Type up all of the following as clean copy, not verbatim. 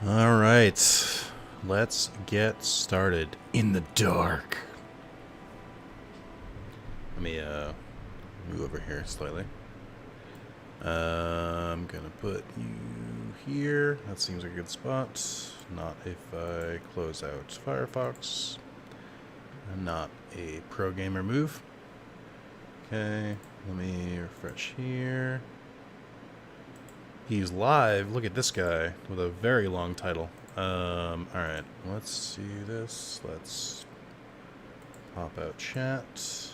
All right, let's get started in the dark. Let me move over here slightly. I'm gonna put you here. That seems like a good spot. Not if I close out Firefox. Not a pro gamer move. Okay, let me refresh here. He's live. Look at this guy with a very long title. Alright, let's see this. Let's pop out chat. So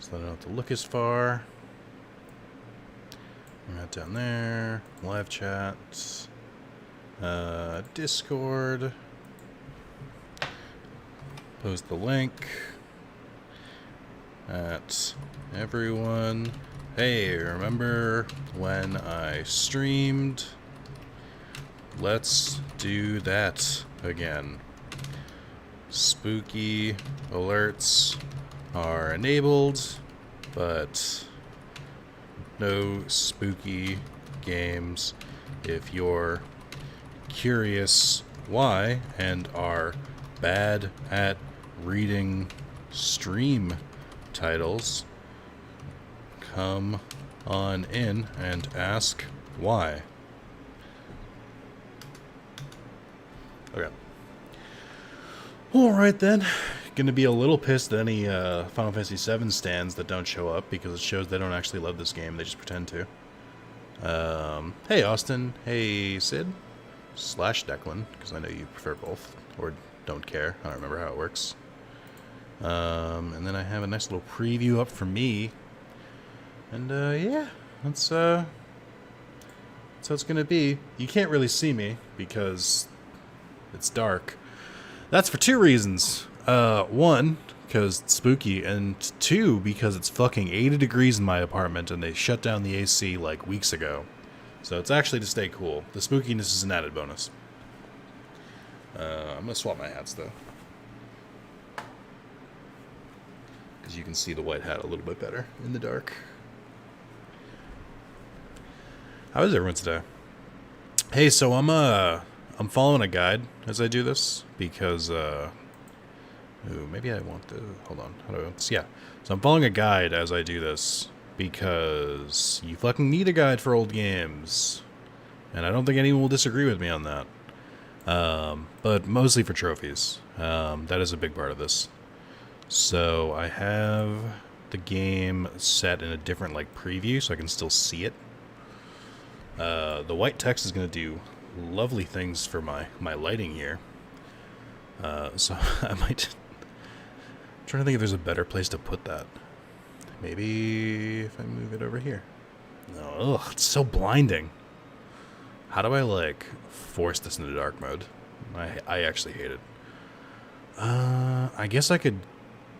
I don't have to look as far. Right down there. Live chat. Discord. Post the link. At everyone. Hey, remember when I streamed? Let's do that again. Spooky alerts are enabled, but no spooky games. If you're curious why and are bad at reading stream titles, come on in and ask why. Okay. Alright then. Gonna be a little pissed at any Final Fantasy VII stands that don't show up because it shows they don't actually love this game, they just pretend to. Hey Austin, hey Sid, / Declan, because I know you prefer both, or don't care, I don't remember how it works. And then I have a nice little preview up for me. And, yeah, that's how it's gonna be. You can't really see me, because it's dark. That's for two reasons. One, because it's spooky, and two, because it's fucking 80 degrees in my apartment, and they shut down the AC, like, weeks ago. So it's actually to stay cool. The spookiness is an added bonus. I'm gonna swap my hats, though. Because you can see the white hat a little bit better in the dark. How is everyone today? Hey, so I'm following a guide as I do this because ooh, maybe I want to hold on. How do I yeah. So I'm following a guide as I do this because you fucking need a guide for old games. And I don't think anyone will disagree with me on that. But mostly for trophies. That is a big part of this. So I have the game set in a different like preview so I can still see it. The white text is going to do lovely things for my lighting here. So I might... I'm trying to think if there's a better place to put that. Maybe if I move it over here. No, ugh, it's so blinding. How do I, like, force this into dark mode? I actually hate it. I guess I could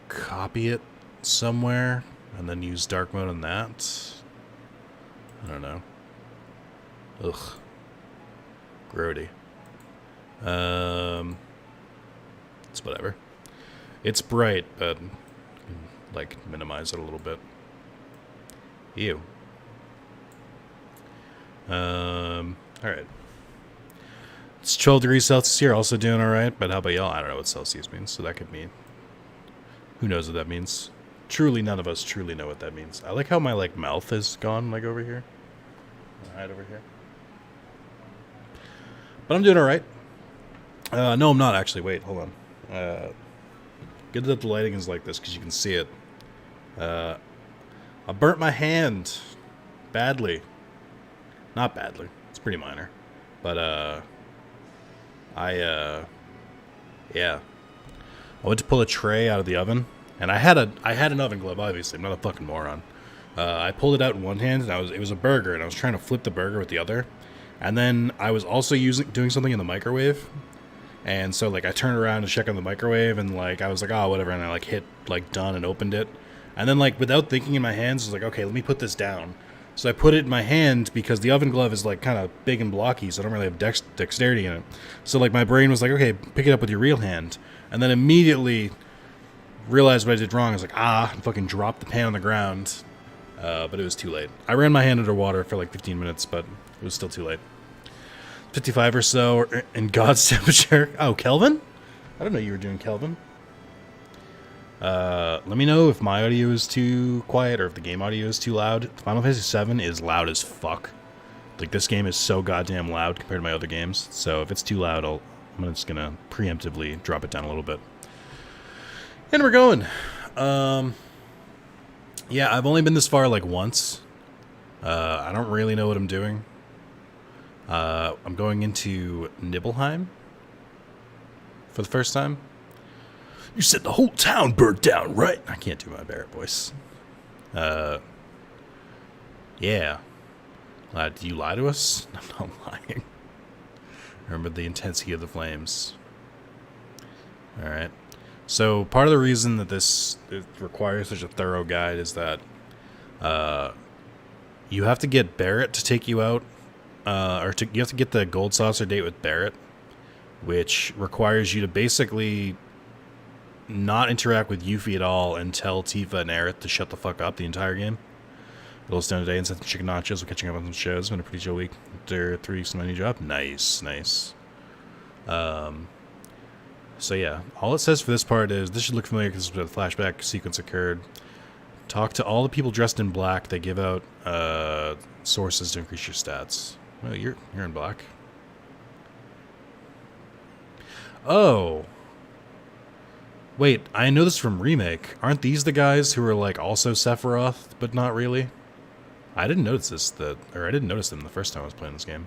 copy it somewhere and then use dark mode on that. I don't know. Ugh. Grody. It's whatever. It's bright, but like minimize it a little bit. Ew. Alright. It's 12 degrees Celsius here, also doing alright, but how about y'all? I don't know what Celsius means, so that could mean... Who knows what that means? Truly, none of us truly know what that means. I like how my, like, mouth is gone, like, over here. Right over here. But I'm doing alright. No, I'm not, actually. Wait, hold on. Good that the lighting is like this, because you can see it. I burnt my hand. Badly. Not badly. It's pretty minor. But, yeah. I went to pull a tray out of the oven, and I had an oven glove, obviously. I'm not a fucking moron. I pulled it out in one hand, and it was a burger, and I was trying to flip the burger with the other. And then I was also doing something in the microwave. And so, like, I turned around to check on the microwave, and, like, I was like, oh, whatever, and I, like, hit, like, done and opened it. And then, like, without thinking in my hands, I was like, okay, let me put this down. So I put it in my hand because the oven glove is, like, kind of big and blocky, so I don't really have dexterity in it. So, like, my brain was like, okay, pick it up with your real hand. And then immediately realized what I did wrong. I was like, and fucking dropped the pan on the ground. But it was too late. I ran my hand underwater for, like, 15 minutes, but it was still too late. 55 or so in God's temperature. Oh, Kelvin? I don't know you were doing Kelvin. Let me know if my audio is too quiet or if the game audio is too loud. Final Fantasy VII is loud as fuck. Like, this game is so goddamn loud compared to my other games. So if it's too loud, I'm just gonna preemptively drop it down a little bit. And we're going. Yeah, I've only been this far like once. I don't really know what I'm doing. I'm going into Nibelheim for the first time. You said the whole town burnt down, right? I can't do my Barrett voice. Yeah. Do you lie to us? I'm not lying. Remember the intensity of the flames. Alright. So, part of the reason that it requires such a thorough guide is that you have to get Barrett to take you out, you have to get the Gold Saucer date with Barrett, which requires you to basically not interact with Yuffie at all and tell Tifa and Aerith to shut the fuck up the entire game. Little stone today and some chicken nachos. We're catching up on some shows. It's been a pretty chill week. After 3 weeks of my new job. Nice. So yeah, all it says for this part is, this should look familiar because the flashback sequence occurred. Talk to all the people dressed in black. They give out sources to increase your stats. Well, you're in black. Oh. Wait, I know this from Remake. Aren't these the guys who are like also Sephiroth, but not really? I didn't notice I didn't notice them the first time I was playing this game.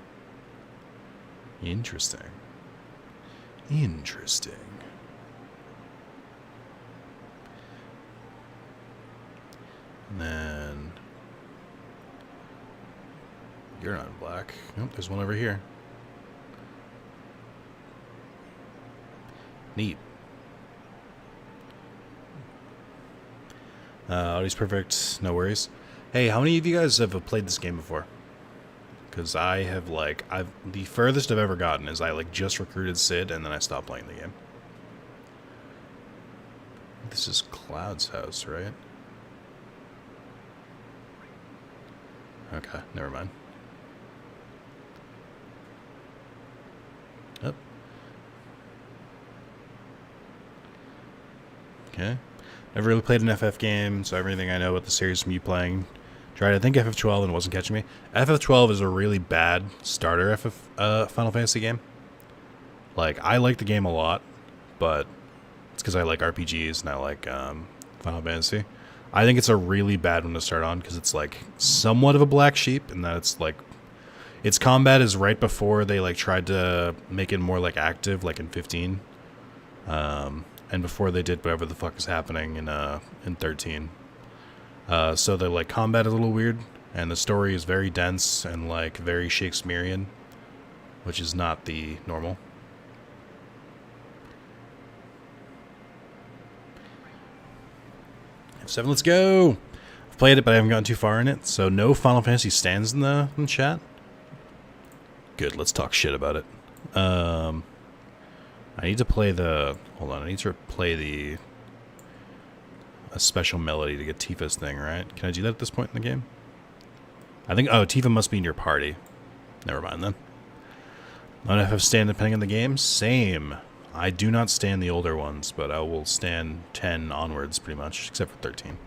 Interesting. And then you're not in black. Nope, there's one over here. Neat. Audio's perfect. No worries. Hey, how many of you guys have played this game before? Because I have, the furthest I've ever gotten is I, just recruited Sid, and then I stopped playing the game. This is Cloud's house, right? Okay, never mind. Yep. Okay. Never really played an FF game, so everything I know about the series from you playing. Tried, I think, FF12 and it wasn't catching me. FF12 is a really bad starter Final Fantasy game. I like the game a lot, but it's because I like RPGs and I like Final Fantasy. I think it's a really bad one to start on because it's somewhat of a black sheep, and that its combat is right before they tried to make it more active, in 15. And before they did whatever the fuck is happening in 13. So the combat is a little weird, and the story is very dense and very Shakespearean, which is not the normal. F7, let's go! I've played it, but I haven't gotten too far in it, so no Final Fantasy stands in the chat. Good, let's talk shit about it. I need to play hold on, I need to play a special melody to get Tifa's thing, right? Can I do that at this point in the game? I think, Tifa must be in your party. Never mind then. Non-FF stand depending on the game? Same. I do not stand the older ones, but I will stand 10 onwards pretty much, except for 13.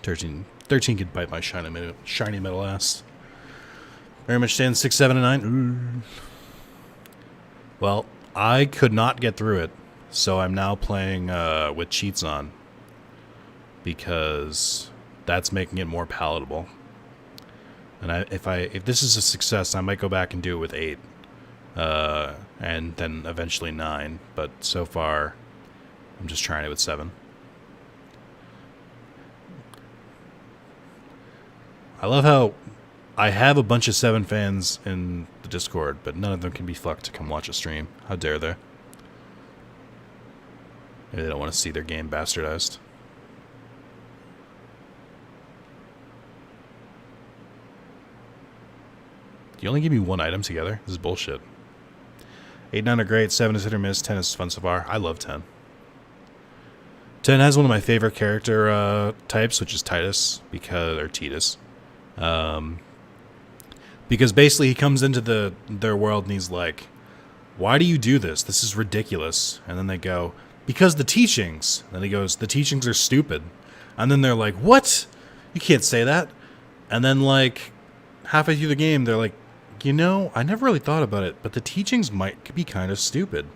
13 could bite my shiny metal ass. Very much stand 6, 7, and 9. Ooh. Well, I could not get through it, so I'm now playing with cheats on, because that's making it more palatable. And if this is a success, I might go back and do it with 8, and then eventually 9. But so far, I'm just trying it with 7. I love how I have a bunch of 7 fans in the Discord, but none of them can be fucked to come watch a stream. How dare they? Maybe they don't want to see their game bastardized. You only give me 1 item together? This is bullshit. 8, 9 are great, 7 is hit or miss, 10 is fun so far. I love 10. 10 has one of my favorite character types, which is Titus, or Titus. Because basically he comes into their world and he's like, why do you do this? This is ridiculous. And then they go, because the teachings. And then he goes, the teachings are stupid. And then they're like, what? You can't say that. And then like halfway through the game, they're like, you know, I never really thought about it, but the teachings might be kind of stupid.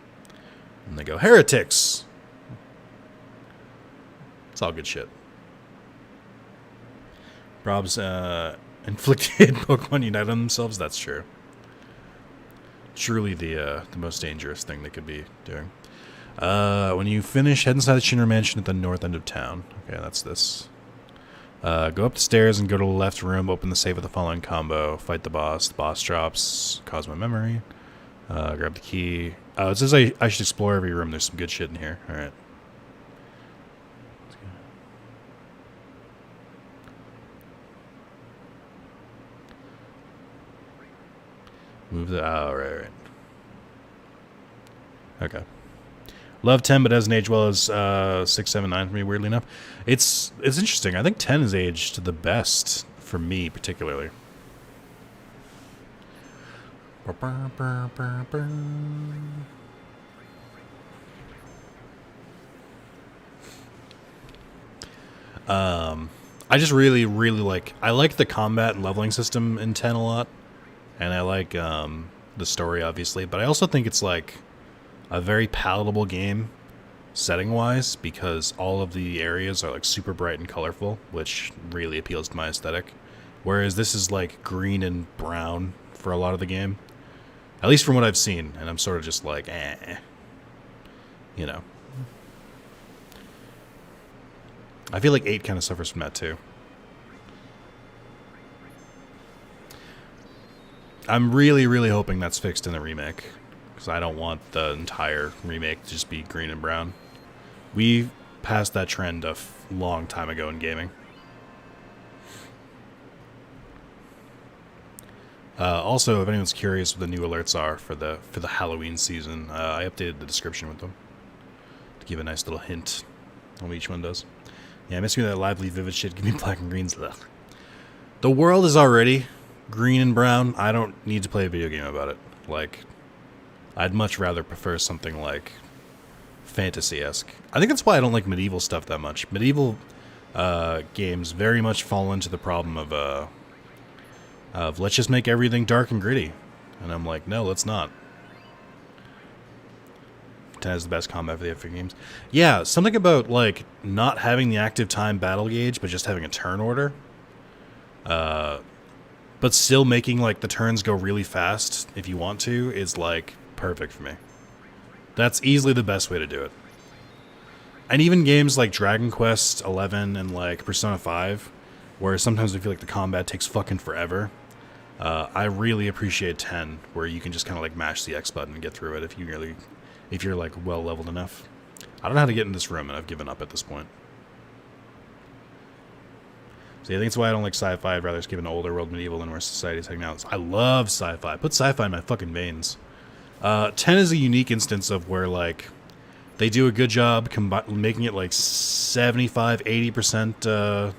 And they go, heretics. It's all good shit. Rob's inflicted Pokemon unite on themselves. That's true. Truly the most dangerous thing they could be doing. When you finish, head inside the Shinra Mansion at the north end of town. Okay, that's this. Go up the stairs and go to the left room. Open the safe with the following combo. Fight the boss. The boss drops. Cause my memory. Grab the key. It says I should explore every room. There's some good shit in here. All right. Move the... Oh, right. Okay. Love 10, but doesn't age well as 6, 7, 9 for me, weirdly enough. It's interesting. I think 10 is aged the best for me, particularly. I just really like... I like the combat and leveling system in 10 a lot. And I like the story, obviously. But I also think it's like a very palatable game setting-wise because all of the areas are like super bright and colorful, which really appeals to my aesthetic. Whereas this is like green and brown for a lot of the game. At least from what I've seen. And I'm sort of just like, eh. You know. I feel like 8 kind of suffers from that too. I'm really hoping that's fixed in the remake. Because I don't want the entire remake to just be green and brown. We passed that trend a long time ago in gaming. Also, if anyone's curious what the new alerts are for the Halloween season, I updated the description with them. To give a nice little hint on what each one does. Yeah, miss me that lively, vivid shit. Give me black and greens. Ugh. The world is already green and brown. I don't need to play a video game about it. Like, I'd much rather prefer something like fantasy-esque. I think that's why I don't like medieval stuff that much. Medieval games very much fall into the problem of let's just make everything dark and gritty. And I'm like, no, let's not. 10 is the best combat for the FP games. Yeah, something about like not having the active time battle gauge, but just having a turn order. But still making like the turns go really fast if you want to is like perfect for me. That's easily the best way to do it. And even games like Dragon Quest 11 and like Persona 5, where sometimes I feel like the combat takes fucking forever. I really appreciate 10, where you can just kind of like mash the X button and get through it if you're like well leveled enough. I don't know how to get in this room, and I've given up at this point. See, I think that's why I don't like sci-fi. I'd rather just give an older world medieval than where society's heading out. I love sci-fi. Put sci-fi in my fucking veins. 10 is a unique instance of where, like, they do a good job making it, like, 75, 80%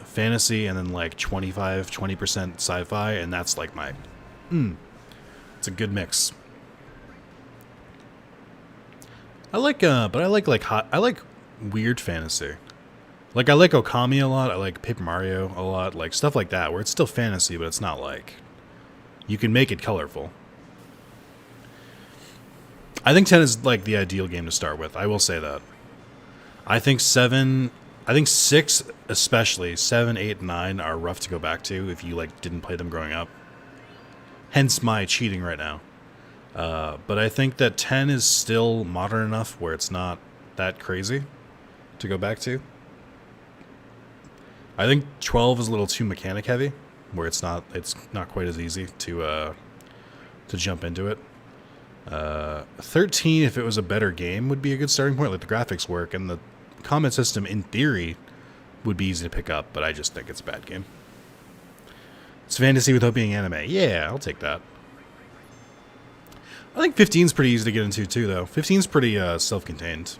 fantasy and then, like, 25, 20% sci-fi, and that's, like, my... It's a good mix. I like, but I like weird fantasy. Like, I like Okami a lot. I like Paper Mario a lot. Like, stuff like that, where it's still fantasy, but it's not like... You can make it colorful. I think 10 is, like, the ideal game to start with. I will say that. I think 6, especially, 7, 8, 9 are rough to go back to if you, like, didn't play them growing up. Hence my cheating right now. But I think that 10 is still modern enough where it's not that crazy to go back to. I think 12 is a little too mechanic heavy, where it's not quite as easy to jump into it. 13, if it was a better game, would be a good starting point. Like, the graphics work, and the combat system, in theory, would be easy to pick up, but I just think it's a bad game. It's fantasy without being anime. Yeah, I'll take that. I think 15 is pretty easy to get into, too, though. 15 is pretty self-contained.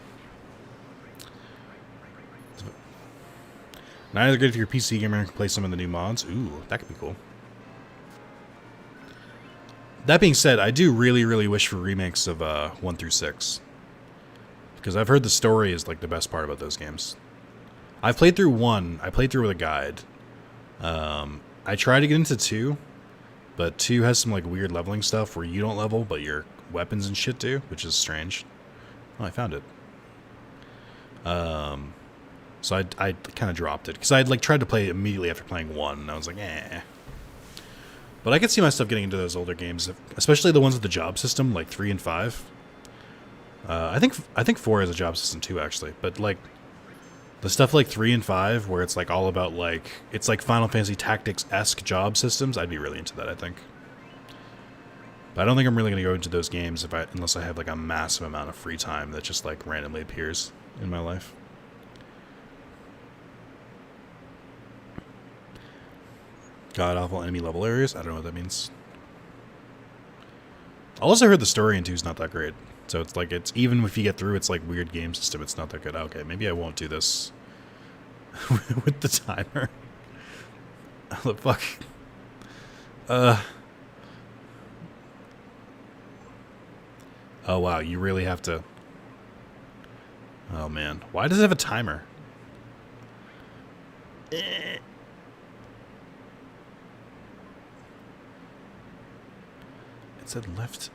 Neither good if you're a PC gamer and can play some of the new mods. Ooh, that could be cool. That being said, I do really, really wish for remakes of 1 through 6. Because I've heard the story is like the best part about those games. I've played through 1. I played through with a guide. I tried to get into 2. But 2 has some like weird leveling stuff where you don't level, but your weapons and shit do, which is strange. Oh, I found it. So I kind of dropped it. Because I had like tried to play it immediately after playing 1. And I was like, eh. But I could see myself getting into those older games, especially the ones with the job system, like 3 and 5. I think 4 has a job system too, actually. But like the stuff like 3 and 5, where it's like all about like it's like Final Fantasy Tactics-esque job systems, I'd be really into that. I think. But I don't think I'm really gonna go into those games unless I have like a massive amount of free time that just like randomly appears in my life. God awful enemy level areas. I don't know what that means. I also heard the story in 2 is not that great. So it's like it's even if you get through its like weird game system, it's not that good. Okay, maybe I won't do this with the timer. How the fuck? Oh wow, you really have to. Oh man, why does it have a timer? It said left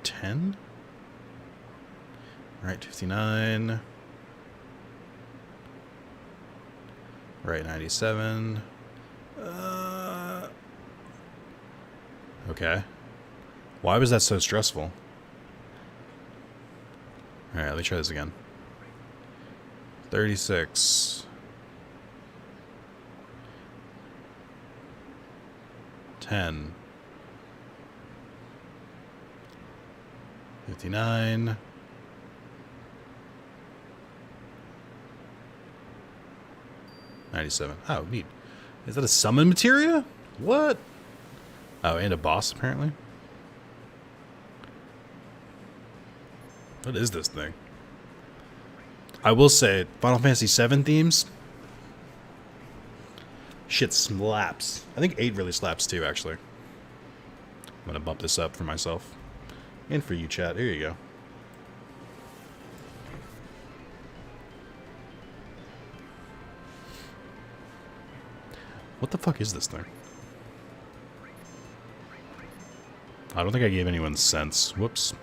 10? Right 59. Right 97. Okay. Why was that so stressful? Alright, let me try this again. 36. 10. 59. $97. Oh, neat. Is that a summon materia? What? Oh, and a boss, apparently. What is this thing? I will say, Final Fantasy VII themes. Shit slaps. I think 8 really slaps too, actually. I'm gonna bump this up for myself. And for you, chat. Here you go. What the fuck is this thing? I don't think I gave anyone sense. Whoops.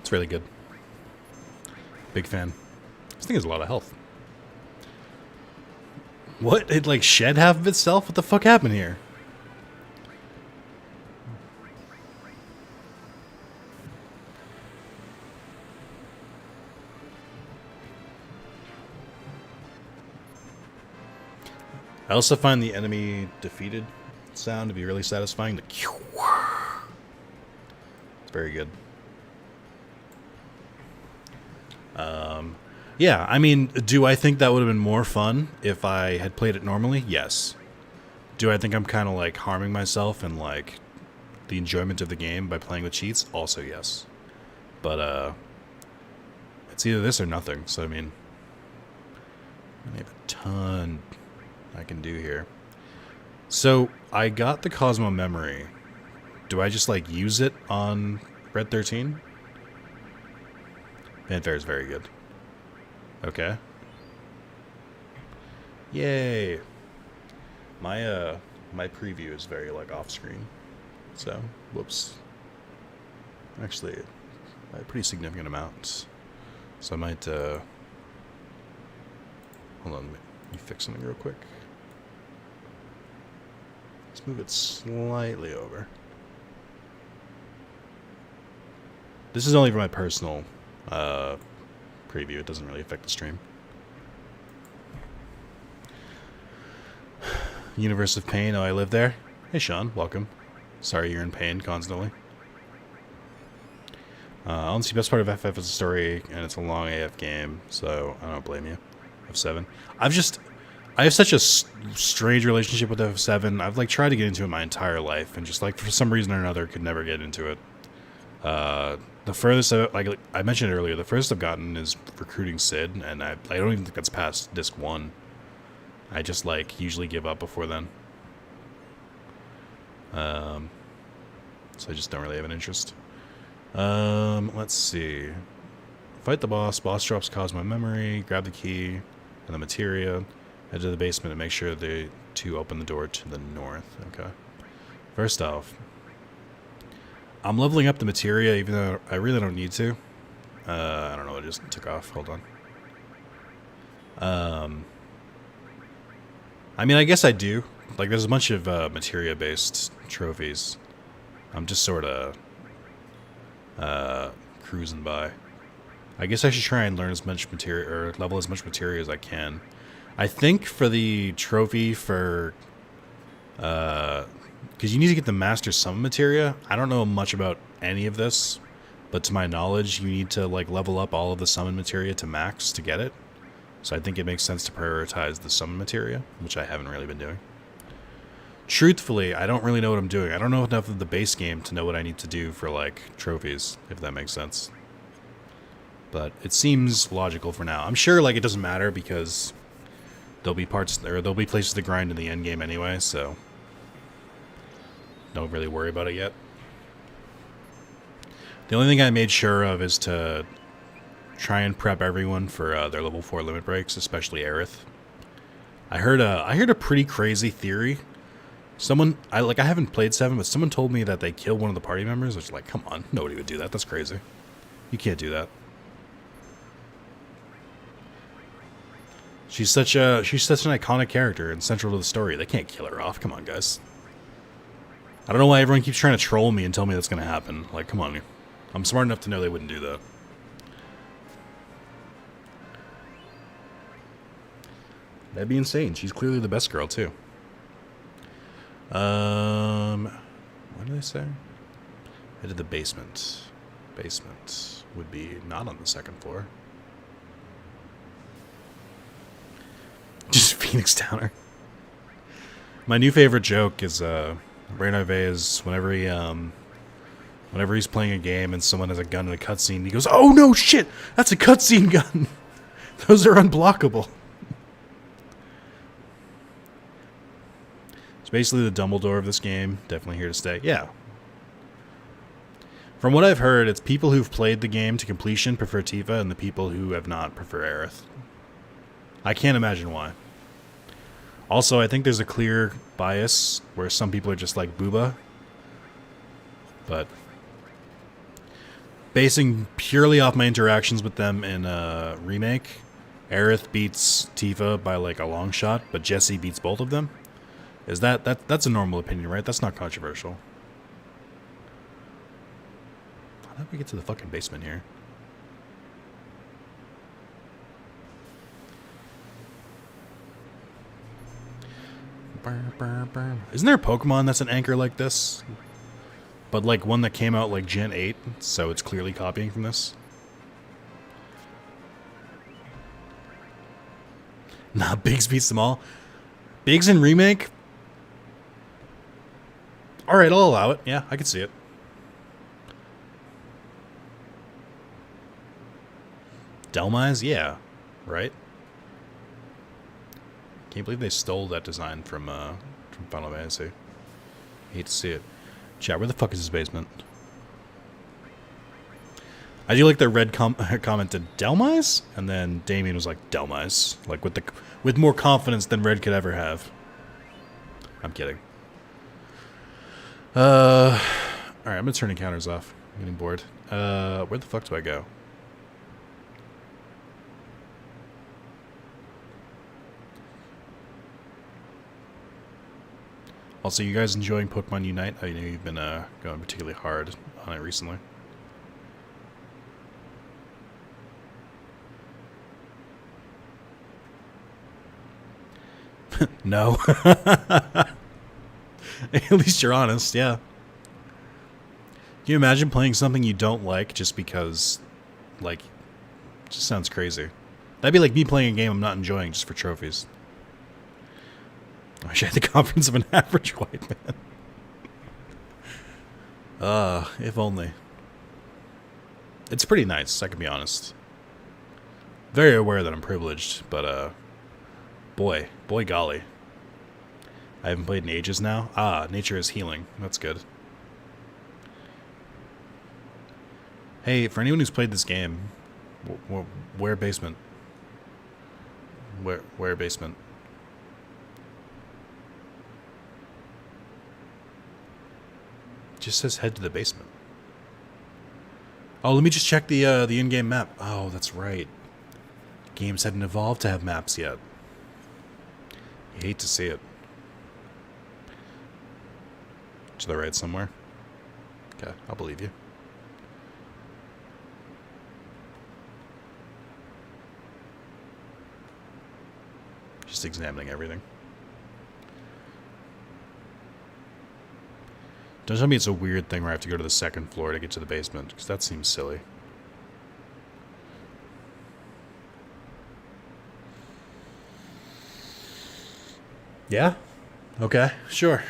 It's really good. Big fan. This thing has a lot of health. What? It like shed half of itself? What the fuck happened here? I also find the enemy defeated sound to be really satisfying. It's very good. Yeah, I mean, do I think that would have been more fun if I had played it normally? Yes. Do I think I'm kind of like harming myself and like the enjoyment of the game by playing with cheats? Also yes. But it's either this or nothing. So I mean, I have a ton I can do here. So I got the Cosmo memory. Do I just like use it on Red 13? Fanfare is very good. Okay. Yay. My my preview is very like off screen. So, whoops. Actually, a pretty significant amount. So I might hold on, let me fix something real quick. Let's move it slightly over. This is only for my personal preview. It doesn't really affect the stream. Universe of Pain. Oh, I live there. Hey, Sean. Welcome. Sorry you're in pain constantly. Honestly, the best part of FF is the story, and it's a long AF game, so I don't blame you. F7. I have such a strange relationship with F7. I've like tried to get into it my entire life, and just like for some reason or another, could never get into it. The furthest, like I mentioned earlier, the furthest I've gotten is recruiting Sid, and I don't even think that's past disc 1. I just like usually give up before then. So I just don't really have an interest. Let's see. Fight the boss. Boss drops Cosmo Memory. Grab the key and the materia. Head to the basement and make sure to open the door to the north. Okay. First off, I'm leveling up the materia even though I really don't need to. I don't know. It just took off. Hold on. I mean, I guess I do. Like, there's a bunch of materia-based trophies. I'm just sort of cruising by. I guess I should try and learn as much materia, or level as much materia as I can. I think for the trophy for, because you need to get the Master Summon materia. I don't know much about any of this, but to my knowledge, you need to like level up all of the summon materia to max to get it. So I think it makes sense to prioritize the summon materia, which I haven't really been doing. Truthfully, I don't really know what I'm doing. I don't know enough of the base game to know what I need to do for, like, trophies, if that makes sense. But it seems logical for now. I'm sure, like, it doesn't matter because there'll be parts, or there'll be places to grind in the end game anyway, so don't really worry about it yet. The only thing I made sure of is to try and prep everyone for their level 4 limit breaks, especially Aerith. I heard a pretty crazy theory. I haven't played 7, but someone told me that they killed one of the party members, which is like, come on, nobody would do that. That's crazy. You can't do that. She's such an iconic character and central to the story. They can't kill her off. Come on, guys. I don't know why everyone keeps trying to troll me and tell me that's going to happen. Like, come on. I'm smart enough to know they wouldn't do that. That'd be insane. She's clearly the best girl, too. What did they say? Head to the basement. Basement would be not on the second floor. Just Phoenix Downer. My new favorite joke is Bernardes whenever he's playing a game and someone has a gun in a cutscene, he goes, "Oh no, shit! That's a cutscene gun! Those are unblockable." It's basically the Dumbledore of this game. Definitely here to stay. Yeah. From what I've heard, it's people who've played the game to completion prefer Tifa, and the people who have not prefer Aerith. I can't imagine why. Also, I think there's a clear bias where some people are just like Booba. But basing purely off my interactions with them in a remake, Aerith beats Tifa by like a long shot, but Jessie beats both of them. Is that's a normal opinion, right? That's not controversial. How did we get to the fucking basement here? Isn't there a Pokemon that's an anchor like this? But like one that came out like Gen 8, so it's clearly copying from this? Nah, Biggs beats them all. Biggs in remake? Alright, I'll allow it. Yeah, I can see it. Delmise? Yeah. Right? Can't believe they stole that design from Final Fantasy. Hate to see it. Chat, where the fuck is his basement? I do like that Red commented Delmise, and then Damien was like Delmise, like with more confidence than Red could ever have. I'm kidding. All right, I'm gonna turn encounters off. I'm getting bored. Where the fuck do I go? Also, you guys enjoying Pokemon Unite? I know you've been going particularly hard on it recently. No. At least you're honest, yeah. Can you imagine playing something you don't like just because, like, it just sounds crazy. That'd be like me playing a game I'm not enjoying just for trophies. I wish I had the confidence of an average white man. If only. It's pretty nice, I can be honest. Very aware that I'm privileged, but, boy golly. I haven't played in ages now. Ah, nature is healing. That's good. Hey, for anyone who's played this game, where basement? Where basement? It just says head to the basement. Oh, let me just check the in-game map. Oh, that's right. Games hadn't evolved to have maps yet. You hate to see it. To the right somewhere? Okay, I'll believe you. Just examining everything. Don't tell me it's a weird thing where I have to go to the second floor to get to the basement, because that seems silly. Yeah? Okay, sure.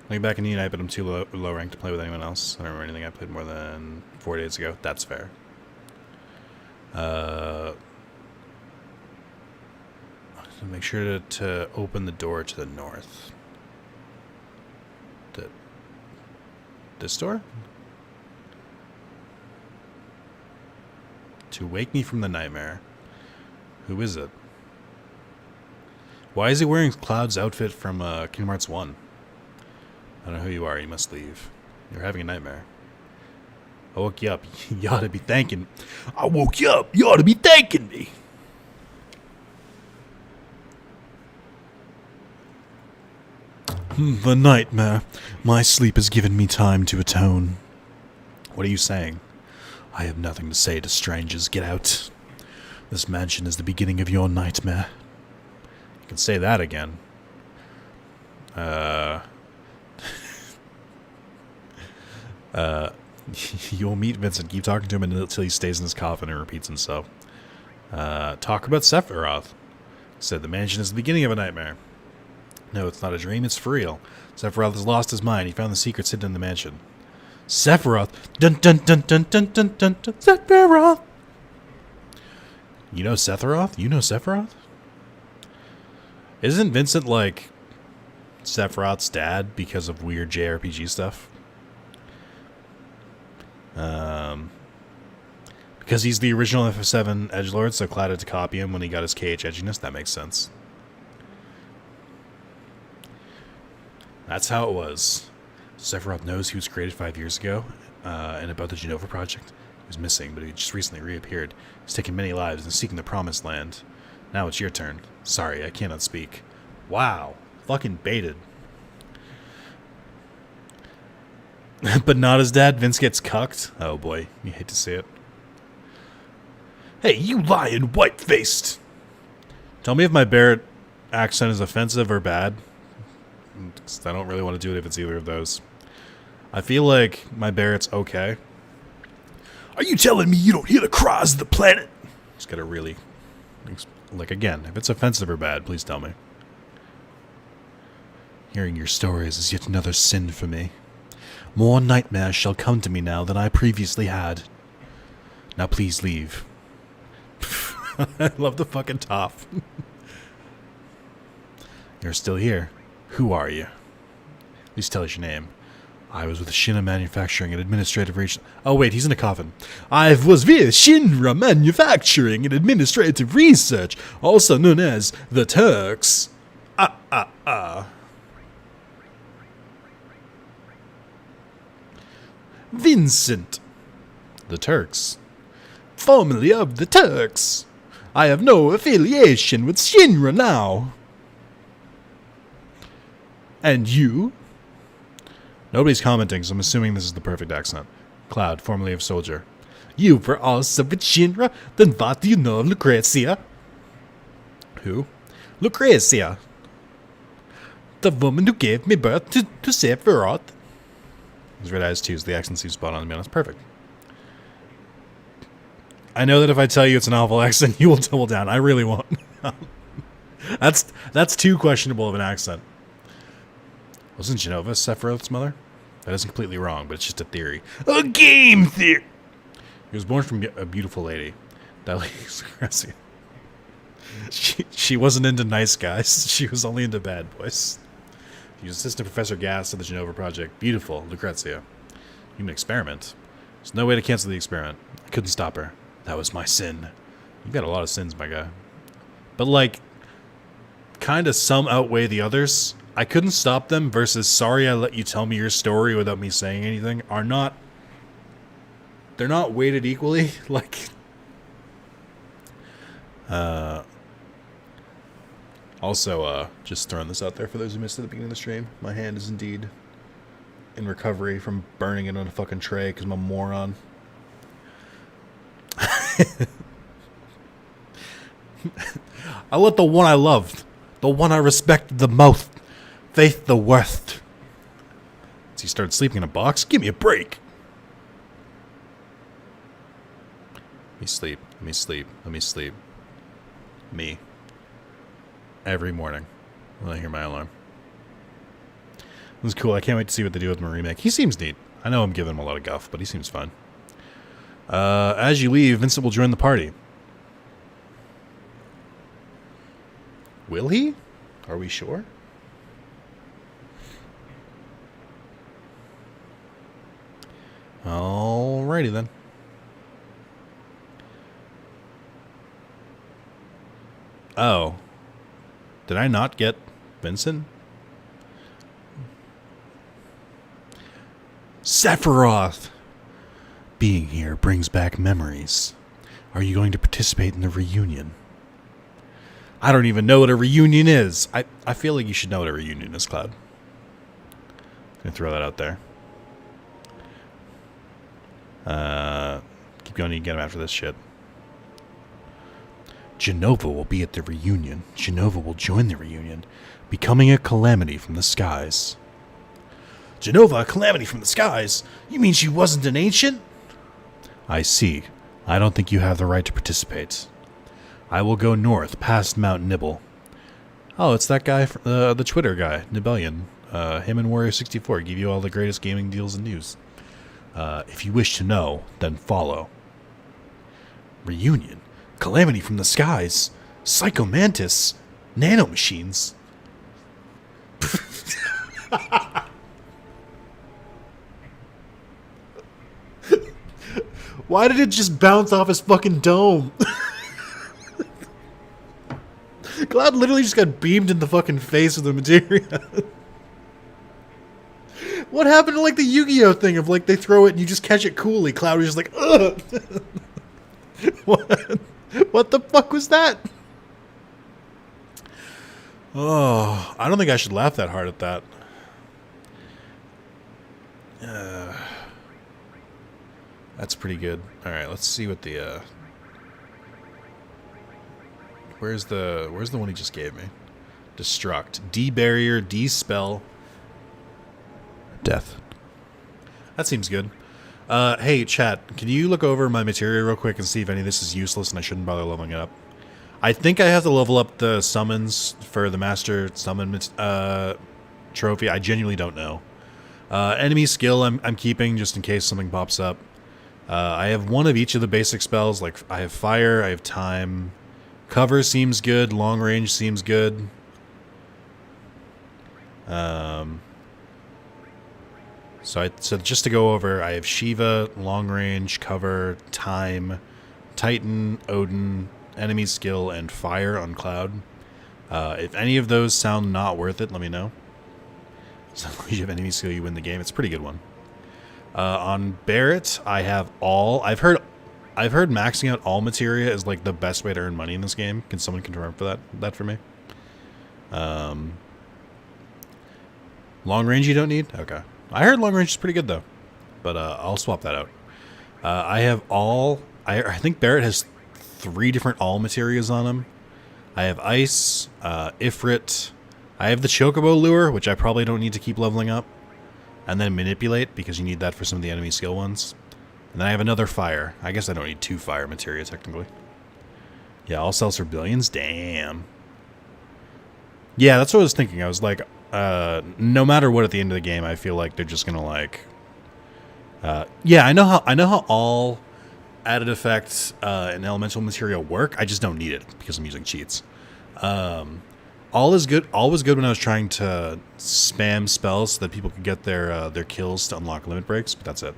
Looking back in Unite, but I'm too low ranked to play with anyone else. I don't remember anything I played more than 4 days ago. That's fair. Make sure to open the door to the north. This door? To wake me from the nightmare. Who is it? Why is he wearing Cloud's outfit from Kingdom Hearts 1? I don't know who you are. You must leave. You're having a nightmare. I woke you up. You ought to be thanking... I woke you up. You ought to be thanking me. The nightmare. My sleep has given me time to atone. What are you saying? I have nothing to say to strangers. Get out. This mansion is the beginning of your nightmare. You can say that again. You'll meet Vincent. Keep talking to him until he stays in his coffin and repeats himself. Talk about Sephiroth. Said the mansion is the beginning of a nightmare. No, it's not a dream, it's for real. Sephiroth has lost his mind. He found the secrets hidden in the mansion. Sephiroth! Dun dun dun dun dun dun dun dun Sephiroth! You know Sephiroth? You know Sephiroth? Isn't Vincent like Sephiroth's dad because of weird JRPG stuff? Because he's the original FF7 edgelord, so Cloud had to copy him when he got his KH edginess. That makes sense. That's how it was. Sephiroth knows he was created 5 years ago, and about the Genova project. He was missing, but he just recently reappeared. He's taken many lives and seeking the promised land. Now it's your turn. Sorry, I cannot speak. Wow. Fucking baited. But not his dad. Vince gets cucked. Oh boy, you hate to see it. Hey, you lying white-faced! Tell me if my Barrett accent is offensive or bad. I don't really want to do it if it's either of those. I feel like my Barrett's okay. Are you telling me you don't hear the cries of the planet? Just gotta really... Like, again, if it's offensive or bad, please tell me. Hearing your stories is yet another sin for me. More nightmares shall come to me now than I previously had. Now please leave. I love the fucking top. You're still here. Who are you? At least tell us your name. I was with Shinra Manufacturing and Administrative Research. Oh wait, he's in a coffin. I was with Shinra Manufacturing and Administrative Research, also known as the Turks. Vincent. The Turks. Formerly of the Turks. I have no affiliation with Shinra now. And you? Nobody's commenting, so I'm assuming this is the perfect accent. Cloud, formerly of Soldier. You were also with Shinra? Then what do you know of Lucrezia? Who? Lucrezia. The woman who gave me birth to Sephiroth. His red eyes too, so the accent seems spot on, to be honest. Perfect. I know that if I tell you it's an awful accent, you will double down. I really won't. That's too questionable of an accent. Wasn't Genova Sephiroth's mother? That is completely wrong, but it's just a theory. A game theory! He was born from a beautiful lady. That lady's crazy. She wasn't into nice guys. She was only into bad boys. She was assistant Professor Gas of the Genova Project. Beautiful, Lucrezia. Human experiment. There's no way to cancel the experiment. I couldn't stop her. That was my sin. You've got a lot of sins, my guy. But, like, kind of some outweigh the others. I couldn't stop them versus sorry I let you tell me your story without me saying anything are not... They're not weighted equally. Like... Also, just throwing this out there for those who missed it at the beginning of the stream. My hand is indeed in recovery from burning it on a fucking tray because I'm a moron. I let the one I loved, the one I respected the most, faith the worst. So you started sleeping in a box? Give me a break. Let me sleep. Let me sleep. Let me sleep. Me. Every morning when I hear my alarm. It was cool. I can't wait to see what they do with my remake. He seems neat. I know I'm giving him a lot of guff, but he seems fine. As you leave, Vincent will join the party. Will he? Are we sure? Alrighty then. Oh. Did I not get Vincent? Sephiroth! Being here brings back memories. Are you going to participate in the reunion? I don't even know what a reunion is. I feel like you should know what a reunion is, Cloud. I'm going to throw that out there. Keep going, you can get him after this shit. Genova will be at the reunion. Genova will join the reunion, becoming a calamity from the skies. Genova, a calamity from the skies? You mean she wasn't an ancient? I see. I don't think you have the right to participate. I will go north, past Mount Nibble. Oh, it's that guy, the Twitter guy, Nibellion. Him and Warrior64 give you all the greatest gaming deals and news. If you wish to know, then follow. Reunion? Calamity from the skies? Psychomantis? Nanomachines? Why did it just bounce off his fucking dome? Cloud literally just got beamed in the fucking face with the materia. What happened to like the Yu-Gi-Oh thing of like they throw it and you just catch it coolly? Cloud was just like, ugh. What the fuck was that? Oh, I don't think I should laugh that hard at that. That's pretty good. All right, let's see what the where's the one he just gave me? Destruct, de-barrier, de-spell, death. That seems good. Hey, chat, can you look over my material real quick and see if any of this is useless and I shouldn't bother leveling it up? I think I have to level up the summons for the Master Summon trophy. I genuinely don't know. Enemy skill I'm keeping just in case something pops up. I have one of each of the basic spells. Like, I have Fire, I have Time. Cover seems good. Long Range seems good. So just to go over, I have Shiva, Long Range, Cover, Time, Titan, Odin, Enemy Skill, and Fire on Cloud. If any of those sound not worth it, let me know. So if you have Enemy Skill, you win the game. It's a pretty good one. On Barrett, I have all. I've heard maxing out all materia is like the best way to earn money in this game. Can someone confirm for that for me? Long range you don't need? Okay. I heard long range is pretty good though. But I'll swap that out. I have all. I think Barrett has 3 different all materials on him. I have Ice, Ifrit. I have the Chocobo Lure, which I probably don't need to keep leveling up. And then Manipulate, because you need that for some of the enemy skill ones. And then I have another Fire. I guess I don't need 2 Fire materia, technically. Yeah, all sells for billions? Damn. Yeah, that's what I was thinking. I was like, no matter what at the end of the game, I feel like they're just gonna like... yeah, I know how all added effects and elemental material work. I just don't need it because I'm using cheats. All is good. All was good when I was trying to spam spells so that people could get their kills to unlock limit breaks, but that's it.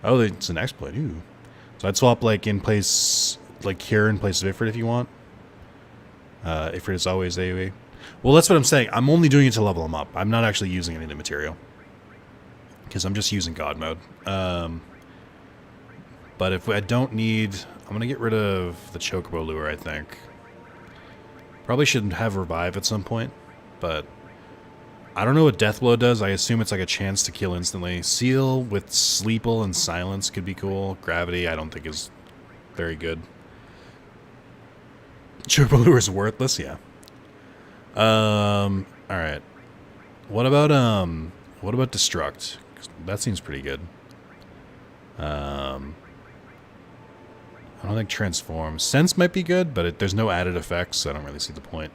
Oh, it's an exploit. Ooh. So I'd swap like in place, like Cure in place of Ifrit if you want. Ifrit is always AoE. Well, that's what I'm saying. I'm only doing it to level them up. I'm not actually using any of the material because I'm just using God mode. But if I don't need, I'm gonna get rid of the Chocobo Lure. I think. Probably should have Revive at some point, but I don't know what Deathblow does. I assume it's like a chance to kill instantly. Seal with Sleeple and Silence could be cool. Gravity I don't think is very good. Chocobo Lure is worthless, yeah. Alright. What about Destruct? That seems pretty good. I don't think Transform. Sense might be good, but there's no added effects, so I don't really see the point.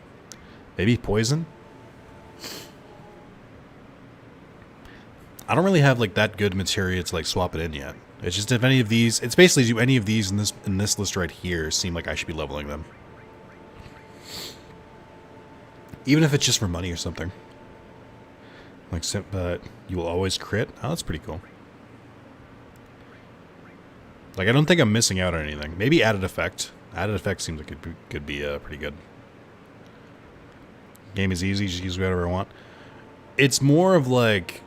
Maybe Poison? I don't really have like that good materia to like swap it in yet. It's just if any of these, it's basically do any of these in this list right here seem like I should be leveling them. Even if it's just for money or something. Like, but you will always crit. Oh, that's pretty cool. Like, I don't think I'm missing out on anything. Maybe added effect. Added effect seems like it could be pretty good. Game is easy. Just use whatever I want. It's more of like,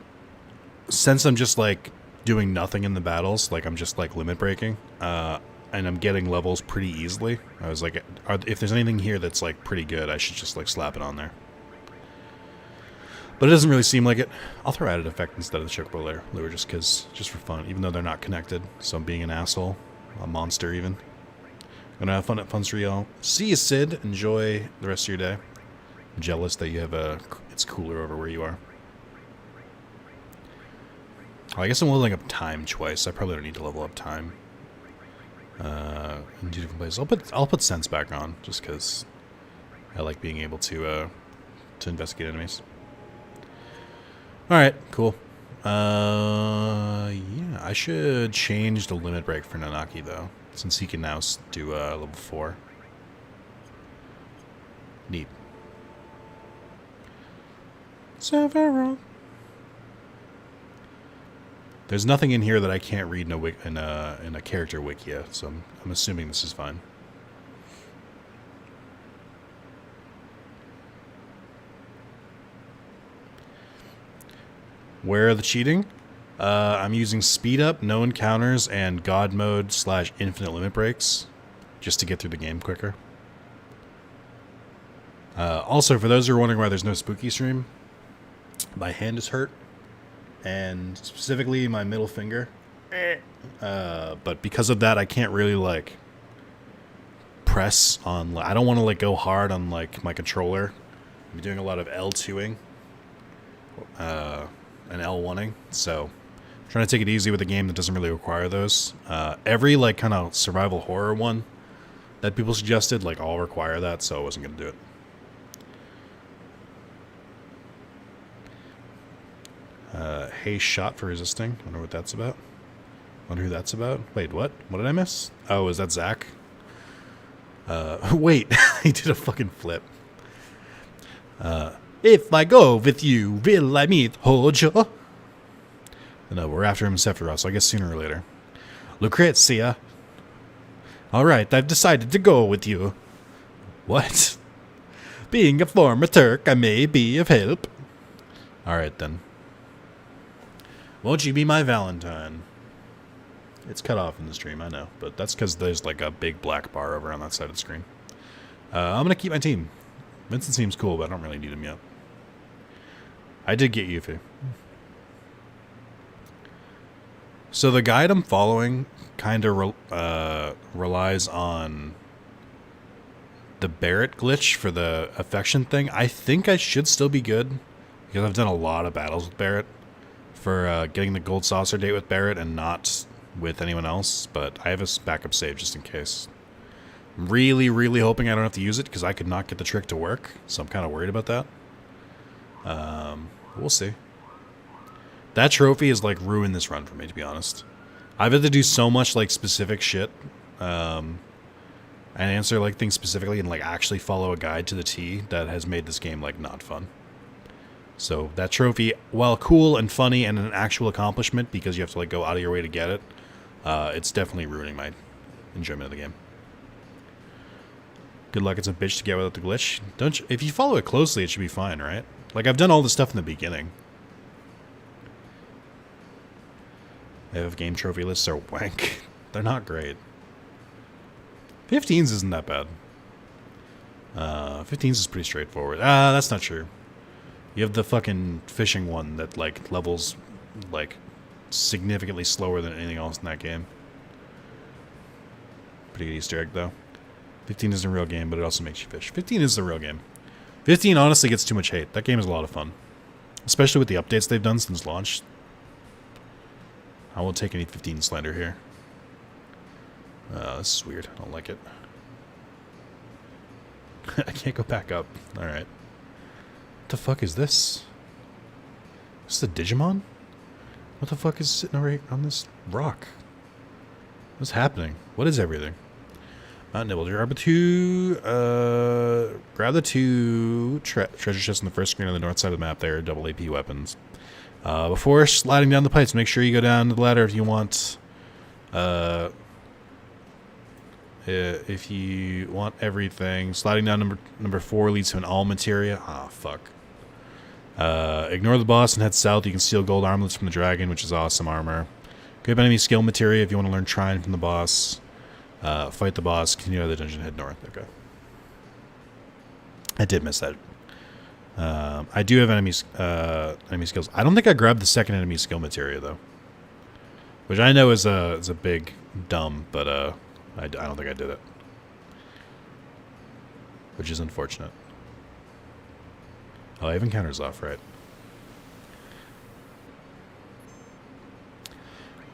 since I'm just like doing nothing in the battles, like I'm just like limit breaking, and I'm getting levels pretty easily. I was like, if there's anything here that's like pretty good, I should just like slap it on there. But it doesn't really seem like it. I'll throw added effect instead of the Chocobo Lure just for fun, even though they're not connected. So I'm being an asshole, a monster even. Gonna have fun at Funstreal. See you, Sid. Enjoy the rest of your day. I'm jealous that you have it's cooler over where you are. Oh, I guess I'm leveling up time twice. I probably don't need to level up time. In 2 different places. I'll put Sense back on just because I like being able to investigate enemies. Alright, cool. Yeah, I should change the limit break for Nanaki, though, since he can now do level 4. Neat. Several. There's nothing in here that I can't read in a character wiki, so I'm assuming this is fine. Where are the cheating? I'm using speed up, no encounters, and God mode / infinite limit breaks just to get through the game quicker. Also, for those who are wondering why there's no spooky stream, my hand is hurt, and specifically my middle finger. But because of that, I can't really like press on. I don't want to like go hard on like my controller. I'm doing a lot of L2ing. And L1ing, so I'm trying to take it easy with a game that doesn't really require those. Every like kind of survival horror one that people suggested, like all require that, so I wasn't gonna do it. Hey, shot for resisting. Wonder what that's about. Wonder who that's about. Wait, what? What did I miss? Oh, is that Zach? Wait, he did a fucking flip. If I go with you, will I meet Hojo? No, we're after him in Sephiroth, so I guess sooner or later. Lucrezia. Alright, I've decided to go with you. What? Being a former Turk, I may be of help. Alright then. Won't you be my Valentine? It's cut off in the stream, I know, but that's because there's like a big black bar over on that side of the screen. I'm gonna keep my team. Vincent seems cool, but I don't really need him yet. I did get Yuffie. So the guide I'm following kind of relies on the Barrett glitch for the affection thing. I think I should still be good because I've done a lot of battles with Barrett for getting the gold saucer date with Barrett and not with anyone else. But I have a backup save just in case. I'm really, really hoping I don't have to use it because I could not get the trick to work. So I'm kind of worried about that. We'll see. That trophy has like ruined this run for me, to be honest. I've had to do so much like specific shit, and answer like things specifically and like actually follow a guide to the T that has made this game like not fun. So that trophy, while cool and funny and an actual accomplishment because you have to like go out of your way to get it, it's definitely ruining my enjoyment of the game. Good luck, it's a bitch to get without the glitch. Don't you, if you follow it closely, it should be fine, right? Like I've done all the stuff in the beginning. They have game trophy lists are wank. They're not great. 15s isn't that bad. 15s is pretty straightforward. That's not true. You have the fucking fishing one that like levels like significantly slower than anything else in that game. Pretty good Easter egg though. 15 isn't a real game, but it also makes you fish. 15 is the real game. 15 honestly gets too much hate. That game is a lot of fun. Especially with the updates they've done since launch. I won't take any 15 slander here. This is weird. I don't like it. I can't go back up. Alright. What the fuck is this? Is this a Digimon? What the fuck is sitting right on this rock? What's happening? What is everything? Nibble. Grab the two treasure chests in the first screen on the north side of the map there. Double AP weapons. Before sliding down the pipes, make sure you go down the ladder if you want. If you want everything. Sliding down number 4 leads to an all materia. Ah, fuck. Ignore the boss and head south. You can steal gold armlets from the dragon, which is awesome armor. Grab enemy skill materia if you want to learn Trine from the boss. Fight the boss. Continue out of the dungeon. Head north. Okay. I did miss that. I do have enemy skills. I don't think I grabbed the second enemy skill materia though, which I know is a big dumb, but I don't think I did it, which is unfortunate. Oh, I have encounters off, right?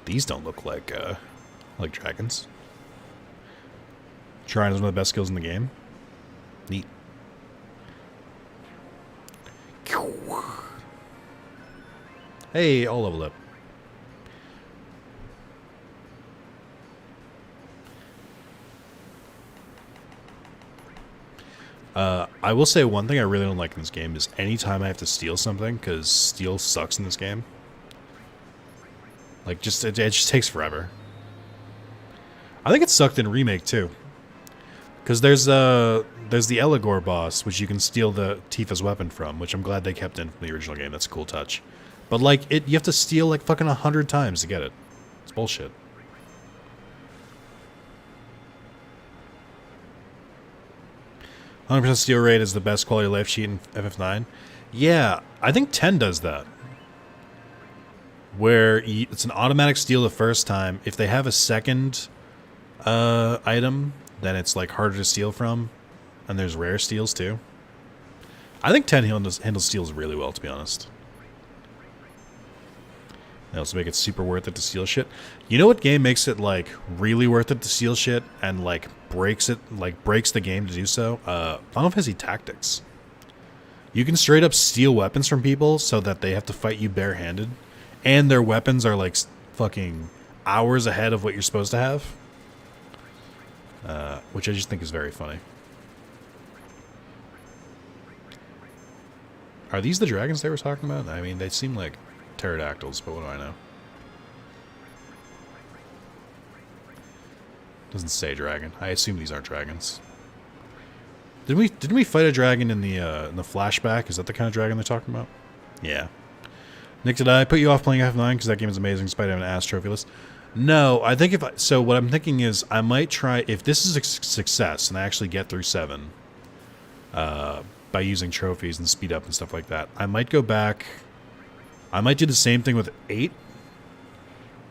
These don't look like dragons. Trine is one of the best skills in the game. Neat. Hey, all level up. I will say one thing I really don't like in this game is anytime I have to steal something, because steal sucks in this game. Like, it just takes forever. I think it sucked in Remake, too. Because there's the Eligor boss, which you can steal the Tifa's weapon from, which I'm glad they kept in from the original game. That's a cool touch. But, like, you have to steal, like, fucking 100 times to get it. It's bullshit. "100% steal rate is the best quality of life cheat in FF9. Yeah, I think 10 does that. Where it's an automatic steal the first time. If they have a second item, then it's like harder to steal from. And there's rare steals too. I think 10 handles steals really well, to be honest. They also make it super worth it to steal shit. You know what game makes it like really worth it to steal shit and like breaks the game to do so? Final Fantasy Tactics. You can straight up steal weapons from people so that they have to fight you barehanded, and their weapons are like fucking hours ahead of what you're supposed to have. Which I just think is very funny. Are these the dragons they were talking about? I mean, they seem like pterodactyls, but what do I know? Doesn't say dragon. I assume these aren't dragons. Didn't we fight a dragon in the flashback? Is that the kind of dragon they're talking about? Yeah. Nick, did I put you off playing F9 because that game is amazing despite having an ass trophy list? No, I think so what I'm thinking is I might try, if this is a success and I actually get through 7 by using trophies and speed up and stuff like that, I might go back. I might do the same thing with 8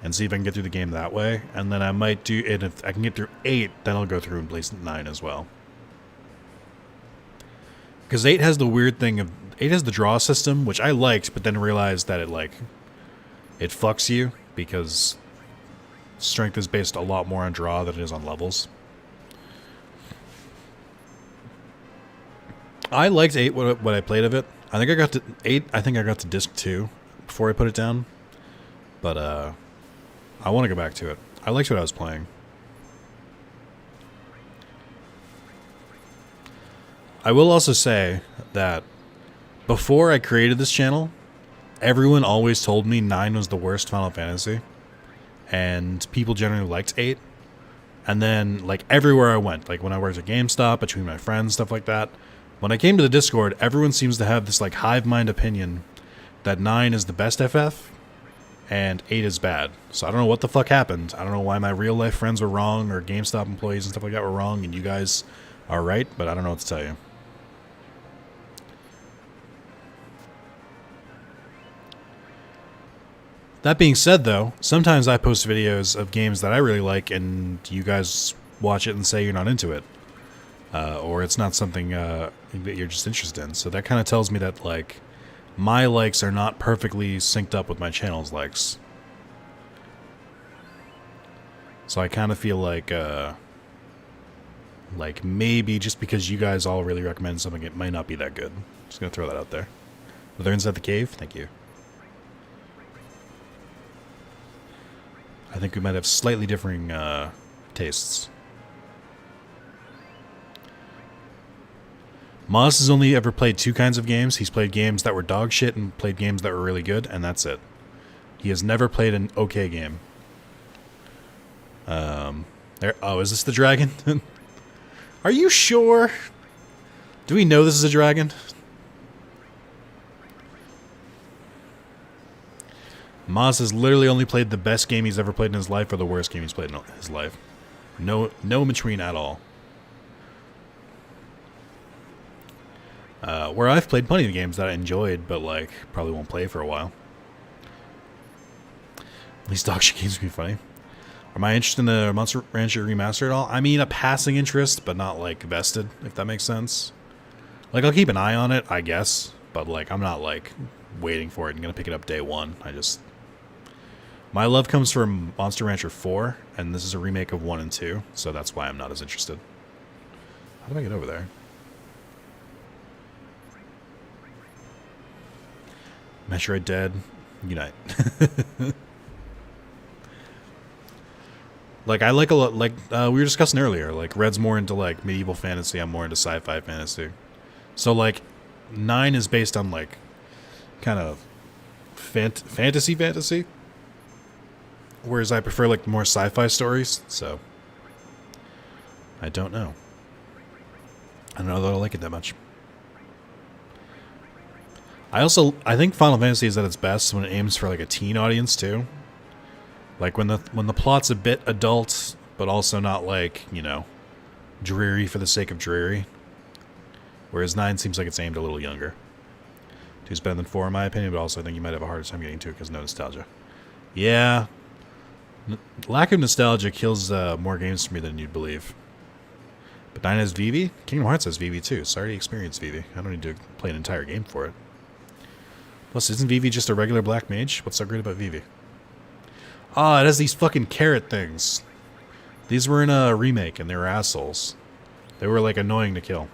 and see if I can get through the game that way. And then I might do it. If I can get through 8, then I'll go through and play 9 as well. Because 8 has the weird thing of 8 has the draw system, which I liked, but then realized that it fucks you because strength is based a lot more on draw than it is on levels. I liked 8 what I played of it. I think I got to 8. I think I got to disc 2 before I put it down. But I want to go back to it. I liked what I was playing. I will also say that before I created this channel, everyone always told me 9 was the worst Final Fantasy, and people generally liked 8. And then, like, everywhere I went, like when I worked at GameStop, between my friends, stuff like that, when I came to the Discord, everyone seems to have this like hive mind opinion that 9 is the best FF and 8 is bad. So I don't know what the fuck happened. I don't know why my real life friends were wrong, or GameStop employees and stuff like that were wrong, and you guys are right, but I don't know what to tell you. That being said, though, sometimes I post videos of games that I really like, and you guys watch it and say you're not into it. Or it's not something that you're just interested in. So that kind of tells me that, like, my likes are not perfectly synced up with my channel's likes. So I kind of feel like maybe just because you guys all really recommend something, it might not be that good. Just gonna throw that out there. Are there inside the cave? Thank you. I think we might have slightly differing tastes. Moss has only ever played 2 kinds of games. He's played games that were dog shit and played games that were really good, and that's it. He has never played an okay game. Oh, is this the dragon? Are you sure? Do we know this is a dragon? Moss has literally only played the best game he's ever played in his life or the worst game he's played in his life. No in between at all. Where I've played plenty of games that I enjoyed, but like probably won't play for a while. At least dog shit games can be funny. Am I interested in the Monster Rancher remaster at all? I mean, a passing interest, but not like vested, if that makes sense. Like, I'll keep an eye on it, I guess, but like I'm not like waiting for it and gonna pick it up day one. My love comes from Monster Rancher 4, and this is a remake of 1 and 2, so that's why I'm not as interested. How do I get over there? Metroid Dead, Unite. Like, I like a lot, like, we were discussing earlier, like, Red's more into, like, medieval fantasy, I'm more into sci-fi fantasy. So, like, 9 is based on, like, kind of fantasy? Whereas I prefer, like, more sci-fi stories, so I don't know. I don't know that I like it that much. I think Final Fantasy is at its best when it aims for, like, a teen audience, too. Like, when the plot's a bit adult, but also not, like, you know, dreary for the sake of dreary. Whereas 9 seems like it's aimed a little younger. 2's better than 4 in my opinion, but also I think you might have a harder time getting to it because no nostalgia. Yeah. Lack of nostalgia kills more games for me than you'd believe. But 9 has VV? Kingdom Hearts has VV too, so I already experienced VV. I don't need to play an entire game for it. Plus, isn't VV just a regular black mage? What's so great about VV? Ah, it has these fucking carrot things. These were in a remake, and they were assholes. They were, like, annoying to kill.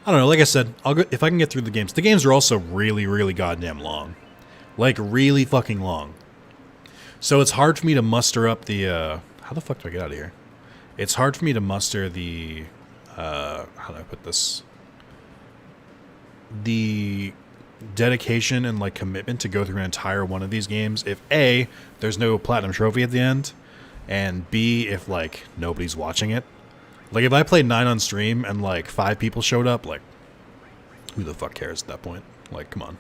I don't know, like I said, I'll go, if I can get through the games. The games are also really, really goddamn long. Like, really fucking long. So it's hard for me to muster up the, how the fuck do I get out of here? It's hard for me to muster the, how do I put this? The dedication and, like, commitment to go through an entire one of these games if A, there's no platinum trophy at the end, and B, if, like, nobody's watching it. Like, if I played 9 on stream and, like, 5 people showed up, like, who the fuck cares at that point? Like, come on.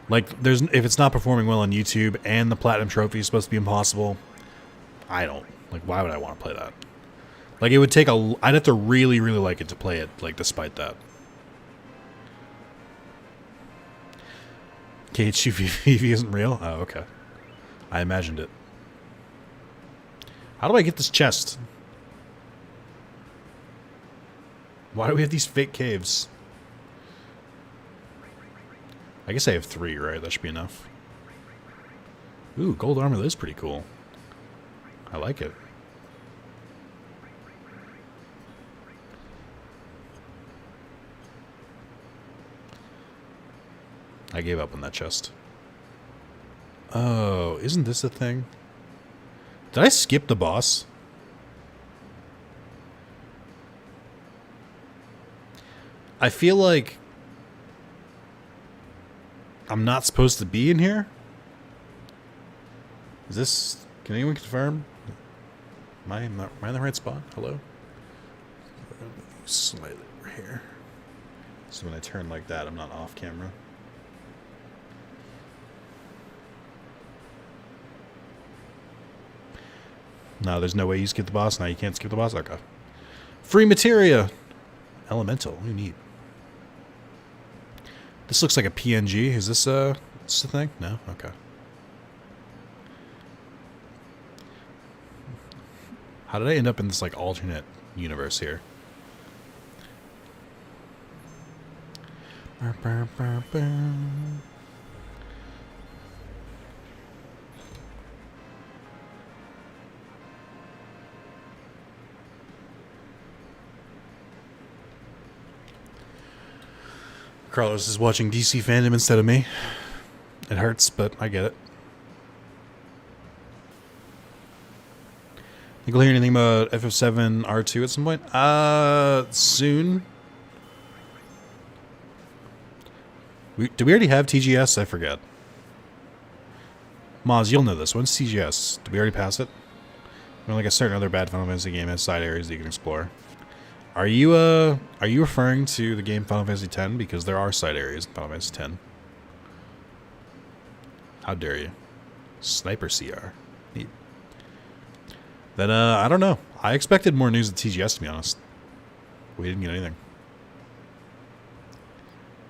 Like, if it's not performing well on YouTube and the platinum trophy is supposed to be impossible, I don't. Like, why would I want to play that? Like, it would take I'd have to really, really like it to play it, like, despite that. KHUVV isn't real? Oh, okay. I imagined it. How do I get this chest? Why do we have these fake caves? I guess I have 3, right? That should be enough. Ooh, gold armor. That is pretty cool. I like it. I gave up on that chest. Oh, isn't this a thing? Did I skip the boss? I feel like I'm not supposed to be in here. Is this... Can anyone confirm? Am I in the right spot? Hello? Slightly over here. So when I turn like that, I'm not off camera. No, there's no way you skip the boss. Now you can't skip the boss? Okay. Free materia! Elemental. What do you need? This looks like a PNG. Is this a thing? No? Okay. How did I end up in this, like, alternate universe here? Carlos is watching DC fandom instead of me. It hurts, but I get it. Think we'll hear anything about FF7 R2 at some point? Soon. Do we already have TGS? I forget. Maz, you'll know this. When's TGS? Did we already pass it? I mean, like a certain other bad Final Fantasy game has side areas that you can explore. Are you referring to the game Final Fantasy X? Because there are side areas in Final Fantasy X. How dare you? Sniper CR. Neat. Then, I don't know. I expected more news at TGS, to be honest. We didn't get anything.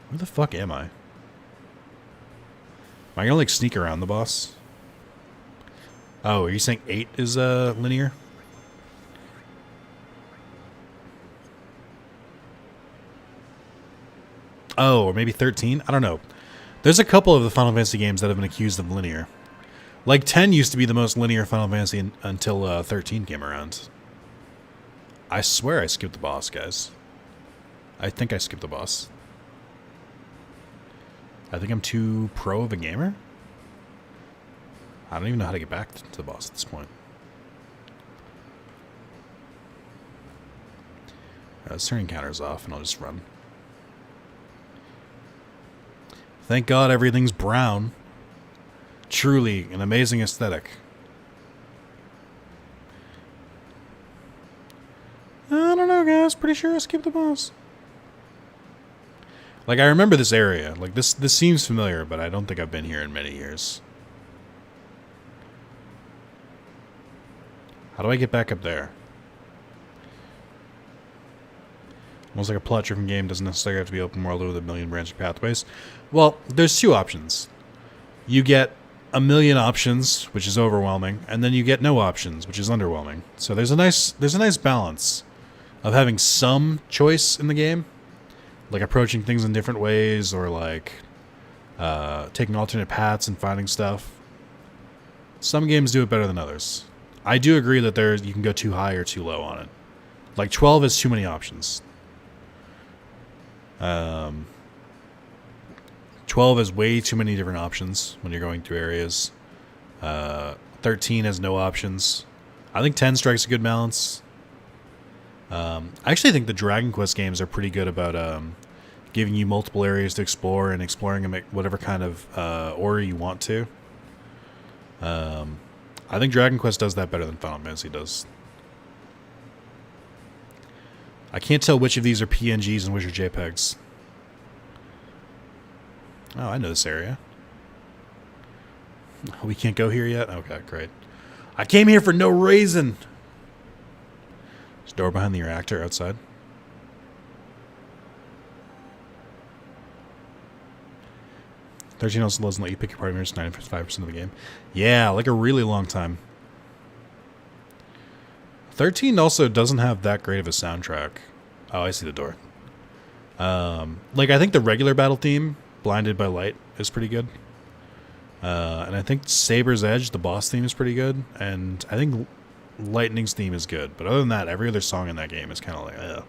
Where the fuck am I? Am I gonna, like, sneak around the boss? Oh, are you saying 8 is, linear? Oh, or maybe 13? I don't know. There's a couple of the Final Fantasy games that have been accused of linear. Like, 10 used to be the most linear Final Fantasy until 13 came around. I swear I skipped the boss, guys. I think I skipped the boss. I think I'm too pro of a gamer. I don't even know how to get back to the boss at this point. Let's turn encounters off and I'll just run. Thank God everything's brown. Truly an amazing aesthetic. I don't know, guys. Pretty sure I skipped the boss. Like, I remember this area. Like, this seems familiar, but I don't think I've been here in many years. How do I get back up there? Almost like a plot-driven game doesn't necessarily have to be open world with a million branching pathways. Well, there's 2 options. You get a million options, which is overwhelming, and then you get no options, which is underwhelming. So there's a nice balance of having some choice in the game, like approaching things in different ways, or like taking alternate paths and finding stuff. Some games do it better than others. I do agree that you can go too high or too low on it. Like 12 has too many options. 12 has way too many different options when you're going through areas. 13 has no options. I think 10 strikes a good balance. I actually think the Dragon Quest games are pretty good about giving you multiple areas to explore and exploring them at whatever kind of order you want to. I think Dragon Quest does that better than Final Fantasy does. I can't tell which of these are PNGs and which are JPEGs. Oh, I know this area. We can't go here yet? Okay, great. I came here for no reason. There's a door behind the reactor outside. 13 also doesn't let you pick your party members 95% of the game. Yeah, like a really long time. 13 also doesn't have that great of a soundtrack. Oh, I see the door. Like, I think the regular battle theme, Blinded by Light, is pretty good. And I think Saber's Edge, the boss theme, is pretty good. And I think Lightning's theme is good. But other than that, every other song in that game is kind of like, ugh.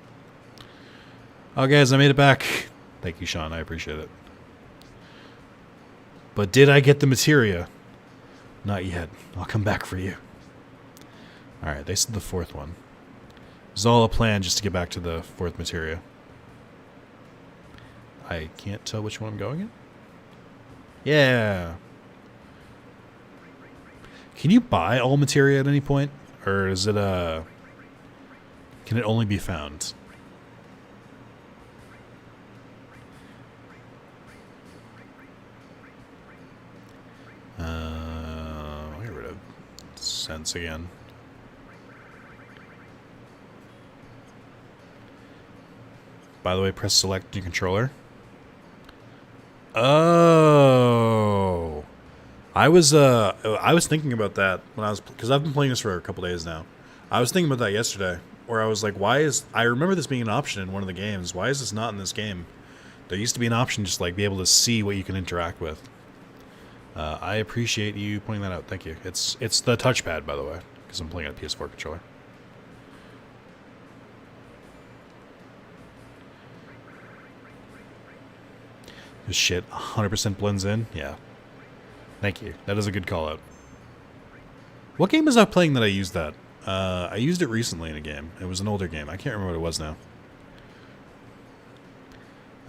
Oh, guys, I made it back. Thank you, Sean. I appreciate it. But did I get the materia? Not yet. I'll come back for you. Alright, they said the fourth one. It was all a plan just to get back to the fourth materia. I can't tell which one I'm going in. Yeah. Can you buy all materia at any point? Or is it can it only be found? I'll get rid of sense again. By the way, press select on your controller. Oh, I was thinking about that when I was, because I've been playing this for a couple days now. I was thinking about that yesterday, where I was like, I remember this being an option in one of the games. Why is this not in this game? There used to be an option just like be able to see what you can interact with. I appreciate you pointing that out. Thank you. It's the touchpad, by the way, because I'm playing on a PS4 controller. This shit 100% blends in. Yeah. Thank you. That is a good call out. What game was I playing that I used that? I used it recently in a game. It was an older game. I can't remember what it was now.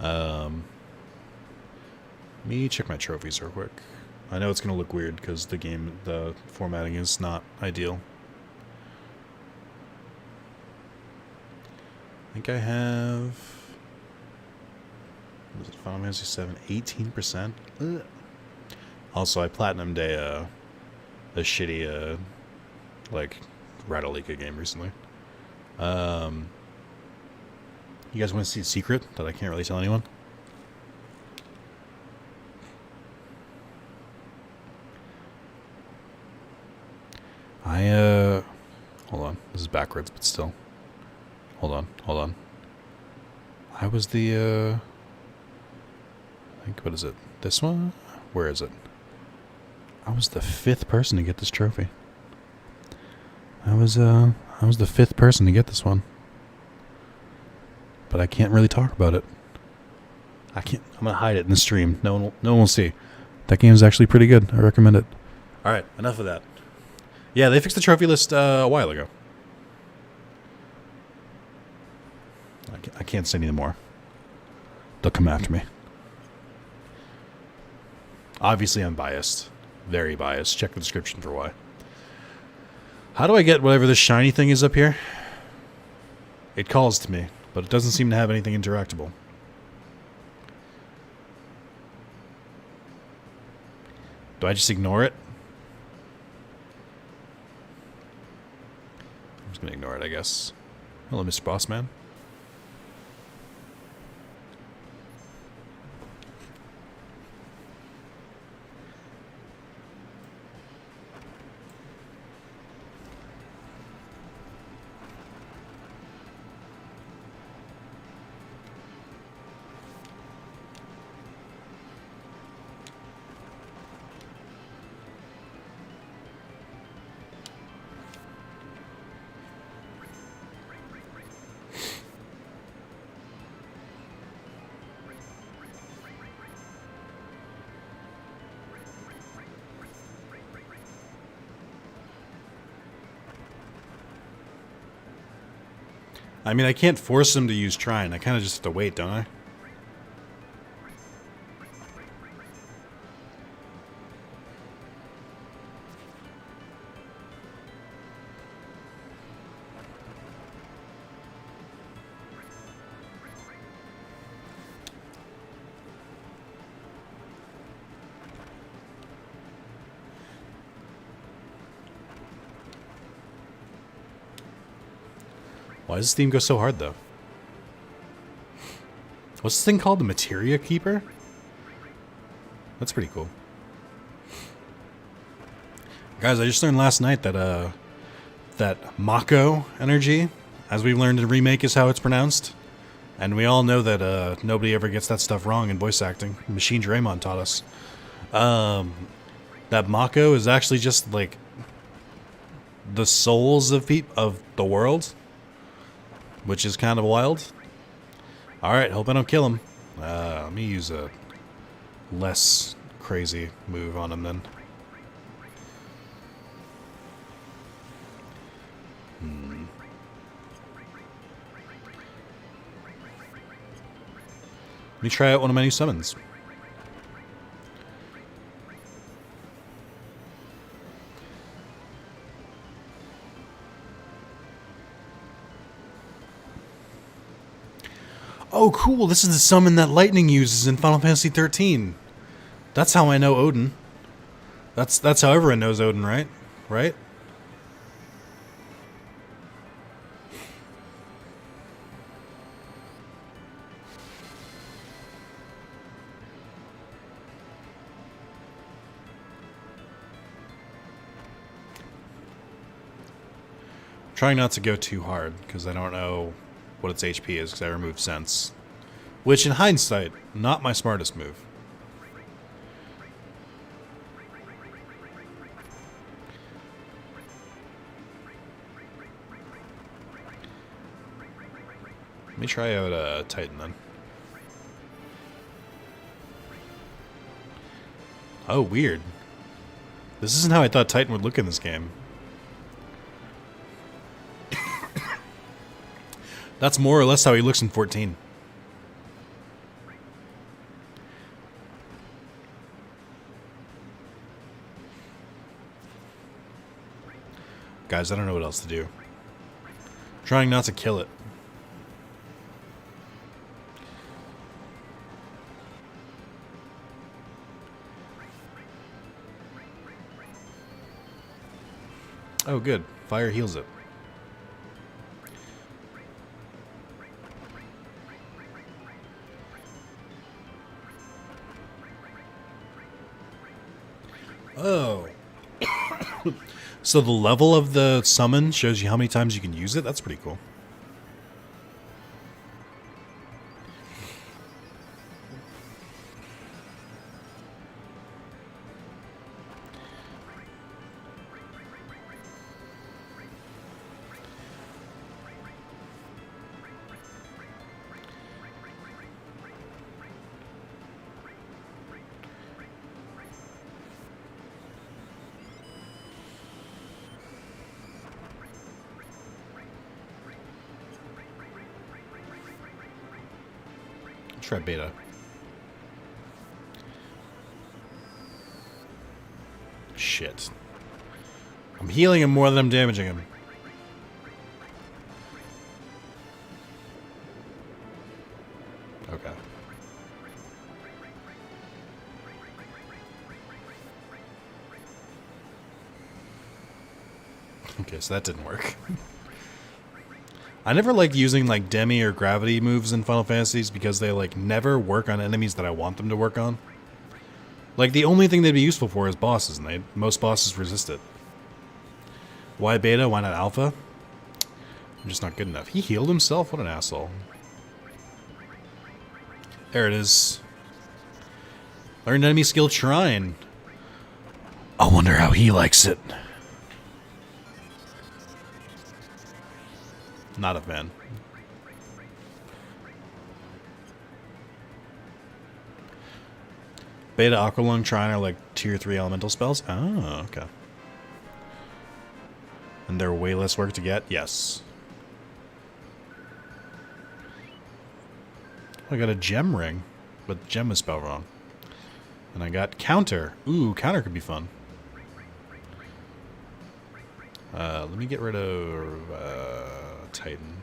Let me check my trophies real quick. I know it's going to look weird because the formatting is not ideal. I think I have... Was it Final Fantasy VII? 18%? Ugh. Also, I platinumed a shitty, like, Rattleka game recently. You guys want to see a secret that I can't really tell anyone? Hold on. This is backwards, but still. Hold on. I was the, I think, what is it? This one? Where is it? I was the 5th person to get this trophy. I was the 5th person to get this one. But I can't really talk about it. I'm gonna hide it in the stream. No one will see. That game is actually pretty good. I recommend it. Alright, enough of that. Yeah, they fixed the trophy list a while ago. I can't say any more. They'll come after me. Obviously, I'm biased. Very biased. Check the description for why. How do I get whatever this shiny thing is up here? It calls to me, but it doesn't seem to have anything interactable. Do I just ignore it? I'm just going to ignore it, I guess. Hello, Mr. Bossman. I mean, I can't force him to use Trine. I kind of just have to wait, don't I? Why does this theme go so hard, though? What's this thing called? The Materia Keeper? That's pretty cool. Guys, I just learned last night that that Mako energy, as we've learned in Remake, is how it's pronounced. And we all know that nobody ever gets that stuff wrong in voice acting. Machine Draymond taught us. That Mako is actually just like the souls of the world, which is kind of wild. Alright, hope I don't kill him. Let me use a less crazy move on him then. Let me try out one of my new summons. Oh, cool. This is the summon that Lightning uses in Final Fantasy 13. That's how I know Odin. That's how everyone knows Odin, right? Right? Trying not to go too hard, because I don't know what its HP is, because I removed Sense. Which, in hindsight, not my smartest move. Let me try out Titan, then. Oh, weird. This isn't how I thought Titan would look in this game. That's more or less how he looks in 14. Guys, I don't know what else to do. I'm trying not to kill it. Oh, good. Fire heals it. Oh. So the level of the summon shows you how many times you can use it? That's pretty cool. Try beta. Shit. I'm healing him more than I'm damaging him. Okay. Okay, so that didn't work. I never like using like Demi or Gravity moves in Final Fantasies because they like never work on enemies that I want them to work on. Like the only thing they'd be useful for is bosses, and most bosses resist it. Why beta? Why not alpha? I'm just not good enough. He healed himself? What an asshole. There it is. Learned enemy skill Shrine. I wonder how he likes it. Not a fan. Beta, Aqualung, Trine are like tier 3 elemental spells? Oh, okay. And they're way less work to get? Yes. I got a gem ring, but the gem was spelled wrong. And I got counter. Ooh, counter could be fun. Let me get rid of Titan.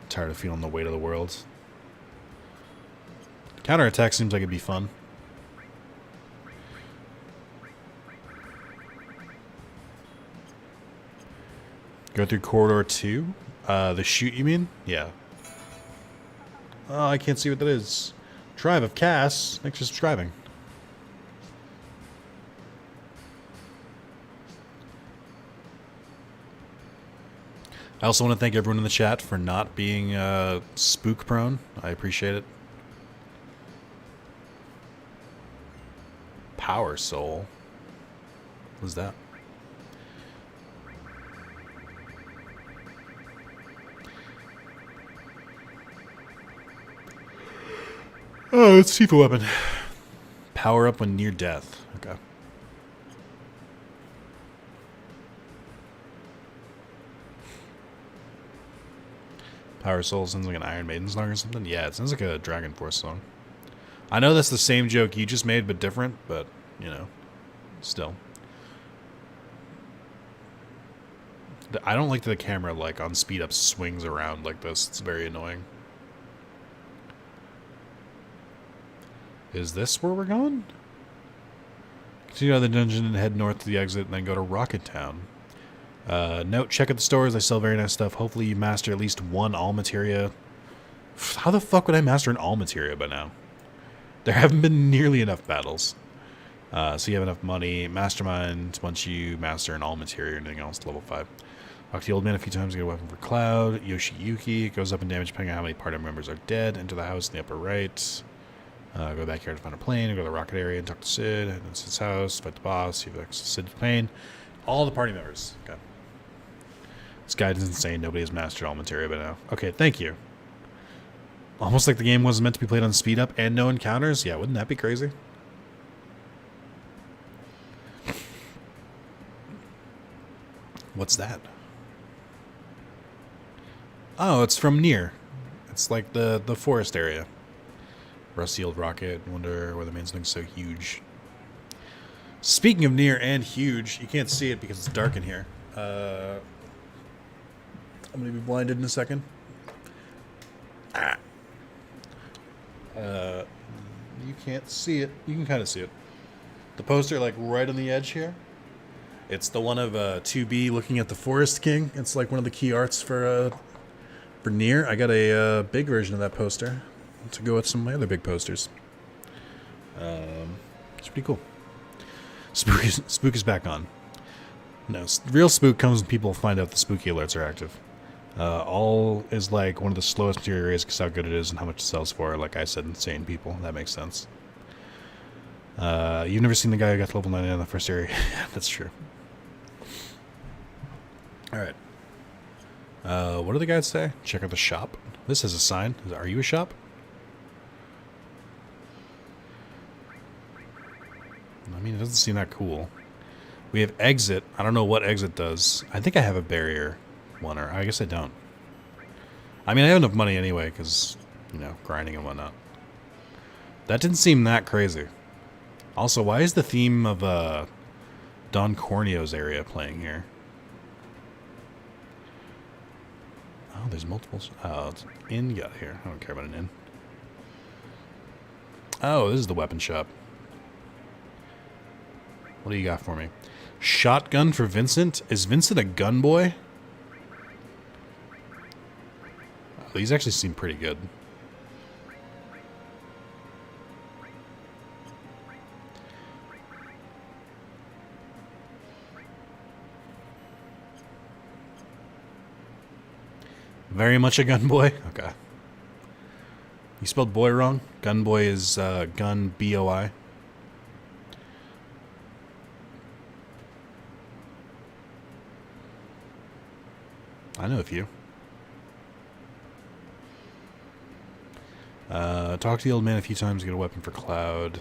Tired of feeling the weight of the world. Counterattack seems like it'd be fun. Go through corridor 2? The shoot, you mean? Yeah. Oh, I can't see what that is. Tribe of Cass, thanks for subscribing. I also want to thank everyone in the chat for not being spook prone. I appreciate it. Power Soul. What's that? Oh, it's Tifa weapon. Power up when near death. Okay. Power Soul sounds like an Iron Maiden song or something. Yeah, it sounds like a Dragon Force song. I know that's the same joke you just made, but different. But you know, still. I don't like that the camera, like on speed up, swings around like this. It's very annoying. Is this where we're going? Continue out of the dungeon and head north to the exit, and then go to Rocket Town. Note, check at the stores. They sell very nice stuff. Hopefully you master at least one all materia. How the fuck would I master an all materia by now? There haven't been nearly enough battles. So you have enough money. Mastermind, once you master an all materia or anything else, level 5. Talk to the old man a few times, get a weapon for Cloud. Yoshiyuki, it goes up in damage depending on how many party members are dead. Enter the house in the upper right. Go back here to find a plane, go to the rocket area and talk to Sid. And then Sid's house, fight the boss, see if that's Sid's plane. All the party members. Okay. This guide is insane. Nobody has mastered all materia by now. Okay, thank you. Almost like the game wasn't meant to be played on speed up and no encounters. Yeah, wouldn't that be crazy? What's that? Oh, it's from near. It's like the forest area. Rusty old rocket. Wonder where the main thing's so huge. Speaking of near and huge, you can't see it because it's dark in here. I'm going to be blinded in a second. You can't see it. You can kind of see it. The poster, like, right on the edge here. It's the one of 2B looking at the Forest King. It's like one of the key arts for Nier. I got a big version of that poster to go with some of my other big posters. It's pretty cool. Spook is back on. No, real Spook comes when people find out the spooky alerts are active. All is like one of the slowest material areas because how good it is and how much it sells for. Like I said, insane people. That makes sense. You've never seen the guy who got to level 99 in the first area. That's true. Alright. What do the guys say? Check out the shop. This has a sign. Are you a shop? I mean, it doesn't seem that cool. We have exit. I don't know what exit does. I think I have a barrier one, or I guess I don't. I mean, I have enough money anyway, because, you know, grinding and whatnot. That didn't seem that crazy. Also, why is the theme of Don Corneo's area playing here? Oh, there's multiple. Oh, it's an inn got here. I don't care about an inn. Oh, this is the weapon shop. What do you got for me? Shotgun for Vincent? Is Vincent a gun boy? Oh, these actually seem pretty good. Very much a gun boy? Okay. You spelled boy wrong. Gun boy is gun B-O-I. I know a few. Talk to the old man a few times, get a weapon for Cloud.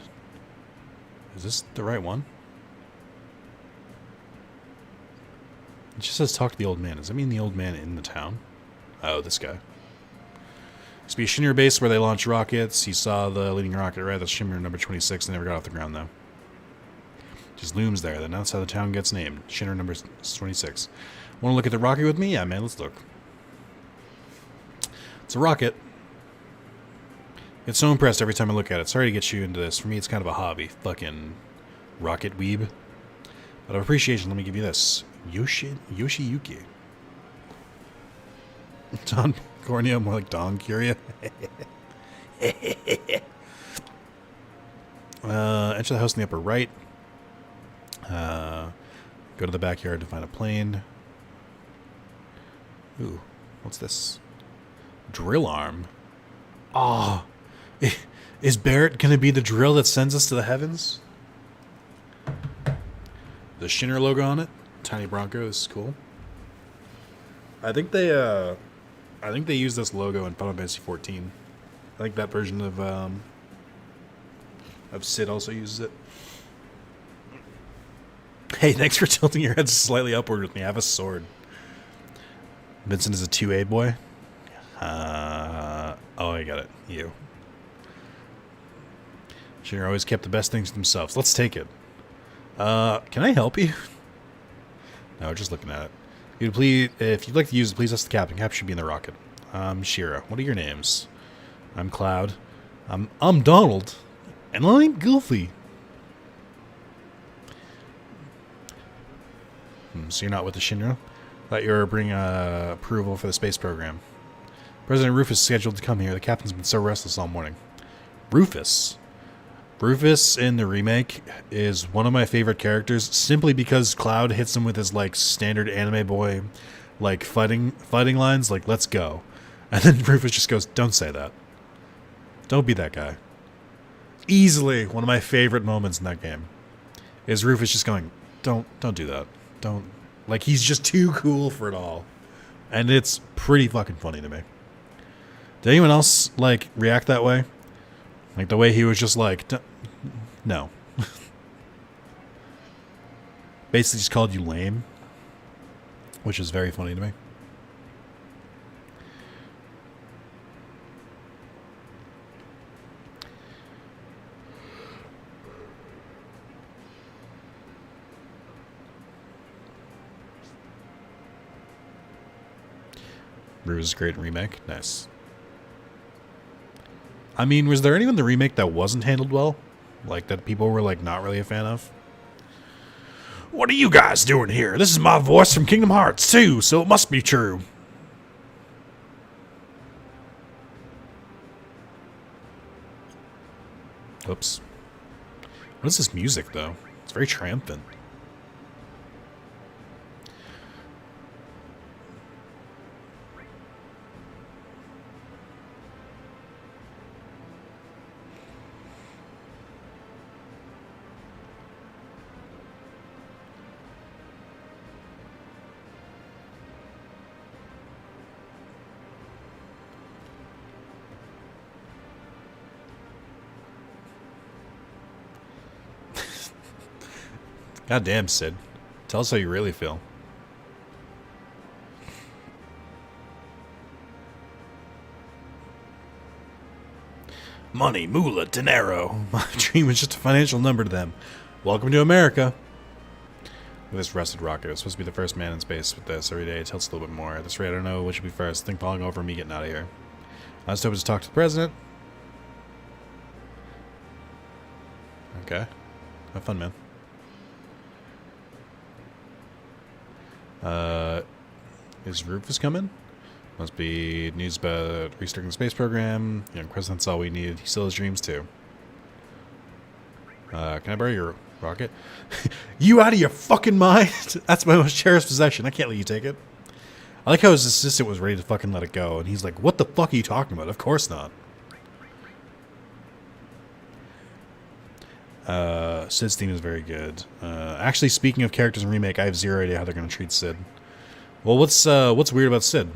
Is this the right one? It just says talk to the old man. Does that mean the old man in the town? Oh, this guy. Used to be a Shinra base where they launch rockets. He saw the leading rocket, right? That's Shinra number 26. They never got off the ground, though. Just looms there. That's how the town gets named. Shinra number 26. Want to look at the rocket with me? Yeah, man, let's look. It's a rocket. Get so impressed every time I look at it. Sorry to get you into this. For me, it's kind of a hobby. Fucking rocket weeb. But of appreciation, let me give you this. Yoshiyuki. Don Corneo, more like Don Curia. Enter the house in the upper right. Go to the backyard to find a plane. Ooh, what's this? Drill arm. Oh, is Barrett going to be the drill that sends us to the heavens? The Shinner logo on it. Tiny Bronco. This is cool. I think they use this logo in Final Fantasy 14. I think that version of Sid also uses it. Hey, thanks for tilting your head slightly upward with me. I have a sword. Vincent is a 2A boy. Oh, I got it. You. Shinner always kept the best things to themselves. Let's take it. Can I help you? No, we're just looking at it. If you'd like to use it, please ask the captain. Captain should be in the rocket. Shira. What are your names? I'm Cloud. I'm Donald. And I'm Goofy. So you're not with the Shinra? Thought you were bringing approval for the space program. President Rufus is scheduled to come here. The captain's been so restless all morning. Rufus? Rufus in the remake is one of my favorite characters simply because Cloud hits him with his like standard anime boy like fighting lines like let's go. And then Rufus just goes, "Don't say that. Don't be that guy." Easily one of my favorite moments in that game is Rufus just going, Don't do that. Don't, like, he's just too cool for it all. And it's pretty fucking funny to me. Did anyone else like react that way? Like the way he was just like, no. Basically just called you lame. Which is very funny to me. Bruce's great remake. Nice. I mean, was there anyone in the remake that wasn't handled well? Like, that people were, like, not really a fan of? What are you guys doing here? This is my voice from Kingdom Hearts 2, so it must be true. Oops. What is this music, though? It's very triumphant. God damn, Sid. Tell us how you really feel. Money, moolah, dinero. My dream was just a financial number to them. Welcome to America. This rusted rocket. I was supposed to be the first man in space with this. Every day it tilts a little bit more. At this rate, I don't know which should be first. I think falling over me getting out of here. I was hoping to talk to the president. Okay. Have fun, man. Is Rufus coming? Must be news about restarting the space program. Young president's all we needed. He still has dreams too. Can I borrow your rocket? You out of your fucking mind? That's my most cherished possession. I can't let you take it. I like how his assistant was ready to fucking let it go, and he's like, "What the fuck are you talking about? Of course not." Sid's theme is very good. Actually, speaking of characters in remake, I have zero idea how they're going to treat Sid. Well, what's weird about Sid?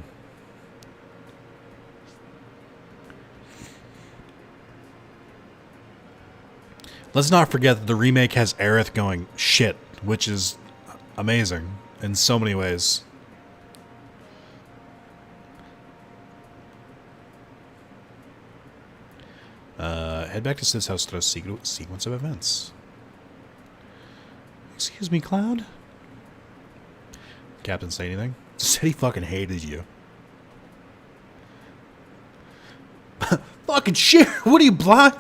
Let's not forget that the remake has Aerith going shit, which is amazing in so many ways. Head back to Sid's house to a sequence of events. Excuse me, Cloud? Captain say anything? Said he fucking hated you. Fucking shit! What are you, blind?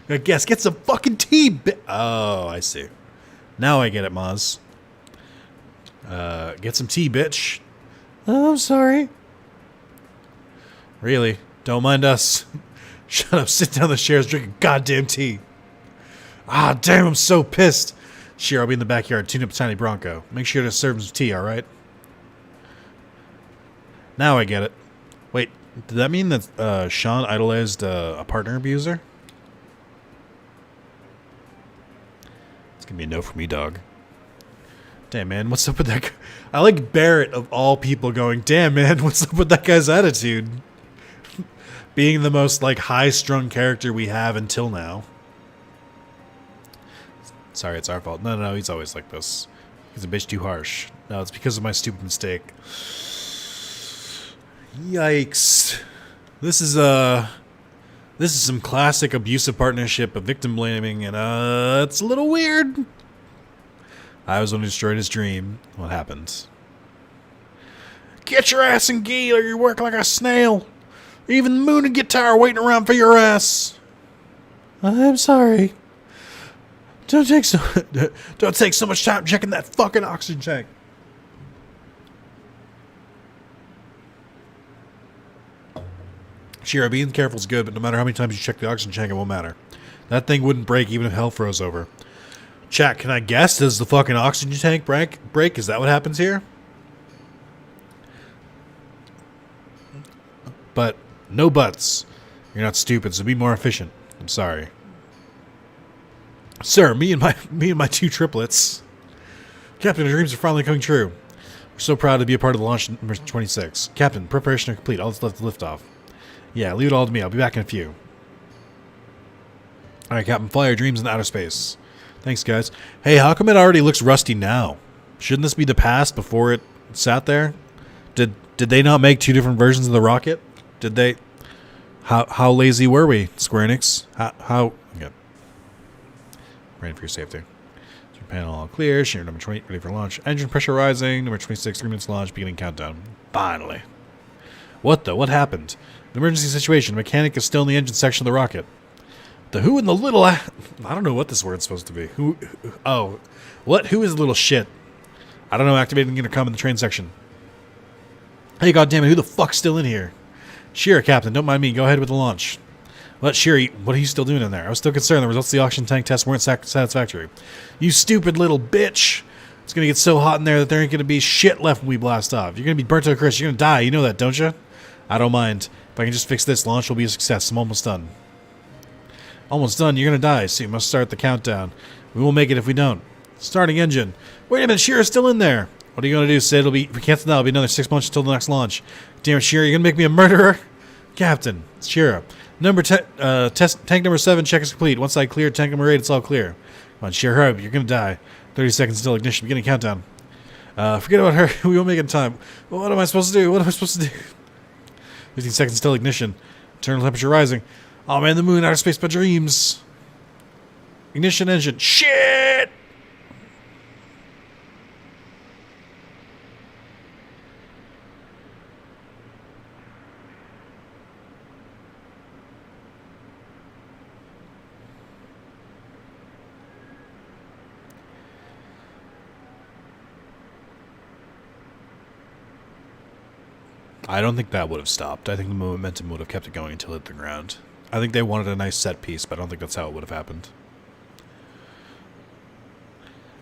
I guess get some fucking tea, oh, I see. Now I get it, Maz. Get some tea, bitch. Oh, I'm sorry. Really? Don't mind us. Shut up, sit down in the chairs, drink a goddamn tea. Ah, damn, I'm so pissed. Sure, I'll be in the backyard, tune up Tiny Bronco. Make sure to serve him some tea, alright? Now I get it. Wait, did that mean that Sean idolized a partner abuser? It's gonna be a no for me, dog. Damn, man, what's up with that guy? I like Barrett, of all people, going, damn, man, what's up with that guy's attitude? Being the most, like, high-strung character we have until now. Sorry, it's our fault. No, he's always like this. He's a bitch too harsh. No, it's because of my stupid mistake. Yikes. This is some classic abusive partnership of victim blaming, and it's a little weird. I was the one who destroyed his dream. What happened? Get your ass in gear, or you work like a snail. Even the moon and guitar waiting around for your ass. I'm sorry. Don't take so much time checking that fucking oxygen tank. Sure, being careful is good, but no matter how many times you check the oxygen tank, it won't matter. That thing wouldn't break even if hell froze over. Chat, can I guess? Does the fucking oxygen tank break? Is that what happens here? But no buts. You're not stupid, so be more efficient. I'm sorry. Sir, me and my two triplets. Captain, our dreams are finally coming true. We're so proud to be a part of the launch number 26. Captain, preparation are complete. All that's left to lift off. Yeah, leave it all to me. I'll be back in a few. Alright, Captain, fly your dreams in outer space. Thanks, guys. Hey, how come it already looks rusty now? Shouldn't this be the past before it sat there? Did they not make two different versions of the rocket? Did they? How lazy were we, Square Enix? How? Yeah. Ready for your safety. Your panel all clear. Shear number 20 ready for launch. Engine pressure rising. Number 26 3 minutes launch. Beginning countdown. Finally. What the? What happened? An emergency situation. The mechanic is still in the engine section of the rocket. The who and the little... I don't know what this word's supposed to be. Who? Oh. What? Who is the little shit? I don't know. Activating intercom in the train section. Hey, goddammit, who the fuck's still in here? Shearer, Captain, don't mind me. Go ahead with the launch. What, Shearer, what are you still doing in there? I was still concerned the results of the oxygen tank test weren't satisfactory. You stupid little bitch. It's going to get so hot in there that there ain't going to be shit left when we blast off. You're going to be burnt to a crisp. You're going to die. You know that, don't you? I don't mind. If I can just fix this, launch will be a success. I'm almost done. Almost done. You're going to die, so you must start the countdown. We won't make it if we don't. Starting engine. Wait a minute, Shearer's still in there. What are you going to do, Sid? If we cancel now, it'll be another 6 months until the next launch. Damn it, Shearer, you're going to make me a murderer? Captain, it's Shearer. Tank number 7, check is complete. Once I clear tank number 8, it's all clear. Come on, Shearer, hurry up. You're going to die. 30 seconds until ignition. Beginning countdown. Forget about her. We won't make it in time. Well, what am I supposed to do? What am I supposed to do? 15 seconds until ignition. Internal temperature rising. Oh, man, the moon, outer space, my dreams. Ignition engine. Shit! I don't think that would have stopped. I think the momentum would have kept it going until it hit the ground. I think they wanted a nice set piece, but I don't think that's how it would have happened.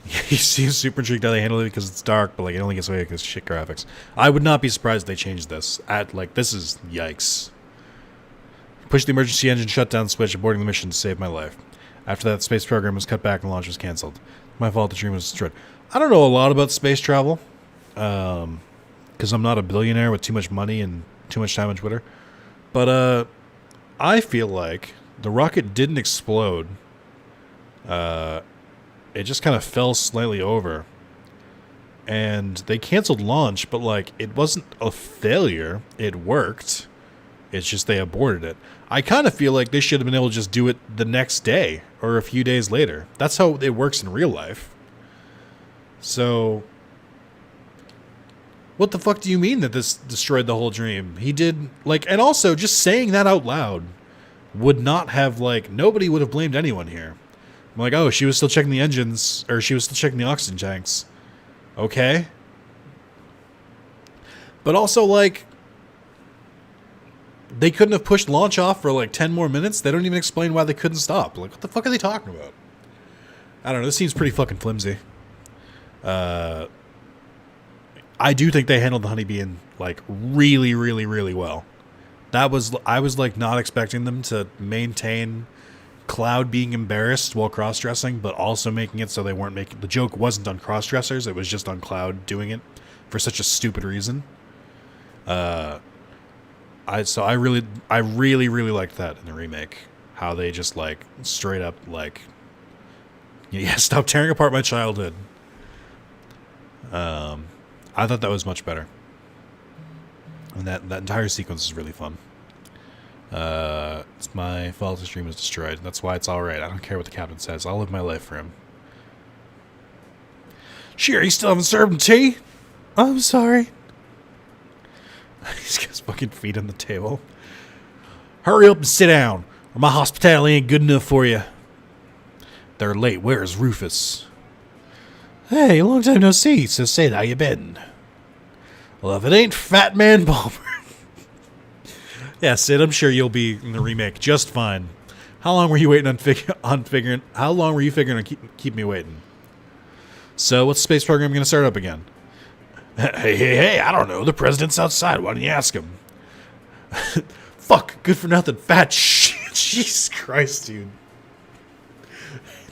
You seem super intrigued how they handle it because it's dark, but like it only gets away because shit graphics. I would not be surprised if they changed this. This is yikes. Push the emergency engine shutdown switch aborting the mission to save my life. After that, the space program was cut back and launch was canceled. My fault, the dream was destroyed. I don't know a lot about space travel. Because I'm not a billionaire with too much money and too much time on Twitter. But I feel like the rocket didn't explode. It just kind of fell slightly over. And they canceled launch, but like it wasn't a failure. It worked. It's just they aborted it. I kind of feel like they should have been able to just do it the next day or a few days later. That's how it works in real life. So... what the fuck do you mean that this destroyed the whole dream? He did, like, and also just saying that out loud would not have, like, nobody would have blamed anyone here. I'm like, oh, she was still checking the engines, or she was still checking the oxygen tanks. Okay. But also, like, they couldn't have pushed launch off for, like, 10 more minutes? They don't even explain why they couldn't stop. Like, what the fuck are they talking about? I don't know. This seems pretty fucking flimsy. I do think they handled the honeybee in like really, really, really well. I was like not expecting them to maintain Cloud being embarrassed while cross-dressing, but also making it so they weren't making the joke wasn't on cross-dressers. It was just on Cloud doing it for such a stupid reason. I really liked that in the remake. How they just like straight up like, yeah, stop tearing apart my childhood. I thought that was much better. And that entire sequence is really fun. It's my fault the stream is destroyed. That's why it's alright. I don't care what the captain says. I'll live my life for him. Sure, you still haven't served him tea? I'm sorry. He's got his fucking feet on the table. Hurry up and sit down, or my hospitality ain't good enough for you. They're late. Where's Rufus? Hey, long time no see, so Sid, how you been? Well, if it ain't Fat Man Palmer. Yeah, Sid, I'm sure you'll be in the remake just fine. How long were you waiting how long were you figuring to keep me waiting? So, what's the space program going to start up again? Hey, I don't know. The president's outside. Why don't you ask him? Fuck, good for nothing. Fat shit. Jesus Christ, dude.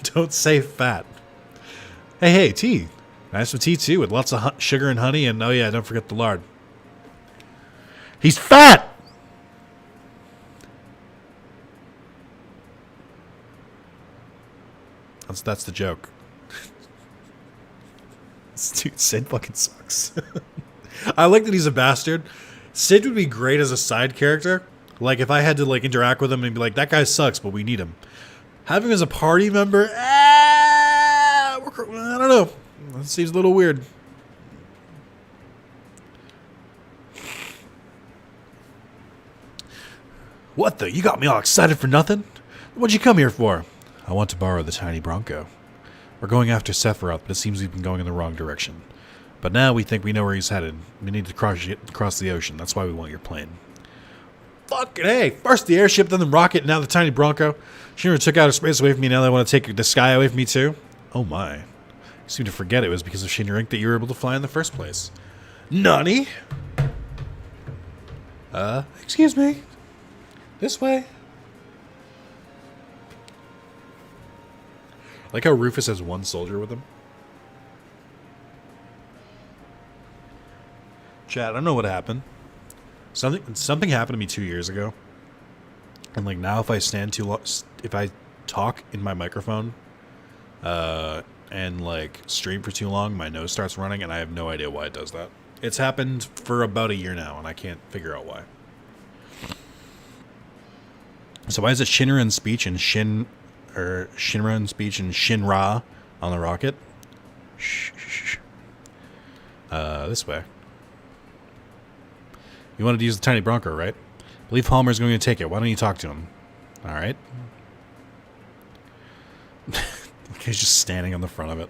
Don't say fat. Hey, tea. Nice with tea, too, with lots of sugar and honey, and oh yeah, don't forget the lard. He's fat! That's the joke. Dude, Sid fucking sucks. I like that he's a bastard. Sid would be great as a side character. Like, if I had to, like, interact with him and be like, that guy sucks, but we need him. Having him as a party member, I don't know. That seems a little weird. What the? You got me all excited for nothing? What'd you come here for? I want to borrow the tiny Bronco. We're going after Sephiroth, but it seems we've been going in the wrong direction. But now we think we know where he's headed. We need to cross the ocean. That's why we want your plane. Fucking hey! First the airship, then the rocket, now the tiny Bronco. Shinra took outer space away from me, now they want to take the sky away from me too? Oh my. You seem to forget it was because of Shinra Inc. that you were able to fly in the first place. Nani? Excuse me. This way. I like how Rufus has one soldier with him. Chat, I don't know what happened. Something happened to me 2 years ago. And like now if I stand too long, if I talk in my microphone, and like stream for too long, my nose starts running and I have no idea why it does that. It's happened for about a year now and I can't figure out why. So why is it Shinra in speech and Shinra in speech and Shinra on the rocket? Shh. This way. You wanted to use the tiny Bronco, right? I believe Palmer's going to take it. Why don't you talk to him? All right. He's just standing on the front of it.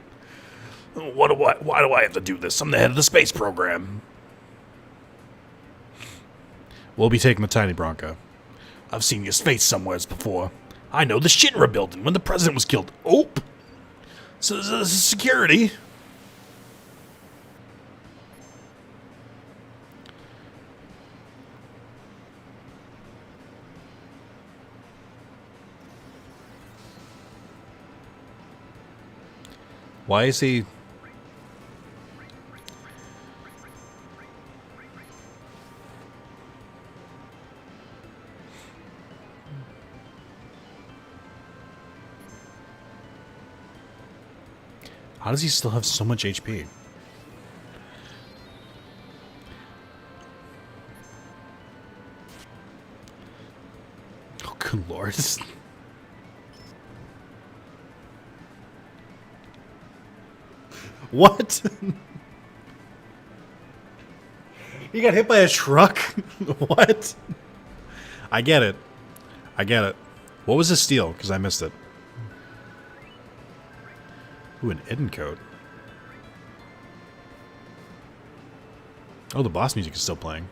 Why do I have to do this? I'm the head of the space program. We'll be taking the tiny Bronco. I've seen your face somewheres before. I know the Shinra building when the president was killed. Oh! So this is security. Why is he... How does he still have so much HP? Oh, good lord. What? He got hit by a truck? What? I get it. What was his steal? Because I missed it. Ooh, an Eden coat. Oh, the boss music is still playing.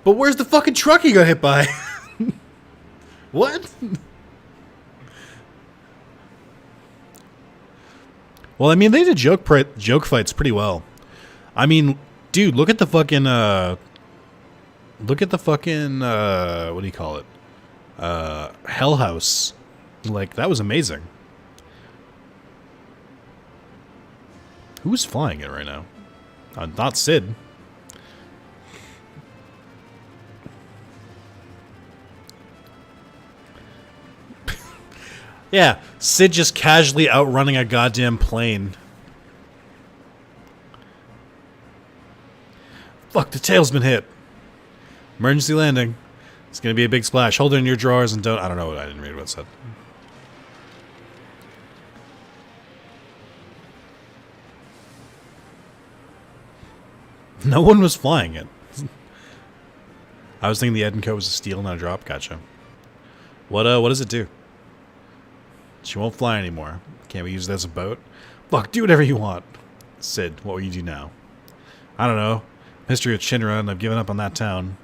But where's the fucking truck he got hit by? What? Well, I mean, they did joke fights pretty well. I mean, dude, look at the fucking what do you call it? Hell House. Like, that was amazing. Who's flying it right now? Not Sid. Yeah, Sid just casually outrunning a goddamn plane. Fuck, the tail's been hit. Emergency landing. It's gonna be a big splash. Hold it in your drawers and don't... I don't know. I didn't read what it said. No one was flying it. I was thinking the Edenco was a steal, not a drop. Gotcha. What does it do? She won't fly anymore. Can't we use it as a boat? Fuck, do whatever you want. Sid, what will you do now? I don't know. History of Shinra, and I've given up on that town.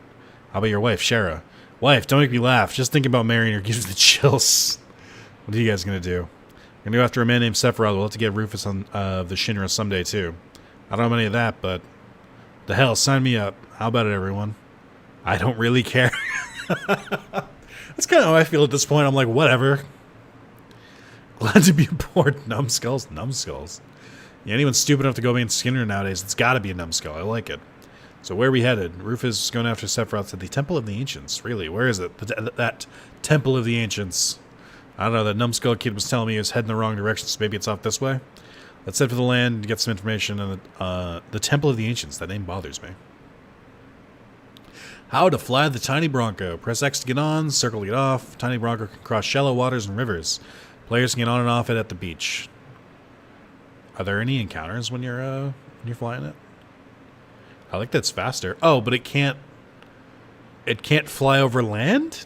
How about your wife, Shara? Wife, don't make me laugh. Just thinking about marrying her gives me the chills. What are you guys gonna do? We're gonna go after a man named Sephiroth. We'll have to get Rufus on the Shinra someday, too. I don't know any of that, but... The hell, sign me up. How about it, everyone? I don't really care. That's kind of how I feel at this point. I'm like, whatever. Glad to be aboard. Numbskulls? Numbskulls. Yeah, anyone stupid enough to go being Skinner nowadays, it's got to be a numbskull. I like it. So where are we headed? Rufus is going after Sephiroth to the Temple of the Ancients. Really? Where is it? That Temple of the Ancients. I don't know. That numbskull kid was telling me he was heading the wrong direction, so maybe it's off this way? Let's head for the land to get some information on the Temple of the Ancients. That name bothers me. How to fly the Tiny Bronco. Press X to get on, circle to get off. Tiny Bronco can cross shallow waters and rivers. Players can get on and off it at the beach. Are there any encounters when you're flying it? I like that's faster. Oh, but it can't fly over land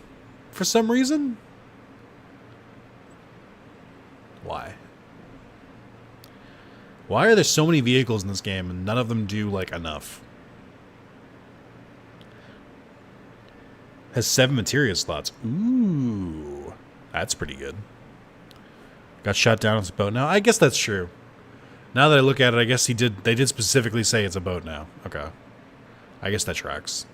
for some reason? Why? Why are there so many vehicles in this game and none of them do, like, enough? Has 7 materia slots. Ooh. That's pretty good. Got shot down on his boat now. I guess that's true. Now that I look at it, I guess they did specifically say it's a boat now. Okay. I guess that tracks.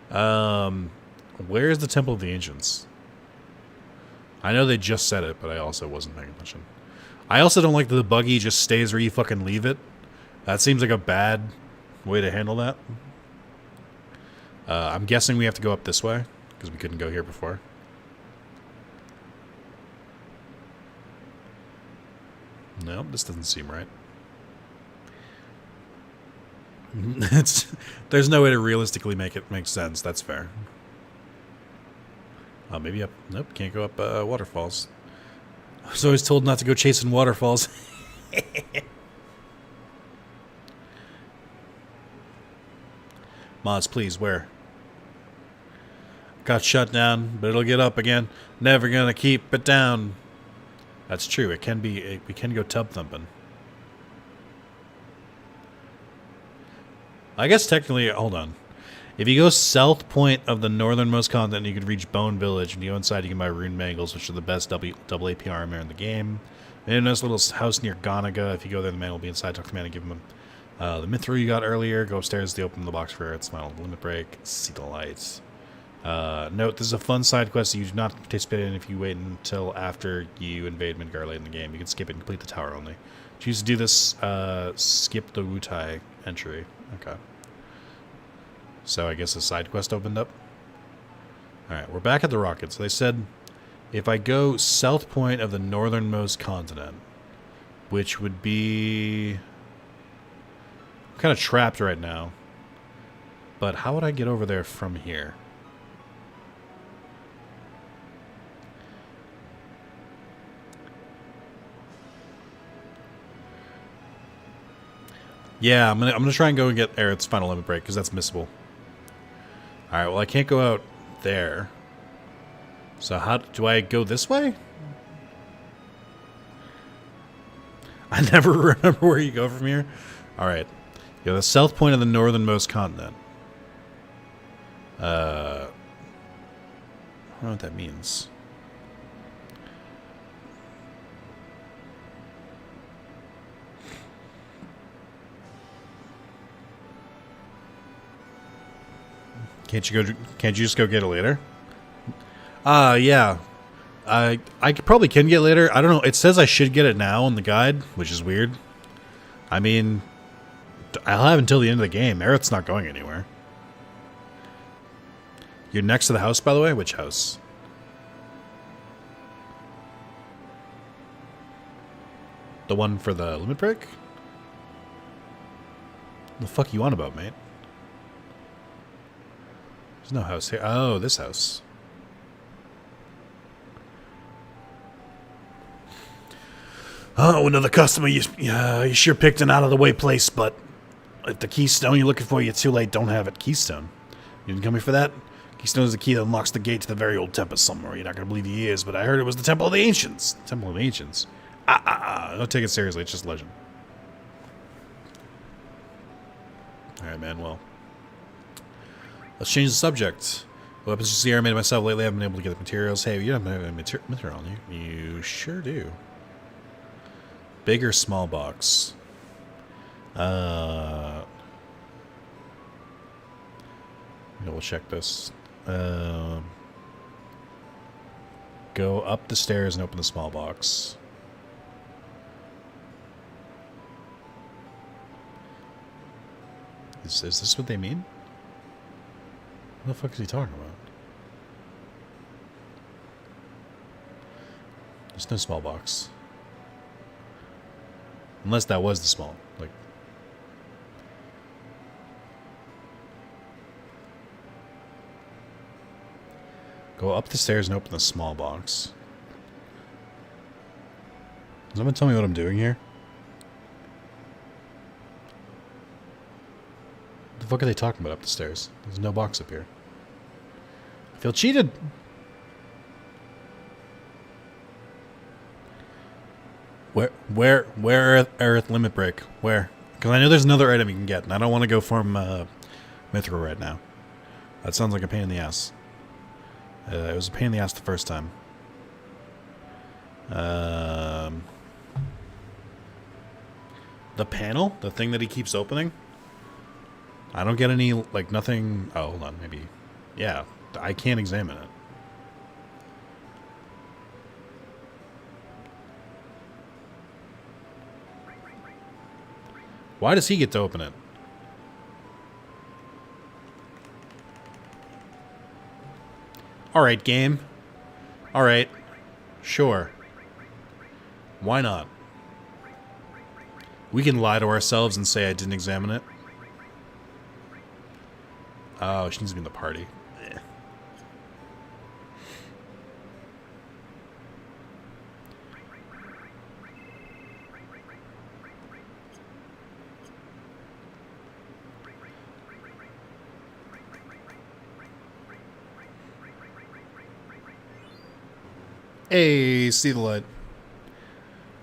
Where is the Temple of the Ancients? I know they just said it, but I also wasn't paying attention. I also don't like that the buggy just stays where you fucking leave it. That seems like a bad way to handle that. I'm guessing we have to go up this way, because we couldn't go here before. Nope, this doesn't seem right. There's no way to realistically make it make sense. That's fair. Maybe up. Nope, can't go up waterfalls. I was always told not to go chasing waterfalls. Mods, please, where? Got shut down, but it'll get up again. Never gonna keep it down. That's true. It can be. We can go tub thumping. I guess technically, hold on. If you go south point of the northernmost continent, you can reach Bone Village. And you go inside, you can buy rune bangles, which are the best double AP armor in the game. And a nice little house near Gonaga. If you go there, the man will be inside. Talk to the man and give him the mithril you got earlier. Go upstairs to open the box for its final limit break. See the lights. Note, this is a fun side quest that you do not participate in if you wait until after you invade Midgar late in the game. You can skip it and complete the tower only. Choose to do this, skip the Wutai entry. Okay. So I guess a side quest opened up. Alright, we're back at the rocket. So they said if I go south point of the northernmost continent, which would be... I'm kind of trapped right now. But how would I get over there from here? Yeah, I'm gonna try and go and get Aerith's final limit break because that's missable. All right, well I can't go out there. So how do I go this way? I never remember where you go from here. All right, yeah, the south point of the northernmost continent. I don't know what that means. Can't you just go get it later? Yeah. I probably can get it later. I don't know. It says I should get it now in the guide, which is weird. I mean, I'll have until the end of the game. Aerith's not going anywhere. You're next to the house, by the way? Which house? The one for the limit break? What the fuck you on about, mate? There's no house here. Oh, this house. Oh, another customer. You sure picked an out-of-the-way place, but if the keystone you're looking for, you're too late. Don't have it. Keystone? You didn't come here for that? Keystone is the key that unlocks the gate to the very old temple somewhere. You're not going to believe he is, but I heard it was the Temple of the Ancients. Temple of the Ancients. Don't take it seriously. It's just legend. Alright, man. Well, let's change the subject. Weapons you see I made myself lately. I haven't been able to get the materials. Hey, you don't have any material on you. You sure do. Big or small box? We'll check this. Go up the stairs and open the small box. Is this what they mean? What the fuck is he talking about? There's no small box. Unless that was the small, like... Go up the stairs and open the small box. Does someone tell me what I'm doing here? What the fuck are they talking about up the stairs? There's no box up here. I feel cheated! Where Aerith limit break? Where? Because I know there's another item you can get, and I don't want to go farm Mithril right now. That sounds like a pain in the ass. It was a pain in the ass the first time. The panel? The thing that he keeps opening? I don't get any, like, nothing... Oh, hold on, maybe... Yeah, I can't examine it. Why does he get to open it? Alright, game. Alright. Sure. Why not? We can lie to ourselves and say I didn't examine it. Oh, she needs to be in the party. Eh. Hey, see the light.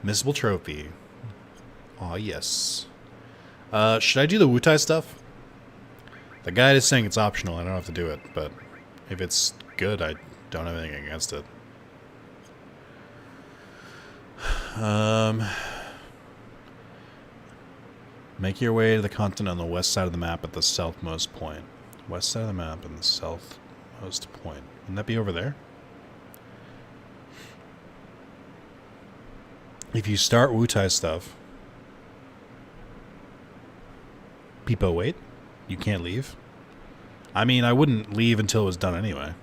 Missable trophy. Aw, yes. Should I do the Wutai stuff? The guide is saying it's optional. I don't have to do it, but if it's good, I don't have anything against it. Make your way to the continent on the west side of the map at the southmost point. West side of the map and the southmost point. Wouldn't that be over there? If you start Wutai stuff... Peepo, wait. You can't leave? I mean, I wouldn't leave until it was done anyway.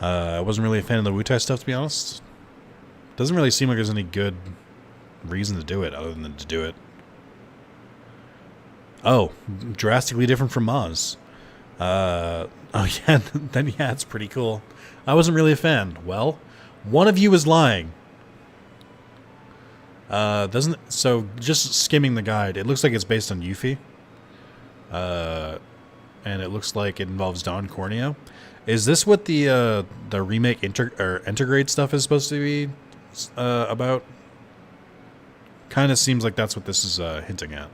I wasn't really a fan of the Wutai stuff, to be honest. Doesn't really seem like there's any good reason to do it, other than to do it. Oh, drastically different from Maz. Oh yeah, then yeah, it's pretty cool. I wasn't really a fan. Well, one of you is lying. So just skimming the guide, it looks like it's based on Yuffie. And it looks like it involves Don Corneo. Is this what the remake Intergrade stuff is supposed to be about? Kind of seems like that's what this is hinting at.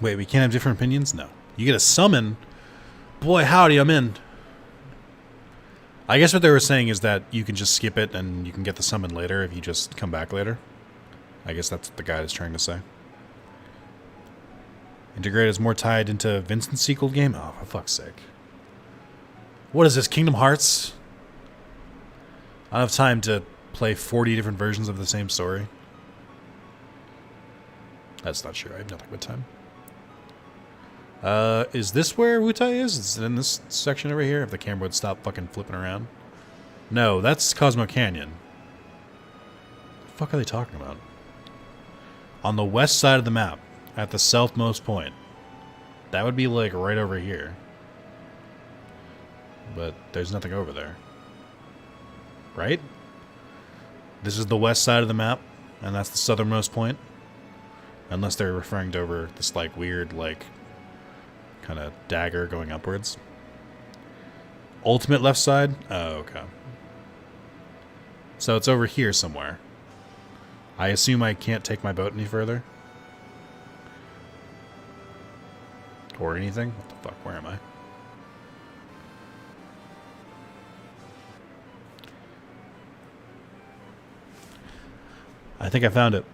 Wait, we can't have different opinions? No. You get a summon? Boy, howdy, I'm in. I guess what they were saying is that you can just skip it and you can get the summon later if you just come back later. I guess that's what the guide is trying to say. Integrate is more tied into Vincent's sequel game? Oh, for fuck's sake. What is this, Kingdom Hearts? I don't have time to play 40 different versions of the same story. That's not true. I have nothing but time. Is this where Wutai is? Is it in this section over here? If the camera would stop fucking flipping around. No, that's Cosmo Canyon. What the fuck are they talking about? On the west side of the map, at the southmost point. That would be like right over here. But there's nothing over there. Right? This is the west side of the map, and that's the southernmost point. Unless they're referring to over this like weird like kind of dagger going upwards. Ultimate left side? Oh, okay. So it's over here somewhere. I assume I can't take my boat any further. Or anything? What the fuck? Where am I? I think I found it.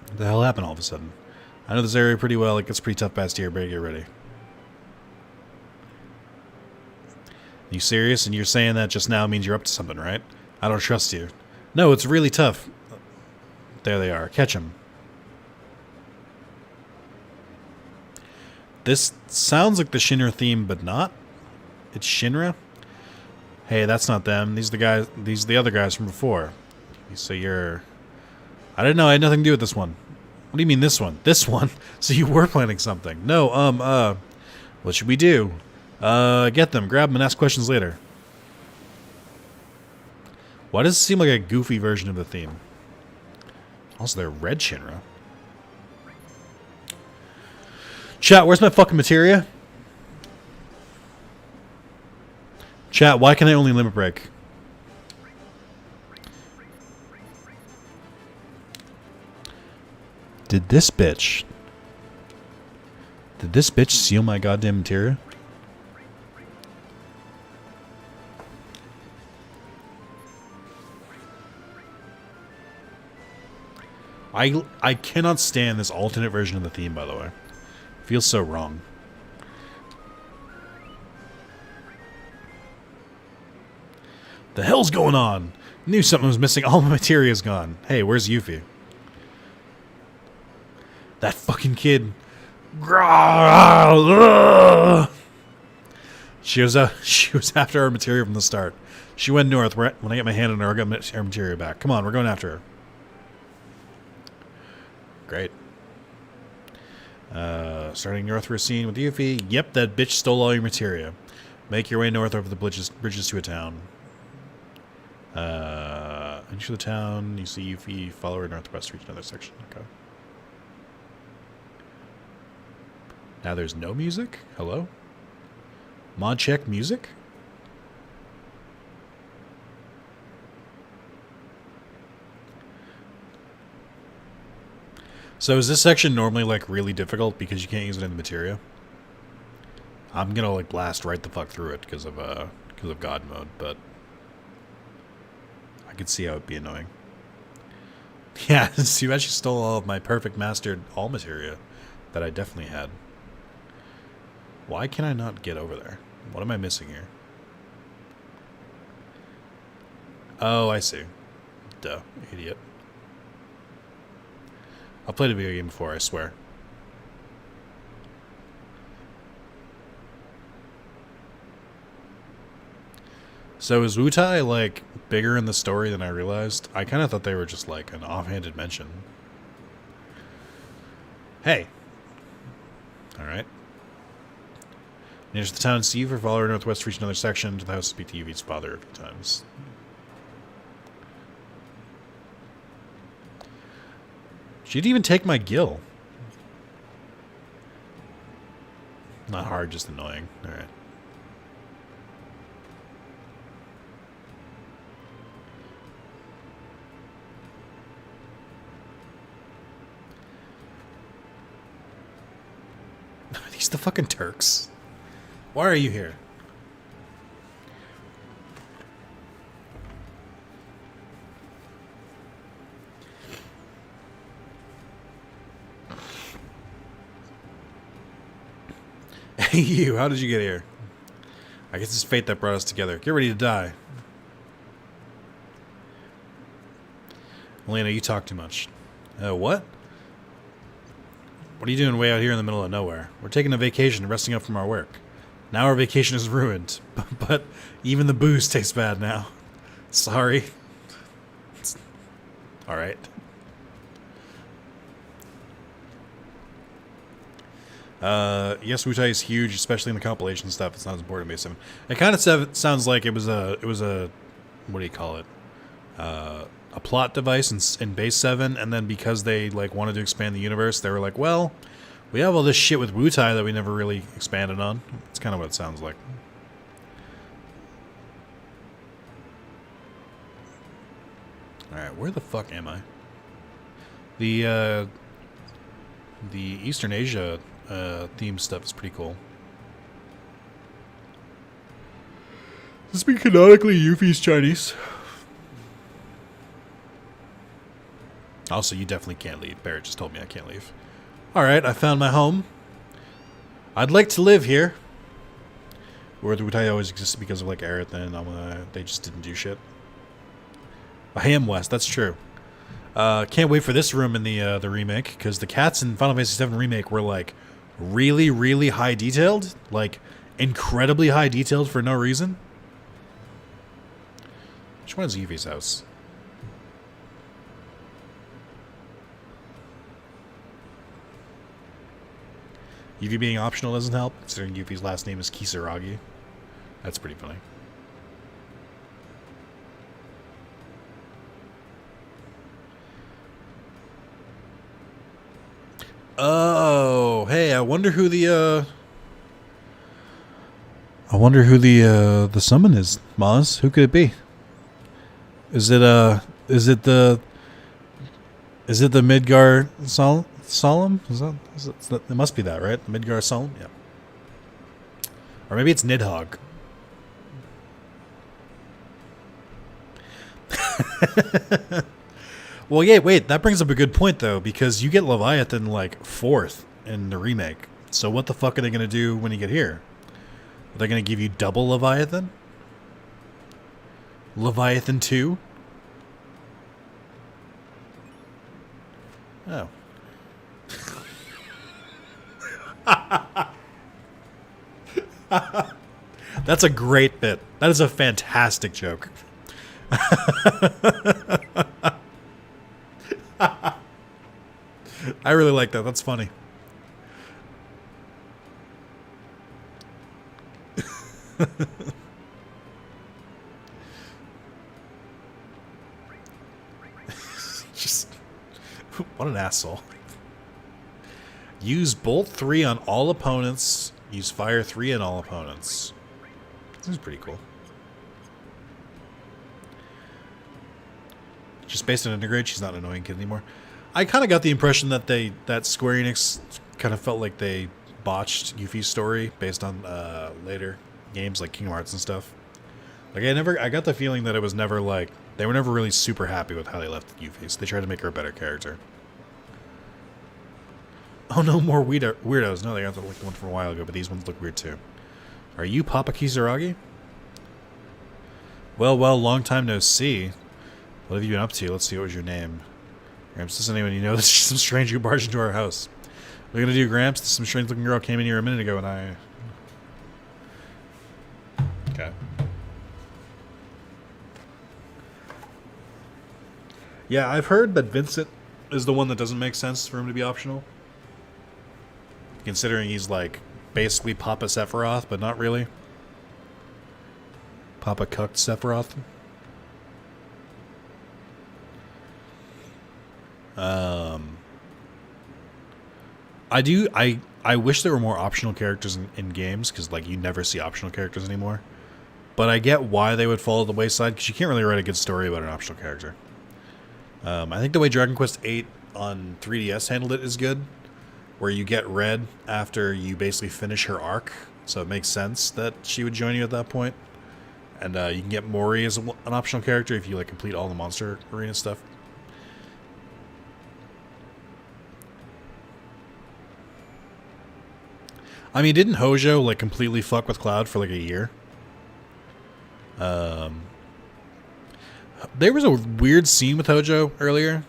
What the hell happened all of a sudden? I know this area pretty well. It gets pretty tough past here. Better get ready. You serious? And you're saying that just now means you're up to something, right? I don't trust you. No, it's really tough. There they are. Catch them. This sounds like the Shinra theme, but not. It's Shinra? Hey, that's not them. These are the guys. These are the other guys from before. So you're... I didn't know. I had nothing to do with this one. What do you mean this one? This one? So you were planning something. No, what should we do? Get them, grab them, and ask questions later. Why does it seem like a goofy version of the theme? Also, they're red Shinra. Chat, where's my fucking materia? Chat, why can I only limit break? Did this bitch steal my goddamn materia? I cannot stand this alternate version of the theme, by the way. It feels so wrong. The hell's going on? Knew something was missing. All my materia's gone. Hey, where's Yuffie? That fucking kid. She was after our materia from the start. She went north. When I get my hand on her, I got our materia back. Come on, we're going after her. Great. Starting north for a scene with Yuffie. Yep, that bitch stole all your materia. Make your way north over the bridges to a town. Enter the town. You see Yuffie. Follow her northwest. Reach another section. Okay. Now there's no music? Hello? Mod check music? So is this section normally like really difficult because you can't use it in the materia? I'm gonna like blast right the fuck through it because of God mode, but I could see how it'd be annoying. Yeah, you actually stole all of my perfect mastered all materia that I definitely had. Why can I not get over there? What am I missing here? Oh, I see. Duh, idiot. I've played a video game before, I swear. So is Wutai, like, bigger in the story than I realized? I kind of thought they were just, like, an offhanded mention. Hey! Alright. Near the town, see for follow her northwest, reach another section to the house, speak to Yuffie's father a few times. She didn't even take my gill. Not hard, just annoying. Alright. these the fucking Turks? Why are you here? Hey, you, how did you get here? I guess it's fate that brought us together. Get ready to die. Elena, you talk too much. What? What are you doing way out here in the middle of nowhere? We're taking a vacation and resting up from our work. Now our vacation is ruined. But even the booze tastes bad now. Sorry. Alright. Yes, Wutai is huge, especially in the compilation stuff. It's not as important in Base 7. It kind of sounds like it was a what do you call it? A plot device in Base 7, and then because they like wanted to expand the universe, they were like, well, we have all this shit with Wutai that we never really expanded on. It's kind of what it sounds like. Alright, where the fuck am I? The Eastern Asia theme stuff is pretty cool. Does this mean canonically Yuffie's Chinese? Also, you definitely can't leave. Barrett just told me I can't leave. Alright, I found my home. I'd like to live here. Where the Wutai always existed because of like Aerith and they just didn't do shit. I am West, that's true. Can't wait for this room in the remake, because the cats in Final Fantasy VII Remake were like really, really high detailed. Like incredibly high detailed for no reason. Which one is Yuffie's house? Yuffie being optional doesn't help, considering Yuffie's last name is Kisaragi. That's pretty funny. Oh, hey, I wonder who the summon is, Maz. Who could it be? Is it the Midgar Solemn? Is that it must be that, right? The Midgar Solemn? Yeah. Or maybe it's Nidhogg. Well, yeah, wait, that brings up a good point, though, because you get Leviathan, like, 4th in the remake. So what the fuck are they going to do when you get here? Are they going to give you double Leviathan? Leviathan 2? Oh. That's a great bit. That is a fantastic joke. I really like that. That's funny. Just what an asshole. Use Bolt 3 on all opponents. Use Fire 3 on all opponents. This is pretty cool. Just based on Integrate, she's not an annoying kid anymore. I kind of got the impression that that Square Enix kind of felt like they botched Yuffie's story based on later games like Kingdom Hearts and stuff. Like I got the feeling that it was never like they were never really super happy with how they left Yuffie, so they tried to make her a better character. Oh no, more weirdos. No, they got the one from a while ago, but these ones look weird too. Are you Papa Kisaragi? Well, long time no see. What have you been up to? Let's see, what was your name? Gramps, does anyone you know? There's some strange who barged into our house. What are you gonna do, Gramps? Some strange looking girl came in here a minute ago and I... Okay. Yeah, I've heard that Vincent is the one that doesn't make sense for him to be optional. Considering he's like basically Papa Sephiroth, but not really. Papa Cucked Sephiroth. I wish there were more optional characters in games, because like you never see optional characters anymore. But I get why they would fall to the wayside, because you can't really write a good story about an optional character. I think the way Dragon Quest VIII on 3DS handled it is good. where you get red after you basically finish her arc. So it makes sense that she would join you at that point. And you can get Mori as an optional character if you like complete all the monster arena stuff. I mean, didn't Hojo like completely fuck with Cloud for like a year? There was a weird scene with Hojo earlier,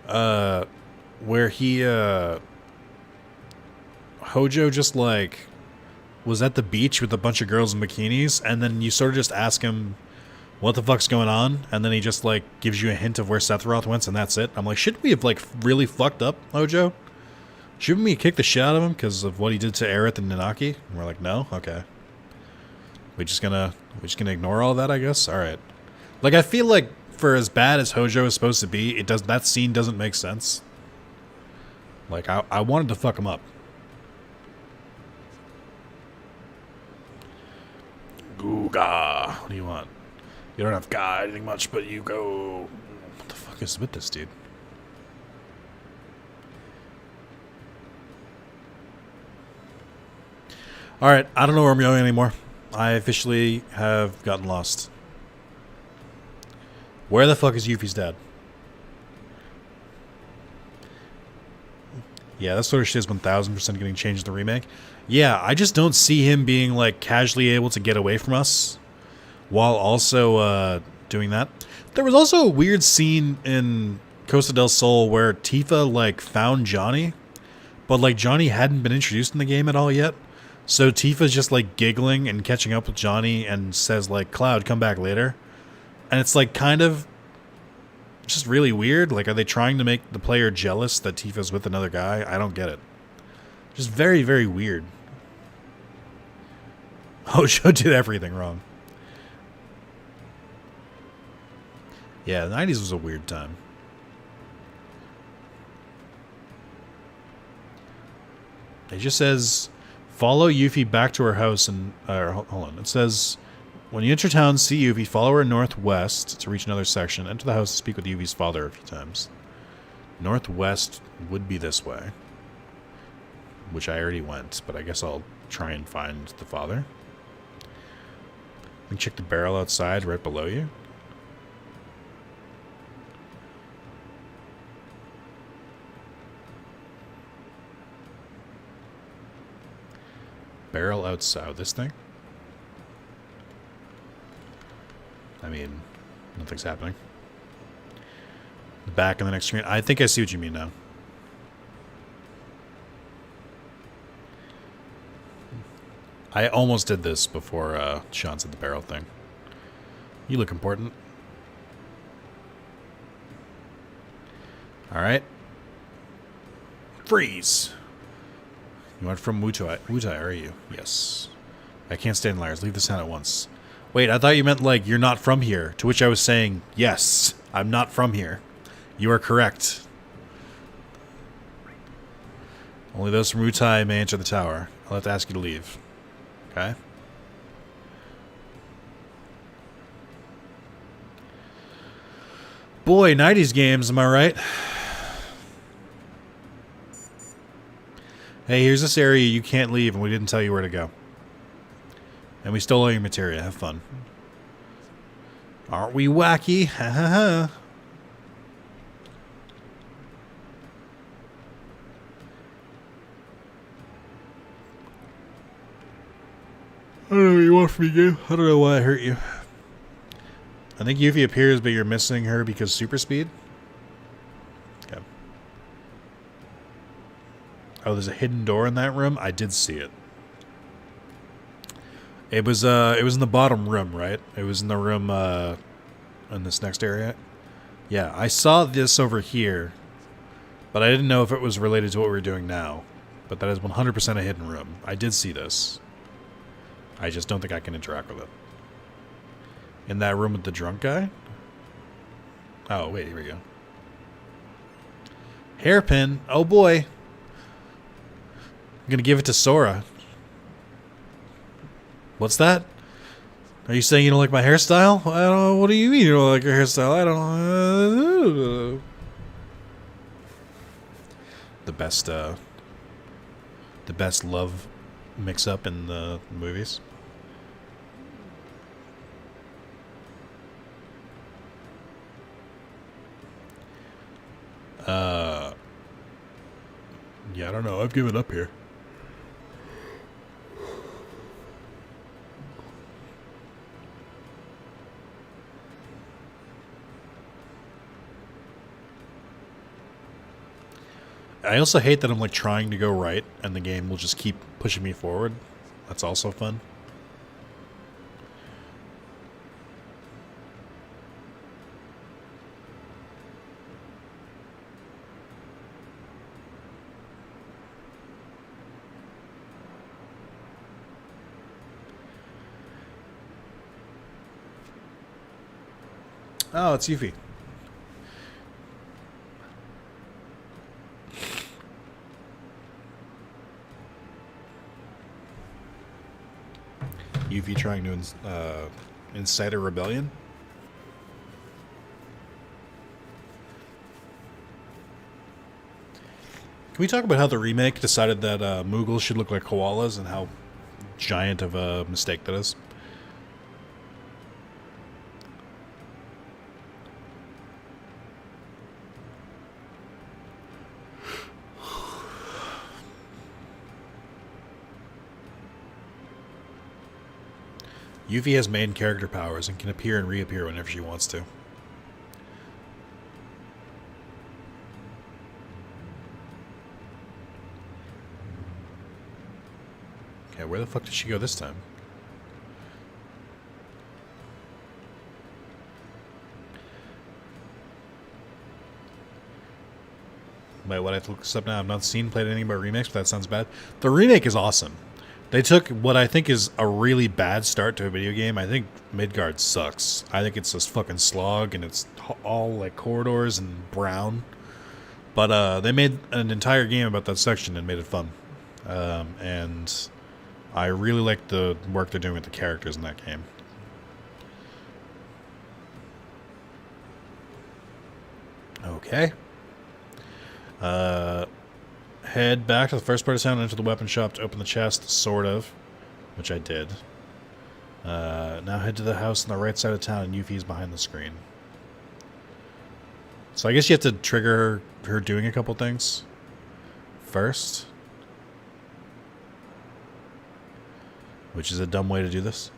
where he Hojo just like was at the beach with a bunch of girls in bikinis, and then you sort of just ask him what the fuck's going on, and then he just like gives you a hint of where Sephiroth went, and that's it. I'm like, shouldn't we have like really fucked up Hojo? Shouldn't we kick the shit out of him because of what he did to Aerith and Nanaki? And we're like, no, okay. We're just gonna ignore all that, I guess. All right. Like, I feel like for as bad as Hojo is supposed to be, that scene doesn't make sense. Like, I wanted to fuck him up. Googa. What do you want? You don't have God anything much, but you go. What the fuck is with this dude? Alright, I don't know where I'm going anymore. I officially have gotten lost. Where the fuck is Yuffie's dad? Yeah, that sort of shit is 1000% getting changed in the remake. Yeah, I just don't see him being like casually able to get away from us while also doing that. There was also a weird scene in Costa del Sol where Tifa like found Johnny, but like Johnny hadn't been introduced in the game at all yet. So Tifa's just like giggling and catching up with Johnny and says like, Cloud, come back later. And it's like kind of just really weird. Like, are they trying to make the player jealous that Tifa's with another guy? I don't get it. Just very, very weird. Hojo did everything wrong. Yeah, the 90s was a weird time. It just says, follow Yuffie back to her house and... hold on. It says, when you enter town, see Yuffie, follow her northwest to reach another section. Enter the house to speak with Yuffie's father a few times. Northwest would be this way. Which I already went, but I guess I'll try and find the father. And check the barrel outside right below you. Barrel outside this thing? I mean, nothing's happening. Back in the next screen. I think I see what you mean now. I almost did this before Sean said the barrel thing. You look important. Alright. Freeze! You aren't from Wutai, are you? Yes. I can't stand liars. Leave this town at once. Wait, I thought you meant, like, you're not from here. To which I was saying, yes, I'm not from here. You are correct. Only those from Wutai may enter the tower. I'll have to ask you to leave. Okay? Boy, 90s games, am I right? Hey, here's this area you can't leave, and we didn't tell you where to go. And we stole all your materia. Have fun. Aren't we wacky? Ha ha ha. I don't know what you want from me, game. I don't know why I hurt you. I think Yuffie appears, but you're missing her because super speed. Okay. Oh, there's a hidden door in that room? I did see it. It was in the bottom room, right? It was in the room in this next area. Yeah, I saw this over here, but I didn't know if it was related to what we're doing now. But that is 100% a hidden room. I did see this. I just don't think I can interact with it. In that room with the drunk guy? Oh, wait, here we go. Hairpin. Oh, boy. I'm going to give it to Sora. What's that? Are you saying you don't like my hairstyle? I don't know. What do you mean you don't like your hairstyle? I don't know. The best the best love mix-up in the movies. Yeah, I don't know. I've given up here. I also hate that I'm like trying to go right and the game will just keep pushing me forward. That's also fun. Oh, it's Yuffie. Yuffie trying to incite a rebellion? Can we talk about how the remake decided that Moogles should look like koalas and how giant of a mistake that is? Yuffie has main character powers and can appear and reappear whenever she wants to. Okay, where the fuck did she go this time? Wait, what I have to look this up now? I've not played anything about remakes, but that sounds bad. The remake is awesome. They took what I think is a really bad start to a video game. I think Midgard sucks. I think it's just fucking slog, and it's all like corridors and brown. But they made an entire game about that section and made it fun. And I really like the work they're doing with the characters in that game. Okay. Head back to the first part of town and enter the weapon shop to open the chest, sort of. Which I did. Now head to the house on the right side of town and Yuffie's behind the screen. So I guess you have to trigger her doing a couple things first. Which is a dumb way to do this.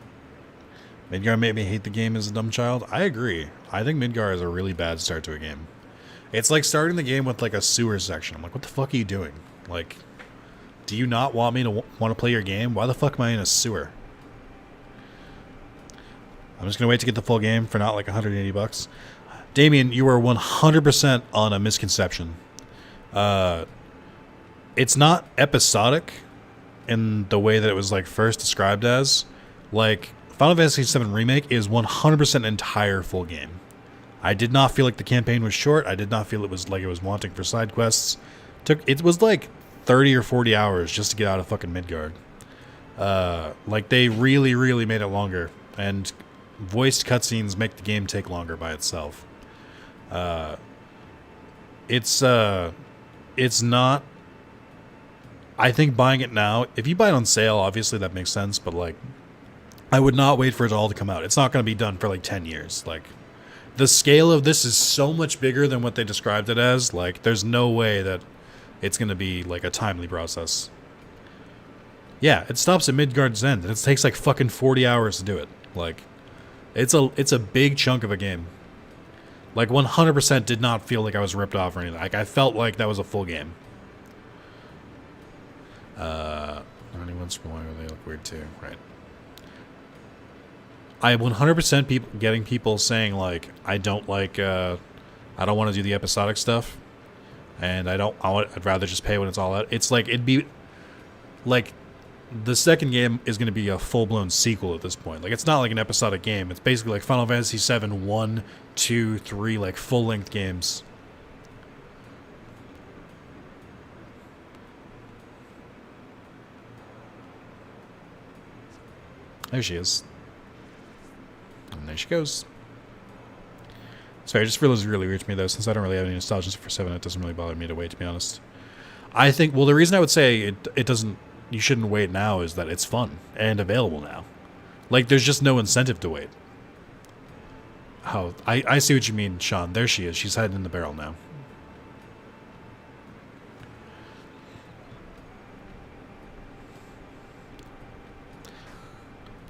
Midgar made me hate the game as a dumb child. I agree. I think Midgar is a really bad start to a game. It's like starting the game with like a sewer section. I'm like, what the fuck are you doing? Like, do you not want me to want to play your game? Why the fuck am I in a sewer? I'm just going to wait to get the full game for not like $180. Damien, you are 100% on a misconception. It's not episodic in the way that it was like first described as. Like, Final Fantasy VII Remake is 100% entire full game. I did not feel like the campaign was short. I did not feel it was like it was wanting for side quests. It was like 30 or 40 hours just to get out of fucking Midgard. Like they really, really made it longer. And voiced cutscenes make the game take longer by itself. It's not. I think buying it now, if you buy it on sale, obviously that makes sense. But like, I would not wait for it all to come out. It's not going to be done for like 10 years. Like, the scale of this is so much bigger than what they described it as. Like, there's no way that it's going to be, like, a timely process. Yeah, it stops at Midgard's End, and it takes, like, fucking 40 hours to do it. Like, it's a big chunk of a game. Like, 100% did not feel like I was ripped off or anything. Like, I felt like that was a full game. 91's spoiler, they look weird, too. Right. I 100% getting people saying like I don't want to do the episodic stuff, and I'd rather just pay when it's all out. It's like it'd be like the second game is going to be a full blown sequel at this point. Like it's not like an episodic game. It's basically like Final Fantasy VII 1, 2, 3, like full length games. There she is. And there she goes. Sorry, I just realized it really weird to me, though, since I don't really have any nostalgia for 7, it doesn't really bother me to wait, to be honest. I think, well, the reason I would say it doesn't, you shouldn't wait now is that it's fun and available now. Like, there's just no incentive to wait. Oh, I see what you mean, Sean. There she is. She's hiding in the barrel now.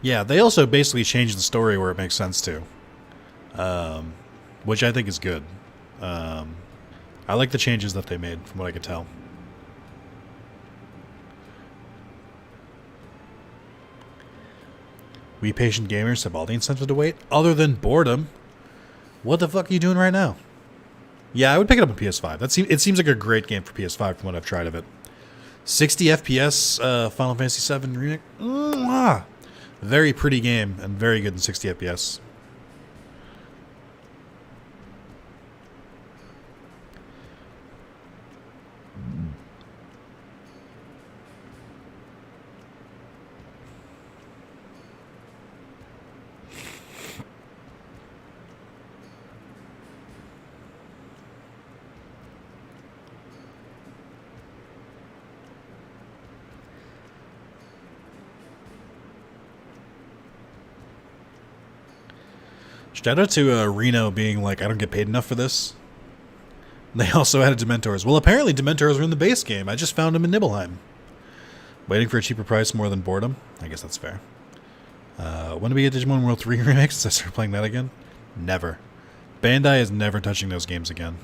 Yeah, they also basically changed the story where it makes sense to. Which I think is good. I like the changes that they made, from what I could tell. We patient gamers have all the incentive to wait, other than boredom. What the fuck are you doing right now? Yeah, I would pick it up on PS5. It seems like a great game for PS5 from what I've tried of it. 60 FPS Final Fantasy VII Remake. Very pretty game and very good in 60 FPS. Shout out to Reno being like, I don't get paid enough for this. They also added Dementors. Well, apparently Dementors are in the base game. I just found them in Nibelheim. Waiting for a cheaper price more than boredom? I guess that's fair. When do we get Digimon World 3 remix? Did I start playing that again? Never. Bandai is never touching those games again.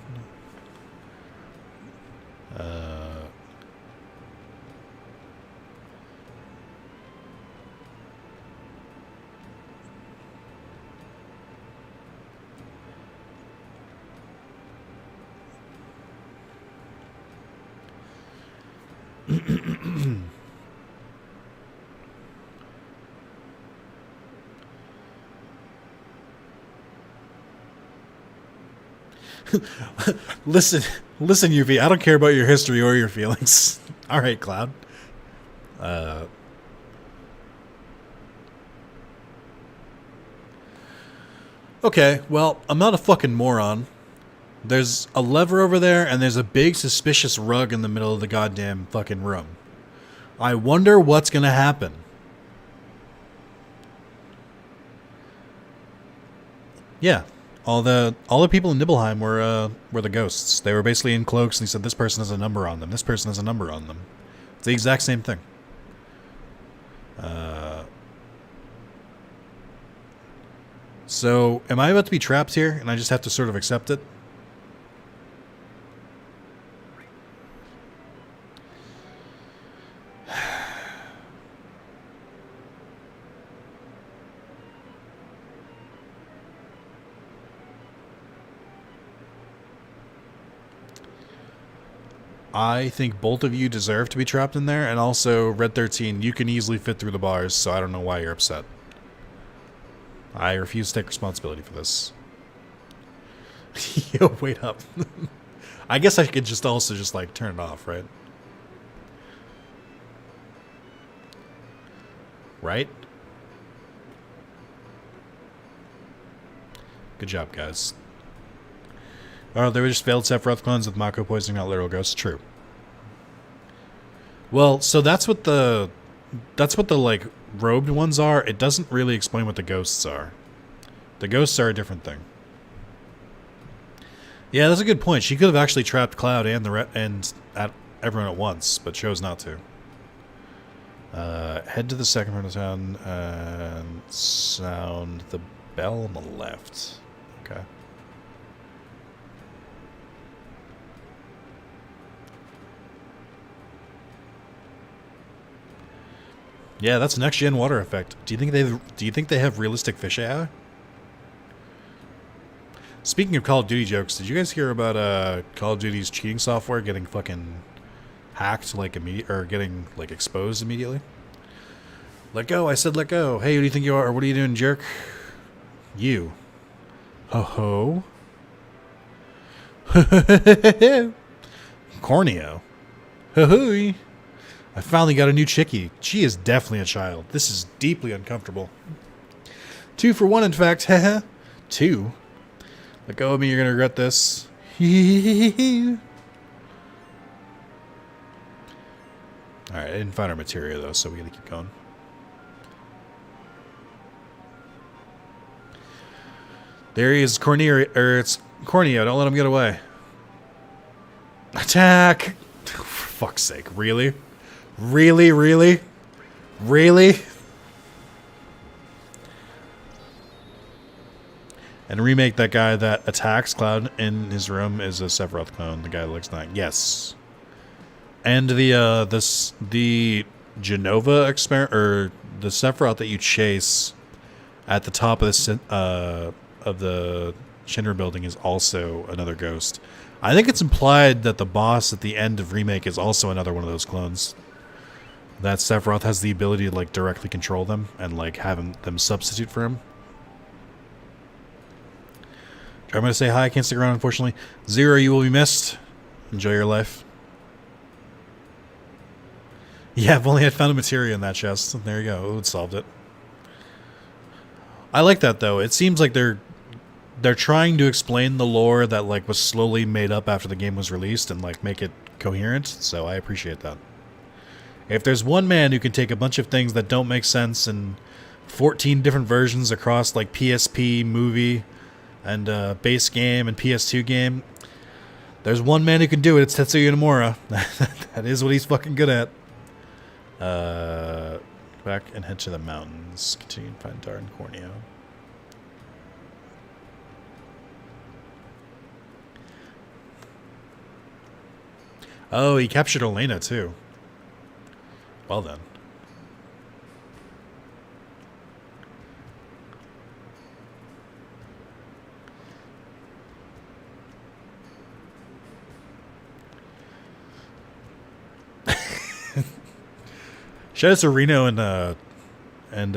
Listen, UV. I don't care about your history or your feelings. All right, Cloud. Okay, well, I'm not a fucking moron. There's a lever over there, and there's a big suspicious rug in the middle of the goddamn fucking room. I wonder what's gonna happen. Yeah. All the people in Nibelheim were the ghosts. They were basically in cloaks, and he said, this person has a number on them. This person has a number on them. It's the exact same thing. So, am I about to be trapped here, and I just have to sort of accept it? I think both of you deserve to be trapped in there, and also, Red 13, you can easily fit through the bars, so I don't know why you're upset. I refuse to take responsibility for this. Yo, wait up. I guess I could just also just, like, turn it off, right? Right? Good job, guys. Oh, they were just failed Sephiroth clones with Mako poisoning out literal ghosts. True. Well, so that's what the like robed ones are. It doesn't really explain what the ghosts are. The ghosts are a different thing. Yeah, that's a good point. She could have actually trapped Cloud and at everyone at once, but chose not to. Head to the second part of town and sound the bell on the left. Okay. Yeah, that's next gen water effect. Do you think they have realistic fish AI? Speaking of Call of Duty jokes, did you guys hear about Call of Duty's cheating software getting fucking hacked like or getting like exposed immediately? Let go, I said let go. Hey, who do you think you are? Or what are you doing, jerk? You. Ho ho. Corneo. Ho hooey. I finally got a new chickie. She is definitely a child. This is deeply uncomfortable. 2 for 1, in fact. 2. Let go of me, you're going to regret this. Alright, I didn't find our materia, though, so we gotta keep going. There he is, Corneo, it's Corneo, don't let him get away. Attack! For fuck's sake, really? Really, really? Really? And remake that guy that attacks Cloud in his room is a Sephiroth clone, the guy that looks like. Yes. And the Genova experiment, or the Sephiroth that you chase at the top of the Shinra building is also another ghost. I think it's implied that the boss at the end of Remake is also another one of those clones. That Sephiroth has the ability to like directly control them and like have them substitute for him. I'm going to say hi. I can't stick around, unfortunately. Zero, you will be missed. Enjoy your life. Yeah, if only I'd found a materia in that chest. There you go. It solved it. I like that, though. It seems like they're trying to explain the lore that like was slowly made up after the game was released and like make it coherent. So I appreciate that. If there's one man who can take a bunch of things that don't make sense in 14 different versions across like PSP, movie, and base game and PS2 game, there's one man who can do it. It's Tetsuya Nomura. That is what he's fucking good at. Back and head to the mountains. Continue to find Dar and Corneo. Oh, he captured Elena too. Well then. Shout out to Reno and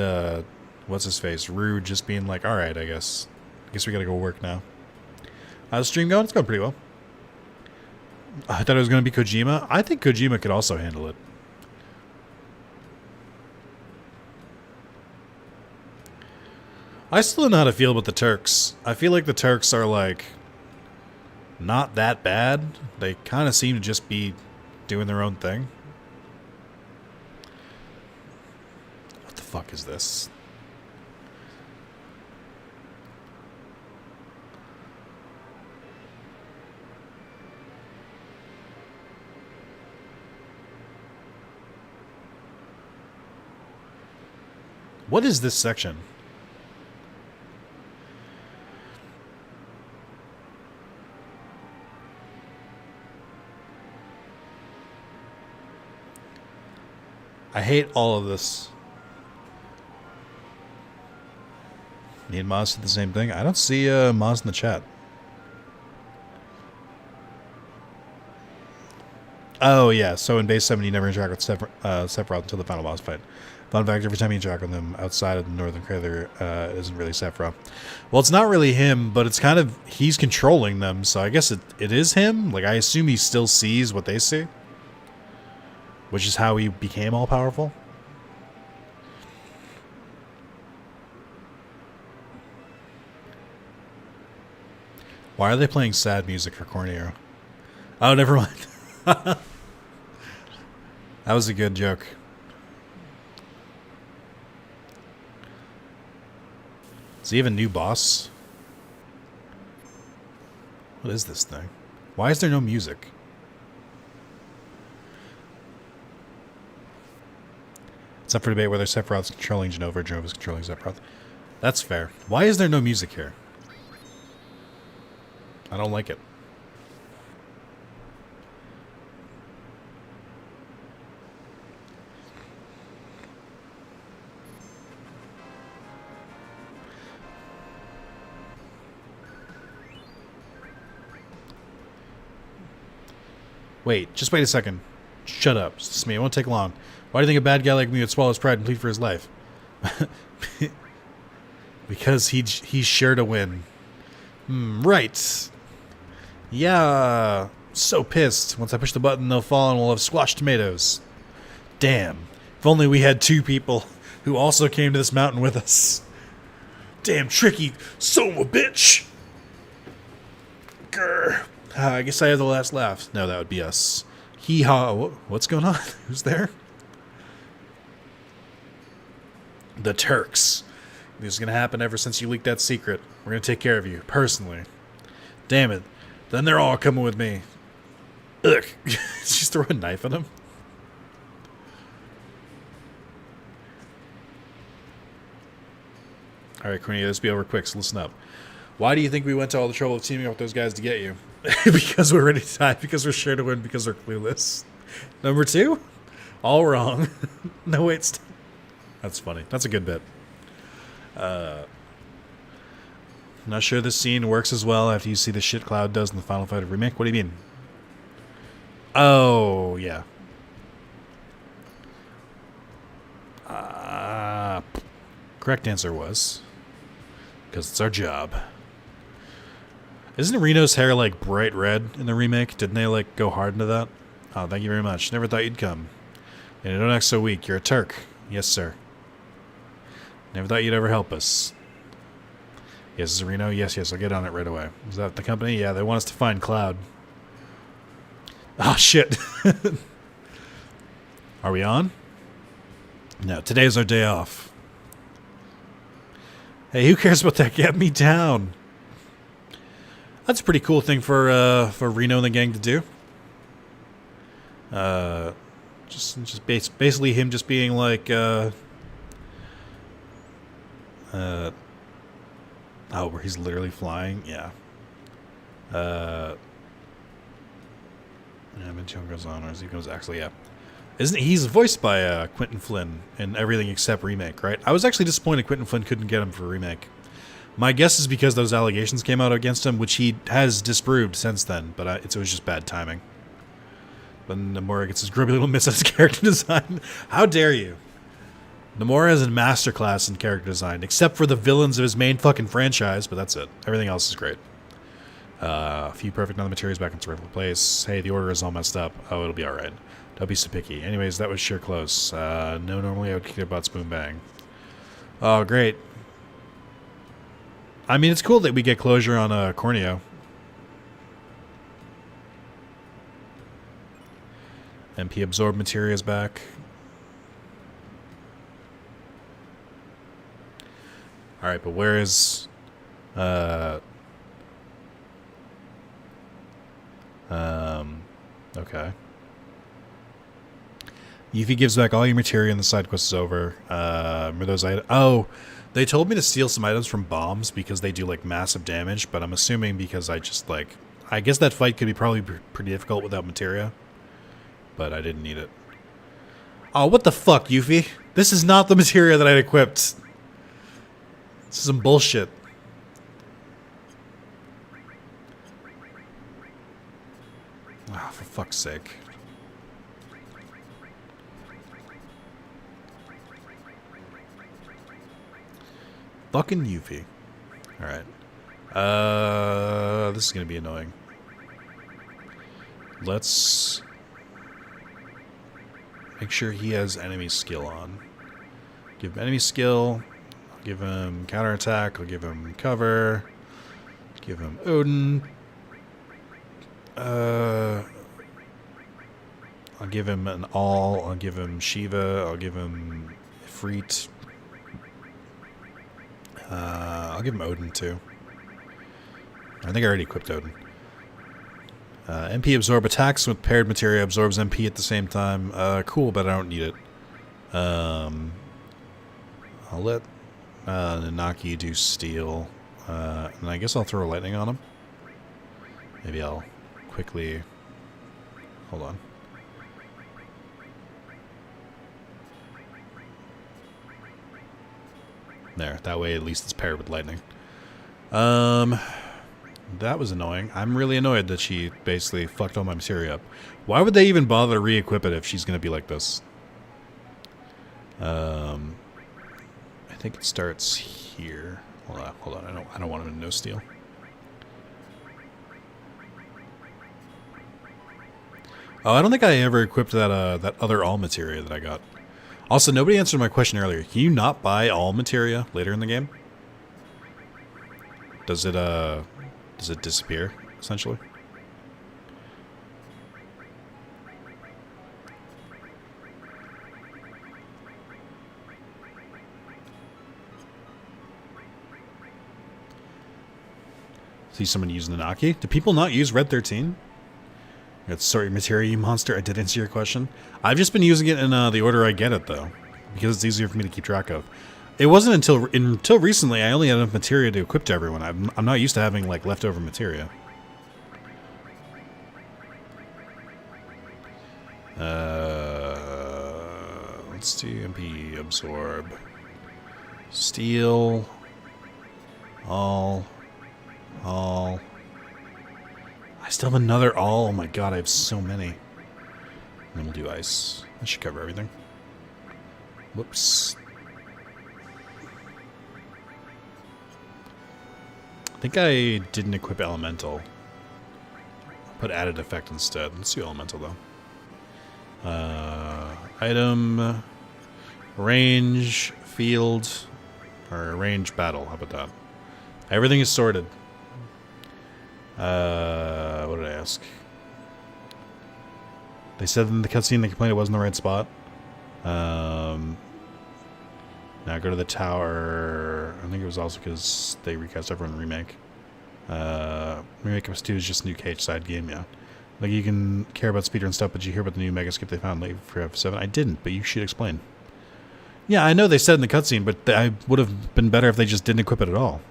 what's his face? Rude just being like, alright, I guess we gotta go work now. How's the stream going? It's going pretty well. I thought it was gonna be Kojima. I think Kojima could also handle it. I still don't know how to feel about the Turks. I feel like the Turks are like not that bad. They kind of seem to just be doing their own thing. What the fuck is this? What is this section? I hate all of this. Me and Moz did the same thing. I don't see Moz in the chat. Oh, yeah. So in base 7, you never interact with Sephiroth until the final boss fight. Fun fact, every time you interact with him outside of the Northern Crater, it isn't really Sephiroth. Well, it's not really him, but it's kind of... He's controlling them, so I guess it is him. Like, I assume he still sees what they see. Which is how he became all-powerful. Why are they playing sad music for Corneo? Oh, never mind. That was a good joke. Is he have a new boss? What is this thing? Why is there no music? It's up for debate whether Sephiroth's controlling Genova or Genova's controlling Sephiroth. That's fair. Why is there no music here? I don't like it. Wait, just wait a second. Shut up. It's just me. It won't take long. Why do you think a bad guy like me would swallow his pride and plead for his life? Because he's sure to win. Right. Yeah. So pissed. Once I push the button, they'll fall and we'll have squashed tomatoes. Damn. If only we had two people who also came to this mountain with us. Damn tricky son of a bitch. Grr. I guess I have the last laugh. No, that would be us. Hee-haw. What's going on? Who's there? The Turks. This is going to happen ever since you leaked that secret. We're going to take care of you, personally. Damn it. Then they're all coming with me. Ugh. She's throwing a knife at him. Alright, Cornelia, this will be over quick, so listen up. Why do you think we went to all the trouble of teaming up with those guys to get you? Because we're ready to die, because we're sure to win, because we're clueless. Number 2? All wrong. No, wait. That's funny. That's a good bit. I'm not sure this scene works as well after you see the shit Cloud does in the Final Fight of Remake. What do you mean? Oh, yeah. Correct answer was... because it's our job. Isn't Reno's hair, like, bright red in the remake? Didn't they, like, go hard into that? Oh, thank you very much. Never thought you'd come. And you don't act so weak. You're a Turk. Yes, sir. Never thought you'd ever help us. Yes, is it Reno? Yes, I'll get on it right away. Is that the company? Yeah, they want us to find Cloud. Oh, shit. Are we on? No, today's our day off. Hey, who cares about that? Get me down. That's a pretty cool thing for Reno and the gang to do. Just basically him just being like, oh, where he's literally flying? Yeah. Yeah, Mitchell goes on, or as he goes, actually, yeah. He's voiced by Quentin Flynn in everything except Remake, right? I was actually disappointed Quentin Flynn couldn't get him for Remake. My guess is because those allegations came out against him, which he has disproved since then, but it was just bad timing. But Nomura gets his grubby little miss at his character design. How dare you? Nomura is a masterclass in character design, except for the villains of his main fucking franchise, but that's it. Everything else is great. A few perfect non-materials back in its rightful place. Hey, the order is all messed up. Oh, it'll be alright. Don't be so picky. Anyways, that was sure close. No, normally I would care about Spoon Bang. Oh, great. I mean, it's cool that we get closure on Corneo. MP absorbed materials back. Alright, but where is... okay. Yuffie gives back all your materia and the side quest is over. Remember those items? Oh, they told me to steal some items from bombs because they do, like, massive damage, but I'm assuming because I just, like... I guess that fight could be probably pretty difficult without materia, but I didn't need it. Oh, what the fuck, Yuffie? This is not the materia that I'd equipped. This is some bullshit. Ah, for fuck's sake. Fucking Yuffie. Alright. This is gonna be annoying. Let's make sure he has enemy skill on. Give him enemy skill. I'll give him counterattack. I'll give him cover. Give him Odin. I'll give him an all. I'll give him Shiva. I'll give him Ifrit. I'll give him Odin too. I think I already equipped Odin. MP absorb attacks with paired materia, absorbs MP at the same time. Cool, but I don't need it. I'll let Nanaki do steel. And I guess I'll throw lightning on him. Maybe I'll quickly... Hold on. There, that way at least it's paired with lightning. That was annoying. I'm really annoyed that she basically fucked all my materia up. Why would they even bother to re-equip it if she's gonna be like this? I think it starts here. Hold on. I don't want him to no steal. Oh, I don't think I ever equipped that that other all materia that I got. Also, nobody answered my question earlier. Can you not buy all materia later in the game? Does it disappear, essentially? See someone using the Naki. Do people not use Red 13? It's sort your materia, you monster. I did answer your question. I've just been using it in the order I get it, though, because it's easier for me to keep track of. It wasn't until recently I only had enough materia to equip to everyone. I'm not used to having, like, leftover materia. Let's do MP, absorb. Steel. All. I still have another all. Oh my god, I have so many. And then we'll do ice. That should cover everything. Whoops. I think I didn't equip elemental. Put added effect instead. Let's do elemental though. Item. Range. Field. Or range battle. How about that? Everything is sorted. What did I ask? They said in the cutscene they complained it wasn't the right spot. Now go to the tower. I think it was also because they recast everyone remake. Remake of 2 is just a new cage side game, yeah. Like you can care about speedrun stuff, but you hear about the new mega skip they found late for F7. I didn't, but you should explain. Yeah, I know they said in the cutscene, but I would have been better if they just didn't equip it at all.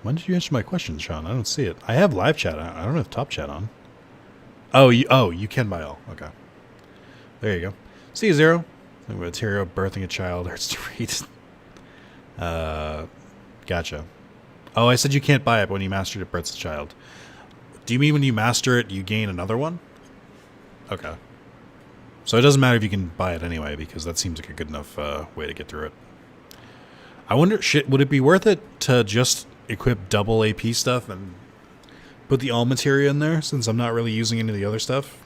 When did you answer my question, Sean? I don't see it. I have live chat. I don't have top chat on. Oh, you can buy all. Okay. There you go. See you, Zero. Material, birthing a child, hurts to read. Gotcha. Oh, I said you can't buy it, but when you master it, it births a child. Do you mean when you master it, you gain another one? Okay. So it doesn't matter if you can buy it anyway, because that seems like a good enough way to get through it. I wonder, would it be worth it to just equip double AP stuff and put the all materia in there, since I'm not really using any of the other stuff?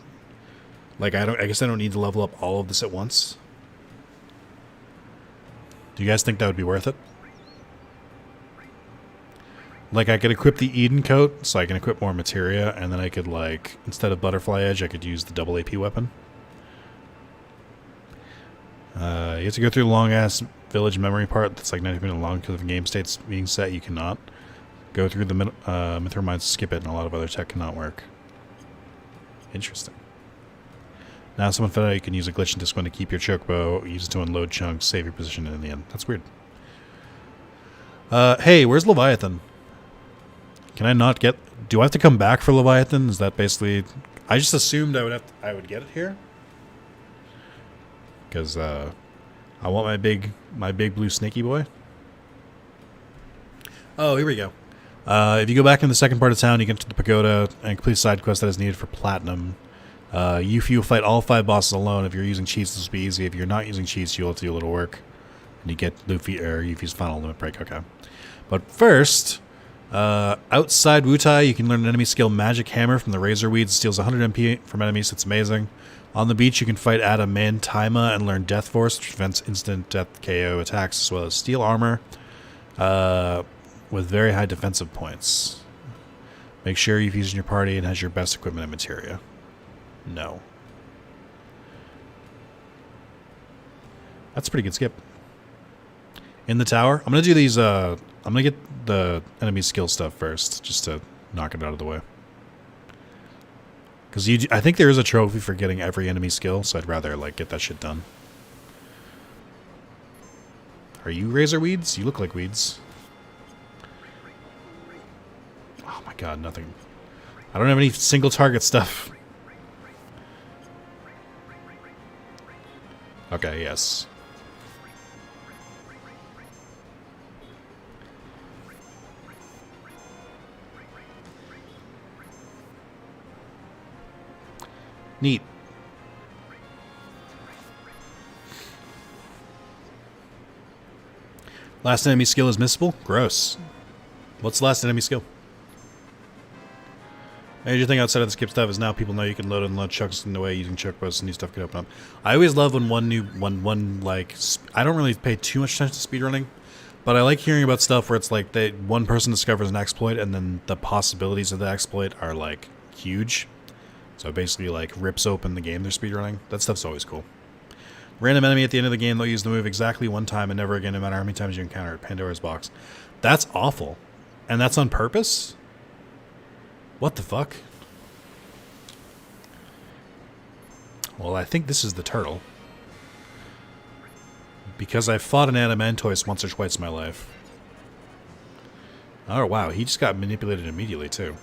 Like, I guess I don't need to level up all of this at once. Do you guys think that would be worth it? Like, I could equip the Eden coat, so I can equip more materia, and then I could, like, instead of Butterfly Edge, I could use the double AP weapon. You have to go through the long-ass village memory part that's like 90 minutes long because of game states being set. You cannot go through the Mithril Mines, skip it, and a lot of other tech cannot work. Interesting. Now someone found out you can use a glitch in Disc 1 to keep your chocobo, use it to unload chunks, save your position in the end. That's weird. Hey, where's Leviathan? Can I not get... Do I have to come back for Leviathan? Is that basically... I just assumed I would get it here. Because I want my big blue snaky boy. Oh, here we go. If you go back in the second part of town, you get to the pagoda and complete a side quest that is needed for platinum. If you fight all 5 bosses alone, if you're using cheats, this will be easy. If you're not using cheats, you'll have to do a little work. And you get Luffy or Yuffie's final limit break. Okay. But first, outside Wutai, you can learn an enemy skill Magic Hammer from the Razor Weeds. It steals 100 MP from enemies. It's amazing. On the beach, you can fight Adaman Taima and learn Death Force, which prevents instant death KO attacks, as well as steel armor with very high defensive points. Make sure you've used in your party and has your best equipment and materia. No. That's a pretty good skip. In the tower, I'm going to do these, I'm going to get the enemy skill stuff first, just to knock it out of the way. Because I think there is a trophy for getting every enemy skill, so I'd rather, like, get that shit done. Are you Razor Weeds? You look like weeds. Oh my god, nothing. I don't have any single target stuff. Okay, yes. Neat. Last enemy skill is missable? Gross. What's the last enemy skill? Major thing outside of the skip stuff is now people know you can load and unload chucks in the way using chuck boats and new stuff can open up. I always love when I don't really pay too much attention to speedrunning, but I like hearing about stuff where it's like one person discovers an exploit and then the possibilities of the exploit are like huge. So it basically like rips open the game they're speedrunning. That stuff's always cool. Random enemy at the end of the game, they'll use the move exactly one time and never again, no matter how many times you encounter it. Pandora's box. That's awful. And that's on purpose? What the fuck? Well, I think this is the turtle. Because I've fought an Adamantoise once or twice in my life. Oh, wow. He just got manipulated immediately, too.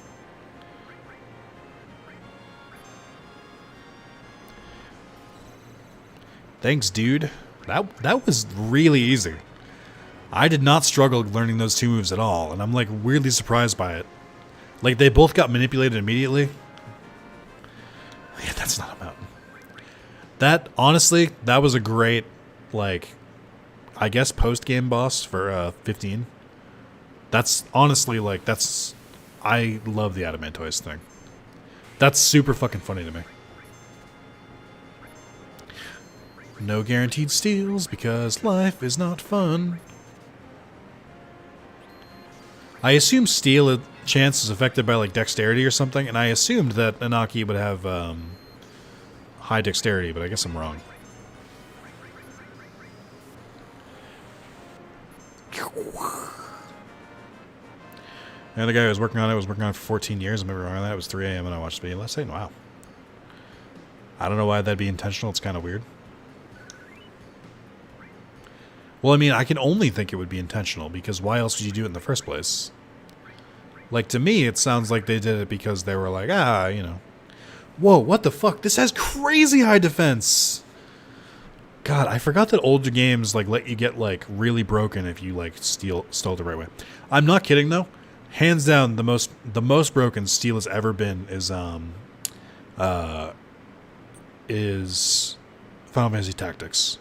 Thanks, dude. That was really easy. I did not struggle learning those two moves at all, and I'm, like, weirdly surprised by it. Like, they both got manipulated immediately. Yeah, that's not a mountain. That, honestly, that was a great, like, I guess post-game boss for 15. That's, honestly, like, that's... I love the Adamantoise thing. That's super fucking funny to me. No guaranteed steals, because life is not fun. I assume steal chance is affected by, like, dexterity or something, and I assumed that Anaki would have high dexterity, but I guess I'm wrong. And the guy who was working on it for 14 years. I remember on that. It was 3 a.m. when I watched the video last night. Wow. I don't know why that'd be intentional. It's kind of weird. Well, I mean, I can only think it would be intentional, because why else would you do it in the first place? Like, to me, it sounds like they did it because they were like, you know. Whoa, what the fuck? This has crazy high defense! God, I forgot that older games, like, let you get, like, really broken if you, like, stole the right way. I'm not kidding, though. Hands down, the most broken steel has ever been is Final Fantasy Tactics.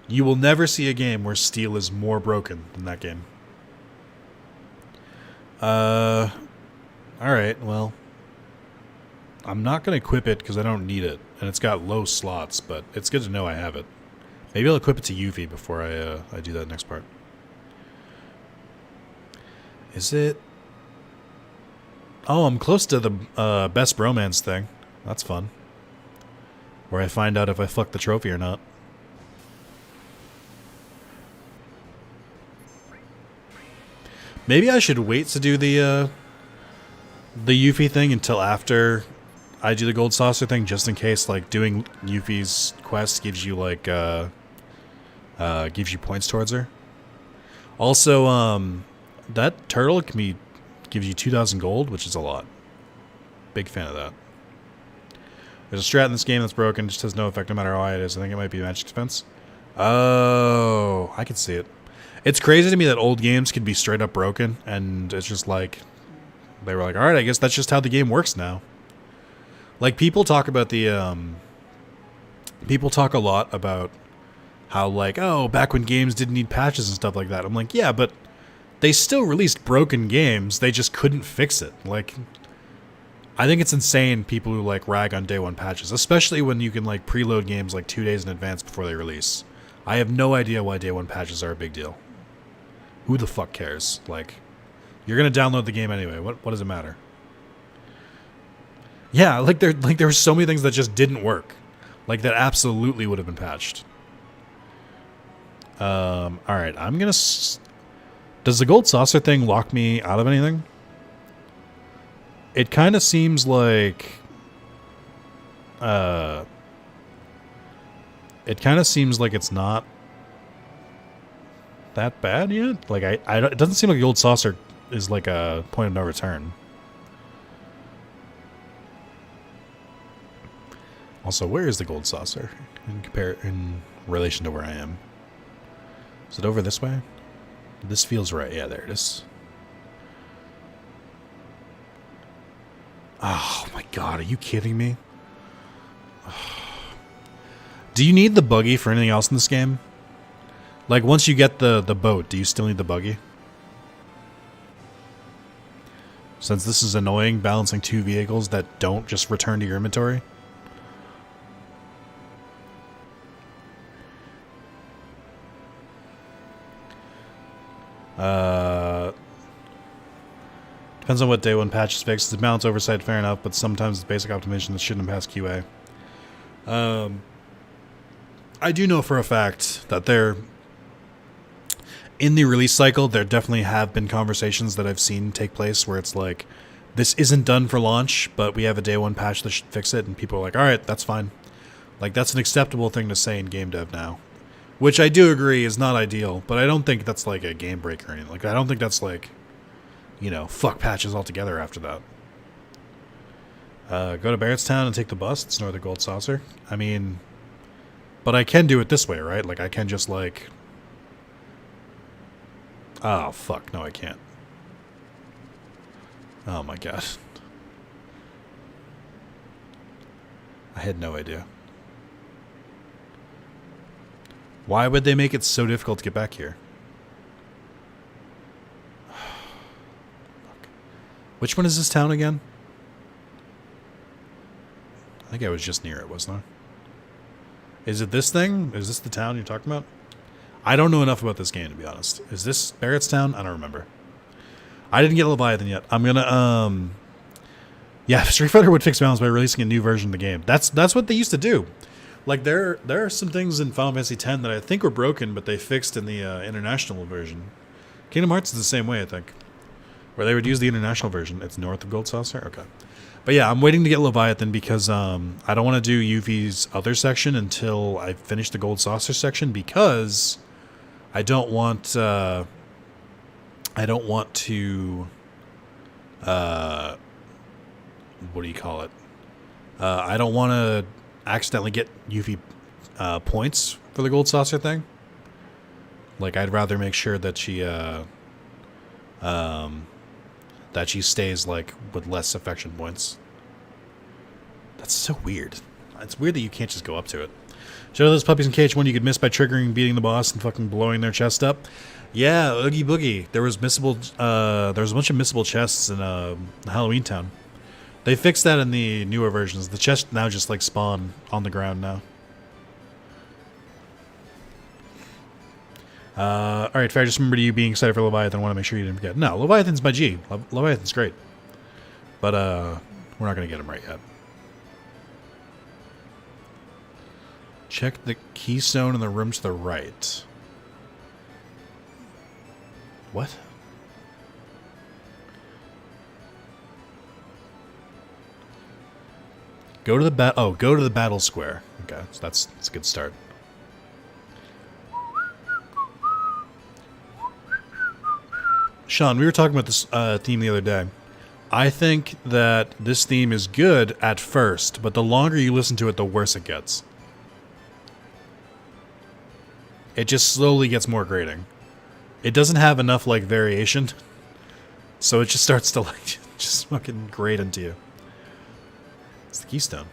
You will never see a game where steel is more broken than that game. Alright, well. I'm not going to equip it because I don't need it. And it's got low slots, but it's good to know I have it. Maybe I'll equip it to Yuffie before I do that next part. Is it? Oh, I'm close to the best bromance thing. That's fun. Where I find out if I fucked the trophy or not. Maybe I should wait to do the Yuffie thing until after I do the gold saucer thing, just in case, like, doing Yuffie's quest gives you, like, gives you points towards her. Also, that turtle gives you 2,000 gold, which is a lot. Big fan of that. There's a strat in this game that's broken, just has no effect no matter how high it is. I think it might be magic defense. Oh, I can see it. It's crazy to me that old games can be straight up broken, and it's just like, they were like, alright, I guess that's just how the game works now. Like, people talk about people talk a lot about how, like, oh, back when games didn't need patches and stuff like that. I'm like, yeah, but they still released broken games, they just couldn't fix it. Like, I think it's insane people who, like, rag on day one patches, especially when you can, like, preload games, like, 2 days in advance before they release. I have no idea why day one patches are a big deal. Who the fuck cares? Like, you're gonna download the game anyway. What does it matter? Yeah, like there were so many things that just didn't work. Like, that absolutely would have been patched. Alright, I'm gonna... Does the gold saucer thing lock me out of anything? It kind of seems like... It kind of seems like it's not that bad yet. Like, it doesn't seem like the gold saucer is like a point of no return. Also, where is the gold saucer in relation to where I am? Is it over this way? This feels right. Yeah, there it is. Oh my god, are you kidding me? Do you need the buggy for anything else in this game? Like, once you get the boat, do you still need the buggy? Since this is annoying, balancing two vehicles that don't just return to your inventory. Depends on what day one patch is fixed. The balance oversight, fair enough, but sometimes it's basic optimization that shouldn't have passed QA. I do know for a fact that they're in the release cycle. There definitely have been conversations that I've seen take place where it's like, this isn't done for launch, but we have a day one patch that should fix it, and people are like, all right, that's fine. Like, that's an acceptable thing to say in game dev now. Which I do agree is not ideal, but I don't think that's like a game breaker or anything. Like, I don't think that's like, you know, fuck patches altogether after that. Go to Barrettstown and take the bus. It's north of Gold Saucer. I mean, but I can do it this way, right? Like, I can just like... Oh, fuck. No, I can't. Oh my god. I had no idea. Why would they make it so difficult to get back here? Which one is this town again? I think I was just near it, wasn't I? Is it this thing? Is this the town you're talking about? I don't know enough about this game, to be honest. Is this Barrettstown? I don't remember. I didn't get Leviathan yet. I'm gonna, yeah, Street Fighter would fix balance by releasing a new version of the game. That's what they used to do. Like, there are some things in Final Fantasy X that I think were broken, but they fixed in the international version. Kingdom Hearts is the same way, I think. Where they would use the international version. It's north of Gold Saucer? Okay. But yeah, I'm waiting to get Leviathan because I don't want to do Yuffie's other section until I finish the Gold Saucer section, because I don't want to what do you call it? I don't want to accidentally get Yuffie points for the Gold Saucer thing. Like, I'd rather make sure that she stays like with less affection points. That's so weird. It's weird that you can't just go up to it. Show those puppies in KH1 you could miss by triggering, beating the boss, and fucking blowing their chest up. Yeah, Oogie Boogie. There was missable. There was a bunch of missable chests in Halloween Town. They fixed that in the newer versions. The chests now just like spawn on the ground now. All right, Fair. Just remember you being excited for Leviathan. I want to make sure you didn't forget. No, Leviathan's my G. Leviathan's great, but we're not gonna get him right yet. Check the keystone in the room to the right. What? Go to the go to the battle square. Okay, so that's a good start. Sean, we were talking about this theme the other day. I think that this theme is good at first, but the longer you listen to it, the worse it gets. It just slowly gets more grating. It doesn't have enough, like, variation, so it just starts to, like, just fucking grate into you. It's the keystone.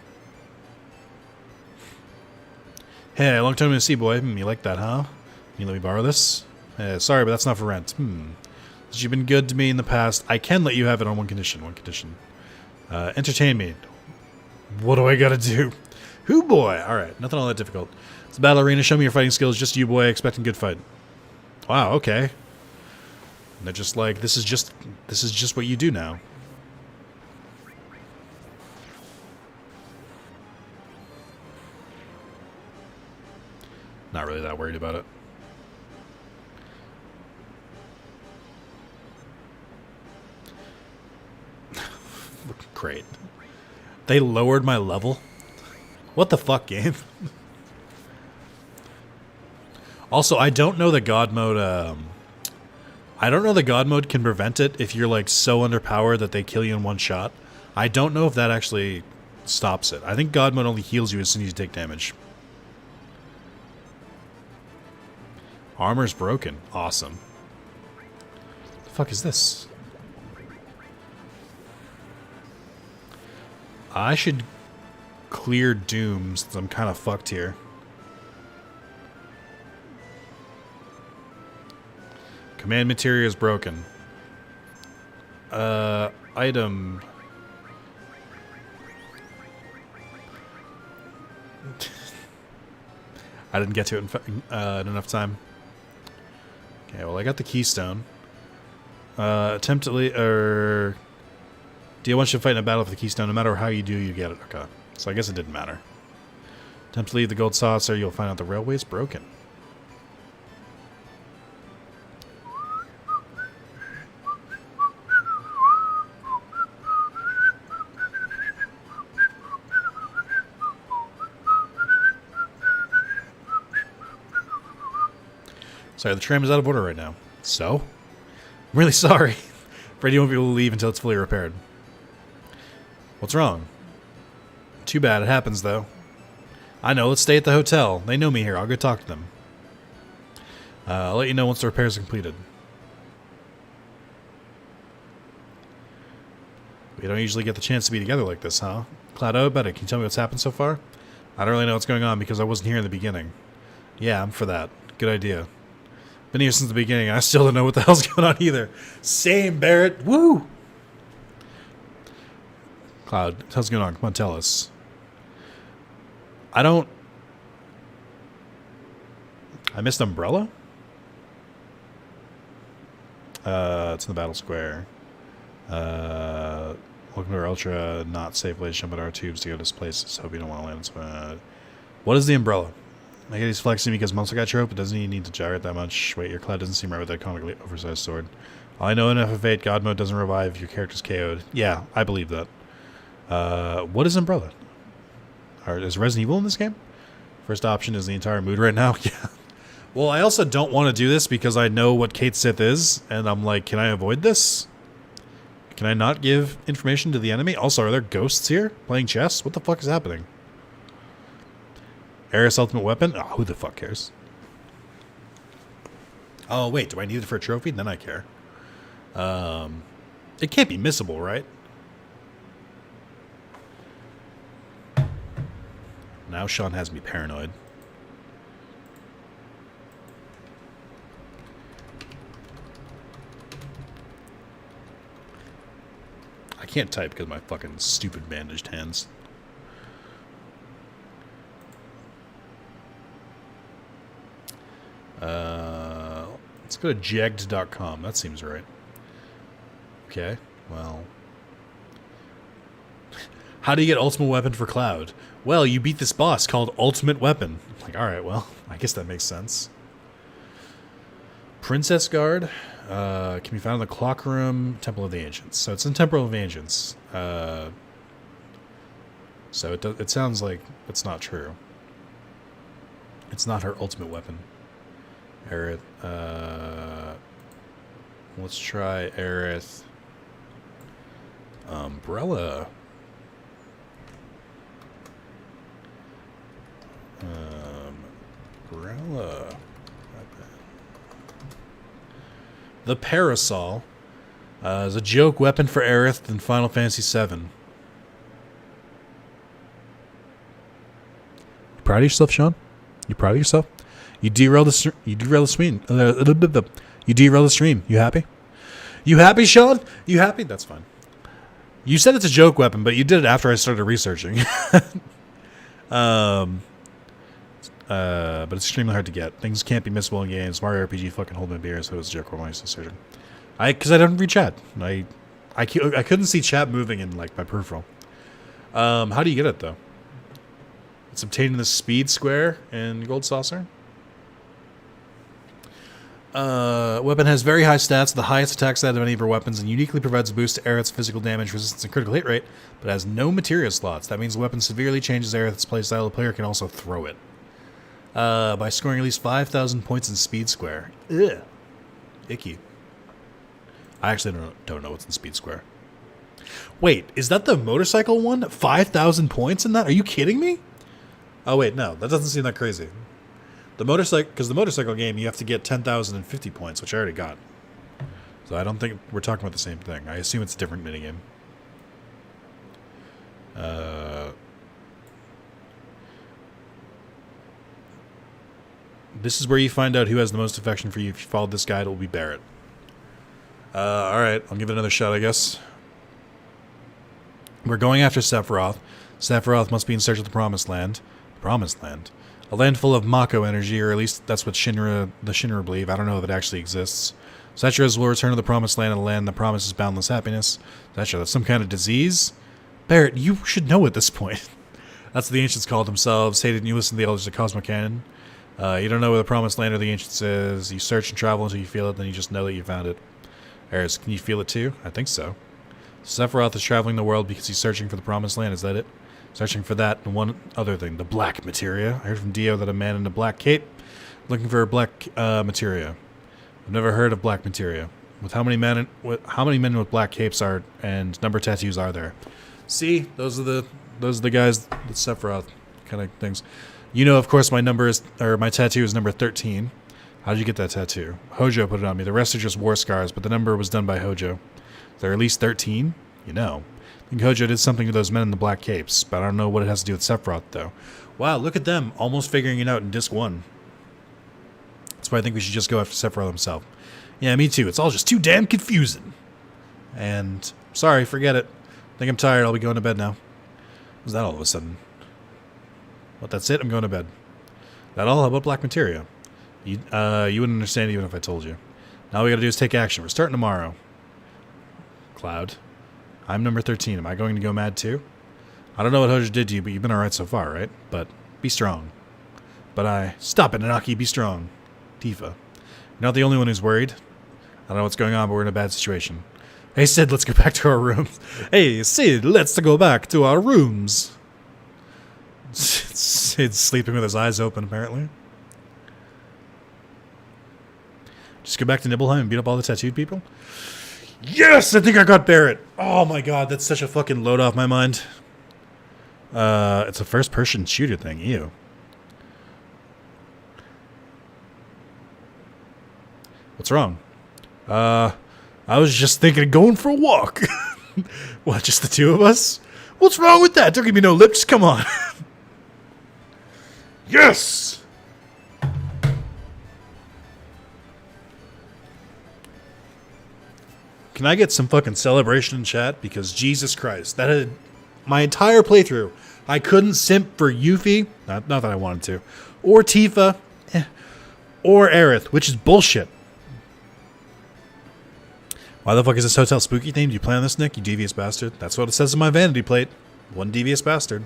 Hey, long time no see, boy. You like that, huh? Can you let me borrow this? Sorry, but that's not for rent. Since you've been good to me in the past, I can let you have it on one condition. Entertain me. What do I gotta do? Who boy? Alright, nothing all that difficult. It's a battle arena. Show me your fighting skills. Just you, boy. Expecting good fight. Wow, okay. And they're just like, this is just what you do now. Not really that worried about it. Great. They lowered my level? What the fuck, game? Also, I don't know the God mode, I don't know the God mode can prevent it if you're, like, so underpowered that they kill you in one shot. I don't know if that actually stops it. I think God mode only heals you as soon as you take damage. Armor's broken. Awesome. The fuck is this? I should clear Doom since I'm kind of fucked here. Command material is broken. Item. I didn't get to it in enough time. Okay, well, I got the keystone. Attempt to DL1 should fight in a battle for the keystone. No matter how you do, you get it. Okay. So I guess it didn't matter. Attempt to leave the gold saucer, you'll find out the railway's broken. Sorry, the tram is out of order right now. So? I'm really sorry. Afraid you won't be able to leave until it's fully repaired. What's wrong? Too bad. It happens, though. I know. Let's stay at the hotel. They know me here. I'll go talk to them. I'll let you know once the repairs are completed. We don't usually get the chance to be together like this, huh? Cloud, about it. Can you tell me what's happened so far? I don't really know what's going on because I wasn't here in the beginning. Yeah, I'm for that. Good idea. Been here since the beginning, and I still don't know what the hell's going on either. Same, Barrett. Woo! Cloud, how's going on? Come on, tell us. I missed Umbrella? It's in the battle square. Welcome to our ultra not safe place. Jump at our tubes to go to this place. Hope you don't want to land. So, what is the Umbrella? I guess he's flexing because muscle got trope, but doesn't he need to gyrate that much? Wait, your Cloud doesn't seem right with that comically oversized sword. All I know in FF8, God mode doesn't revive if your character's KO'd. Yeah, I believe that. What is Umbrella? Is Resident Evil in this game? First option is the entire mood right now. Yeah. Well, I also don't want to do this because I know what Kate Sith is, and I'm like, can I avoid this? Can I not give information to the enemy? Also, are there ghosts here playing chess? What the fuck is happening? Aerith's ultimate weapon? Oh, who the fuck cares? Oh, wait, do I need it for a trophy? Then I care. It can't be missable, right? Now Sean has me paranoid. I can't type because of my fucking stupid bandaged hands. Let's go to jegged.com. That seems right. Okay, well. How do you get ultimate weapon for Cloud? Well, you beat this boss called Ultimate Weapon. I'm like, alright, well, I guess that makes sense. Princess Guard can be found in the Clock Room, Temple of the Ancients. So it's in Temple of the Ancients. So it sounds like it's not true. It's not her ultimate weapon. Aerith. Let's try Aerith. Umbrella. Umbrella. The Parasol is a joke weapon for Aerith in Final Fantasy VII. You proud of yourself, Sean? You proud of yourself? You derailed the stream. You derailed the stream. You happy? You happy, Sean? You happy? That's fine. You said it's a joke weapon, but you did it after I started researching. But it's extremely hard to get. Things can't be missable in games. Mario RPG fucking hold my beer, so it was a joke when I searching. Because I don't read chat. I couldn't see chat moving in like my peripheral. How do you get it though? It's obtained in the speed square in Gold Saucer. Weapon has very high stats, the highest attack stat of any of her weapons, and uniquely provides a boost to Aerith's physical damage, resistance, and critical hit rate, but has no materia slots. That means the weapon severely changes Aerith's playstyle. The player can also throw it. By scoring at least 5,000 points in Speed Square. Ugh. Icky. I actually don't know what's in Speed Square. Wait, is that the motorcycle one? 5,000 points in that? Are you kidding me? Oh wait, no, that doesn't seem that crazy. The motorcycle, because the motorcycle game, you have to get 10,050 points, which I already got. So I don't think we're talking about the same thing. I assume it's a different minigame. This is where you find out who has the most affection for you. If you followed this guide, it will be Barrett. Alright, I'll give it another shot, I guess. We're going after Sephiroth. Sephiroth must be in search of the Promised Land. Promised Land? A land full of Mako energy, or at least that's what the Shinra believe. I don't know if it actually exists. Cetra's will return to the Promised Land, and a land that promises boundless happiness. Cetra, that's some kind of disease? Barrett, you should know at this point. That's what the ancients called themselves. Hey, didn't you listen to the elders of Cosmo Canyon? You don't know where the promised land of the ancients is. You search and travel until you feel it, then you just know that you found it. Eris, can you feel it too? I think so. Sephiroth is traveling the world because he's searching for the promised land, is that it? Searching for that and one other thing, the black materia. I heard from Dio that a man in a black cape looking for a black materia. I've never heard of black materia. With how many men with black capes are and number tattoos are there? See, those are the guys, the Sephiroth kind of things. You know, of course, my tattoo is number 13. How did you get that tattoo? Hojo put it on me. The rest are just war scars, but the number was done by Hojo. There are at least 13? You know. I think Hojo did something to those men in the black capes, but I don't know what it has to do with Sephiroth, though. Wow, look at them, almost figuring it out in Disc 1. That's why I think we should just go after Sephiroth himself. Yeah, me too. It's all just too damn confusing. And, sorry, forget it. I think I'm tired. I'll be going to bed now. What was that all of a sudden? What, that's it? I'm going to bed. That all? How about black materia? You wouldn't understand even if I told you. Now all we gotta do is take action. We're starting tomorrow. Cloud. I'm number 13. Am I going to go mad too? I don't know what Hojo did to you, but you've been alright so far, right? But be strong. Stop it, Nanaki, be strong. Tifa. You're not the only one who's worried. I don't know what's going on, but we're in a bad situation. Hey, Sid, let's go back to our rooms. Hey, Sid, let's go back to our rooms. Sid's sleeping with his eyes open, apparently. Just go back to Nibelheim and beat up all the tattooed people? Yes! I think I got Barrett! Oh my god, that's such a fucking load off my mind. It's a first-person shooter thing. Ew. What's wrong? I was just thinking of going for a walk. What, just the two of us? What's wrong with that? Don't give me no lip, just come on. Yes! Can I get some fucking celebration in chat? Because Jesus Christ, that had my entire playthrough. I couldn't simp for Yuffie, not that I wanted to, or Tifa, or Aerith, which is bullshit. Why the fuck is this hotel spooky themed? You plan this, Nick? You devious bastard. That's what it says in my vanity plate. One devious bastard.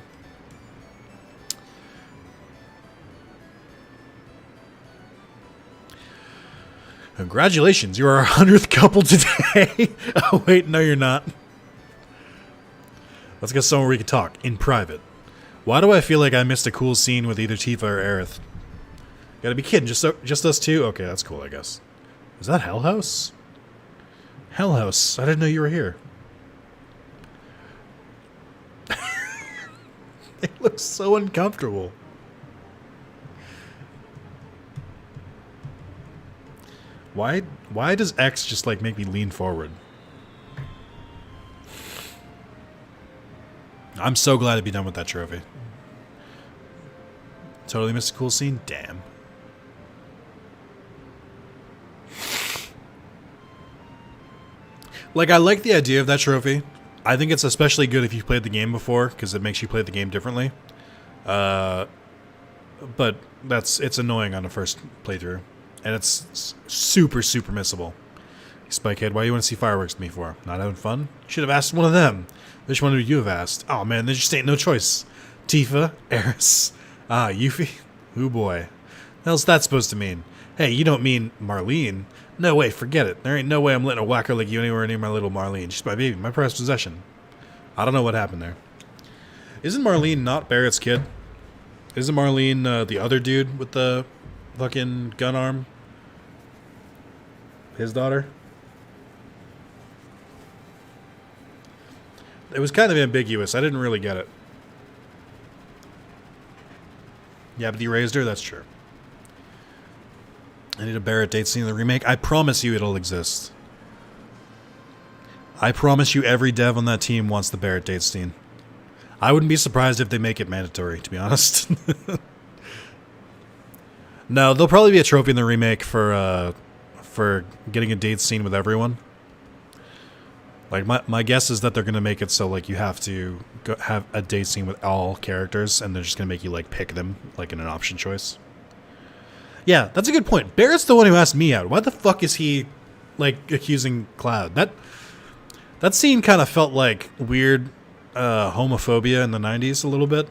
Congratulations, you are our 100th couple today. Oh, wait, no, you're not. Let's get somewhere we can talk, in private. Why do I feel like I missed a cool scene with either Tifa or Aerith? Gotta be kidding, just us two? Okay, that's cool, I guess. Is that Hell House? Hell House, I didn't know you were here. They look so uncomfortable. Why does X just, like, make me lean forward? I'm so glad to be done with that trophy. Totally missed a cool scene? Damn. Like, I like the idea of that trophy. I think it's especially good if you've played the game before, because it makes you play the game differently. But it's annoying on the first playthrough. And it's super, super missable. Spikehead, why do you want to see fireworks with me for? Not having fun? You should have asked one of them. Which one would you have asked? Oh man, there just ain't no choice. Tifa, Eris, Yuffie. Ooh boy. What hell's that supposed to mean? Hey, you don't mean Marlene. No way, forget it. There ain't no way I'm letting a whacker like you anywhere near my little Marlene. She's my baby, my prized possession. I don't know what happened there. Isn't Marlene not Barrett's kid? Isn't Marlene the other dude with the fucking gun arm? His daughter? It was kind of ambiguous. I didn't really get it. Yeah, but he raised her? That's true. I need a Barrett date scene in the remake. I promise you it'll exist. I promise you every dev on that team wants the Barrett date scene. I wouldn't be surprised if they make it mandatory, to be honest. No, there'll probably be a trophy in the remake for getting a date scene with everyone. Like, my guess is that they're going to make it so, like, you have to have a date scene with all characters, and they're just going to make you, like, pick them, like, in an option choice. Yeah, that's a good point. Barrett's the one who asked me out. Why the fuck is he, like, accusing Cloud? That scene kind of felt like weird homophobia in the 90s a little bit.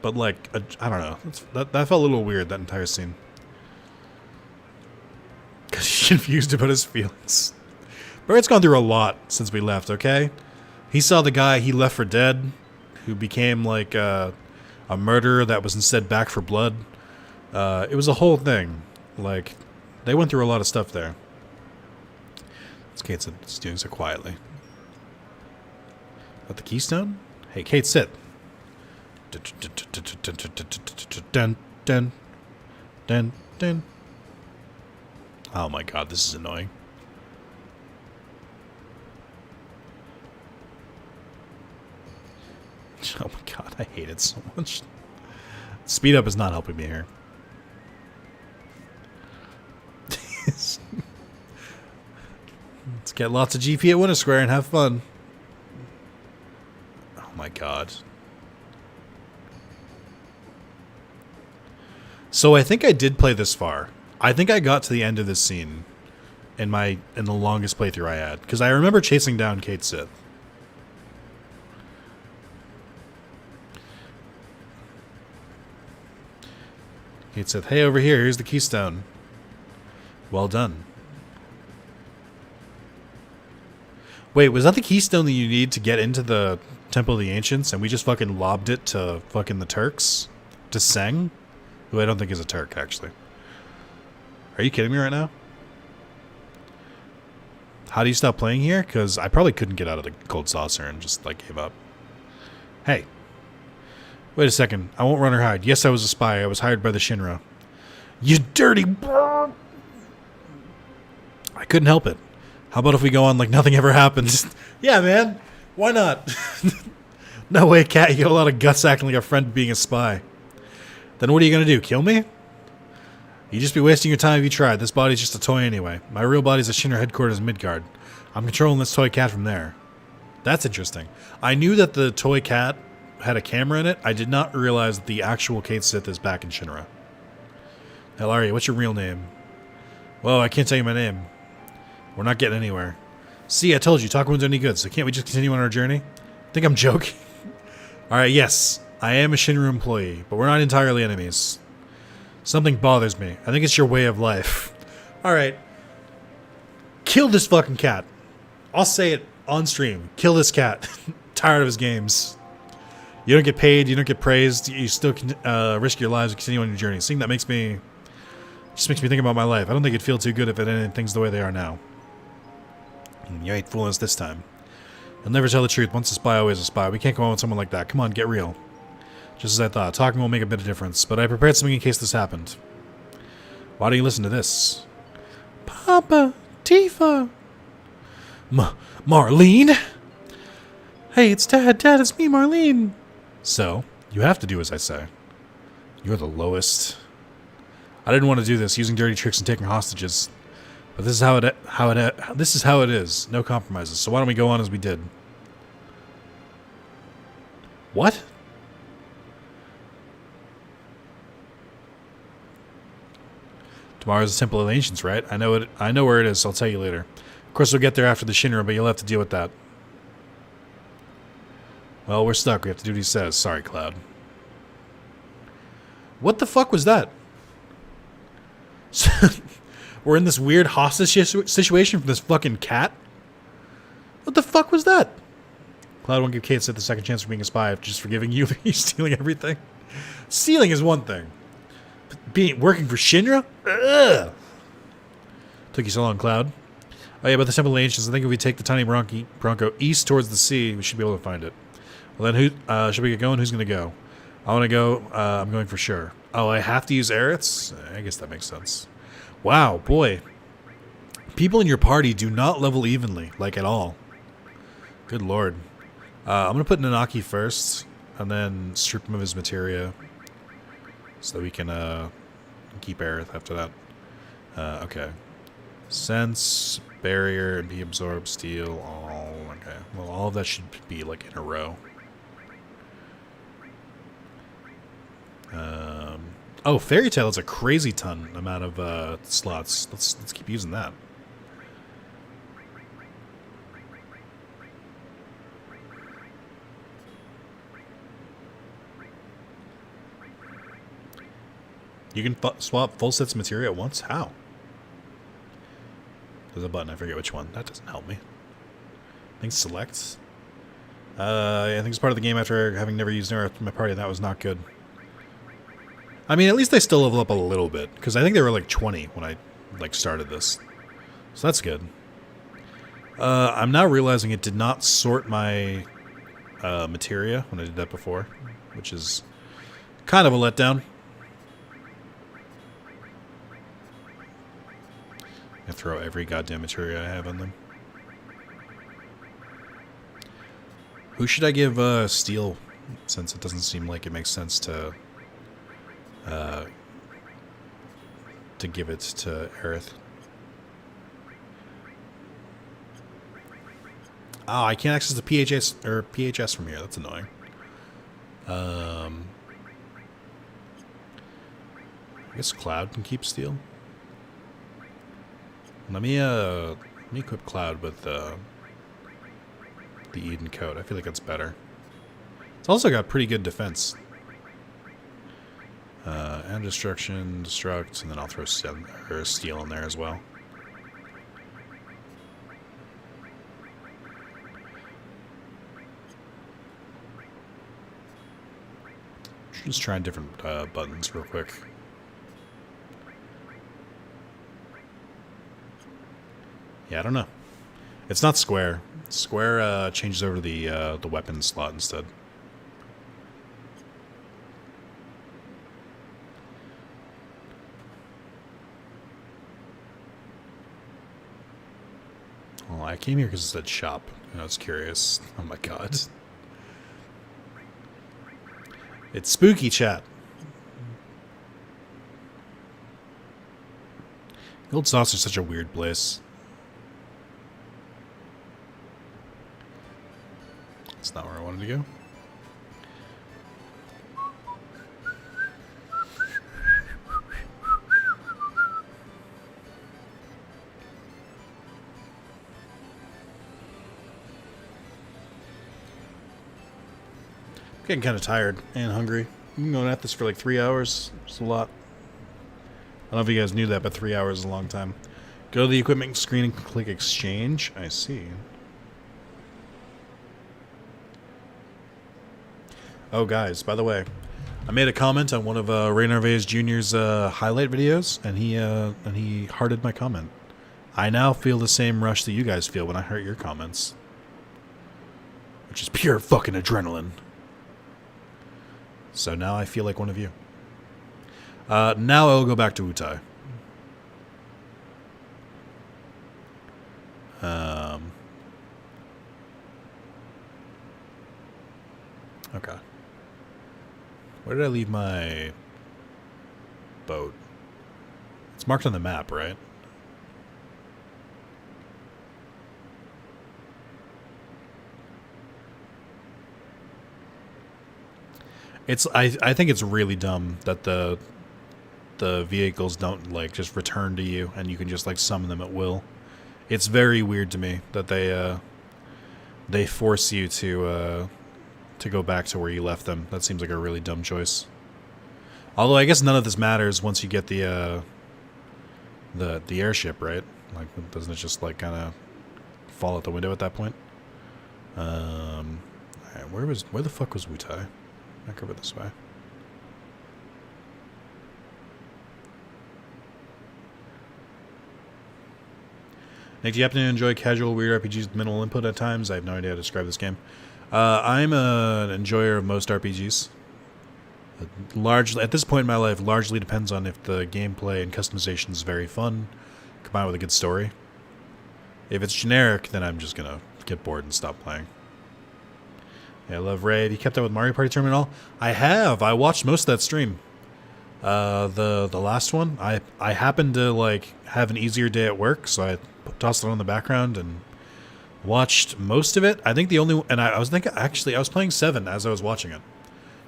but like, I don't know. That felt a little weird, that entire scene. Because he's confused about his feelings. Barrett's gone through a lot since we left, okay? He saw the guy he left for dead, who became like a murderer that was instead back for blood. It was a whole thing. Like, they went through a lot of stuff there. Kate's doing so quietly. At the keystone? Hey, Kate, sit. Dun, dun, dun, dun. Oh my god, this is annoying. Oh my god, I hate it so much. Speed up is not helping me here. Let's get lots of GP at Winter Square and have fun. Oh my god. So I think I did play this far. I think I got to the end of this scene in the longest playthrough I had, because I remember chasing down Kate Sith. Kate Sith, hey, over here, here's the keystone. Well done. Wait, was that the keystone that you need to get into the Temple of the Ancients, and we just fucking lobbed it to fucking the Turks? To Seng? Who I don't think is a Turk, actually. Are you kidding me right now? How do you stop playing here? Because I probably couldn't get out of the cold saucer and just, like, gave up. Hey. Wait a second. I won't run or hide. Yes, I was a spy. I was hired by the Shinra. You dirty... I couldn't help it. How about if we go on like nothing ever happened? Yeah, man. Why not? No way, Cat. You got a lot of guts acting like a friend being a spy. Then what are you going to do? Kill me? You'd just be wasting your time if you tried. This body's just a toy anyway. My real body's at Shinra headquarters in Midgard. I'm controlling this toy cat from there. That's interesting. I knew that the toy cat had a camera in it. I did not realize that the actual Kate Sith is back in Shinra. Hell, are you? What's your real name? Well, I can't tell you my name. We're not getting anywhere. See, I told you, talk won't do any good, so can't we just continue on our journey? Think I'm joking? Alright, yes, I am a Shinra employee, but we're not entirely enemies. Something bothers me. I think it's your way of life. Alright. Kill this fucking cat. I'll say it on stream. Kill this cat. Tired of his games. You don't get paid, you don't get praised, you still can risk your lives and continue on your journey. Seeing that just makes me think about my life. I don't think it'd feel too good if it ended things the way they are now. You ain't fooling us this time. You'll never tell the truth. Once a spy, always a spy. We can't go on with someone like that. Come on, get real. Just as I thought. Talking won't make a bit of difference, but I prepared something in case this happened. Why don't you listen to this? Papa, Tifa. Marlene? Hey, it's Dad. Dad, it's me, Marlene. So, you have to do as I say. You're the lowest. I didn't want to do this, using dirty tricks and taking hostages. But this is how it is. No compromises. So why don't we go on as we did? What? Tomorrow's the Temple of the Ancients, right? I know it. I know where it is. So I'll tell you later. Of course, we'll get there after the Shinra, but you'll have to deal with that. Well, we're stuck. We have to do what he says. Sorry, Cloud. What the fuck was that? We're in this weird hostage situation from this fucking cat? What the fuck was that? Cloud won't give Kate Sith the second chance for being a spy after just forgiving you for stealing everything. Stealing is one thing. But working for Shinra? Ugh. Took you so long, Cloud. Oh yeah, but the Temple of Ancients, I think if we take the tiny Bronco east towards the sea, we should be able to find it. Well then, should we get going? Who's going to go? I want to go. I'm going for sure. Oh, I have to use Aeriths? I guess that makes sense. Wow, boy. People in your party do not level evenly, like at all. Good lord. I'm going to put Nanaki first, and then strip him of his materia, so that we can keep Aerith after that. Okay. Sense, barrier, and be absorbed, steel, all. Okay. Well, all of that should be like in a row. Oh, Fairy Tale is a crazy ton amount of slots. Let's keep using that. You can swap full sets of materia at once? How? There's a button, I forget which one. That doesn't help me. I think select. I think it's part of the game after having never used Earth in my party, and that was not good. I mean, at least I still level up a little bit, because I think they were like 20 when I like started this. So that's good. I'm now realizing it did not sort my materia when I did that before, which is kind of a letdown. I throw every goddamn materia I have on them. Who should I give steel, since it doesn't seem like it makes sense to give it to Aerith? Oh, I can't access the PHS from here. That's annoying. I guess Cloud can keep steel. Let me equip Cloud with the Eden coat. I feel like that's better. It's also got pretty good defense. And destruction, destruct, and then I'll throw steel in there as well. Just trying different buttons real quick. Yeah, I don't know. It's not square. Square changes over to the weapon slot instead. Well, I came here because it said shop, and I was curious. Oh my god. It's spooky, chat. Gold Sauce is such a weird place. That's not where I wanted to go. I'm getting kind of tired and hungry. I've been going at this for like 3 hours. It's a lot. I don't know if you guys knew that, but 3 hours is a long time. Go to the equipment screen and click exchange. I see. Oh, guys, by the way, I made a comment on one of Ray Narvaez Jr.'s highlight videos, and he hearted my comment. I now feel the same rush that you guys feel when I heart your comments. Which is pure fucking adrenaline. So now I feel like one of you. Now I'll go back to Wutai. Okay. Where did I leave my boat? It's marked on the map, right? I think it's really dumb that the vehicles don't like just return to you and you can just like summon them at will. It's very weird to me that they force you to go back to where you left them. That seems like a really dumb choice. Although I guess none of this matters once you get the airship, right? Like, doesn't it just like kind of fall out the window at that point? Alright, where the fuck was Wutai? Back over this way. Nick, do you happen to enjoy casual weird RPGs with minimal input at times? I have no idea how to describe this game. I'm an enjoyer of most RPGs. Largely, at this point in my life, largely depends on if the gameplay and customization is very fun, combined with a good story. If it's generic, then I'm just gonna get bored and stop playing. Yeah, I love Ray. Have you kept up with Mario Party Tournament at all? I have. I watched most of that stream. The last one, I happened to like have an easier day at work, so I tossed it on in the background and watched most of it. I think the only, and I was thinking, actually, I was playing 7 as I was watching it.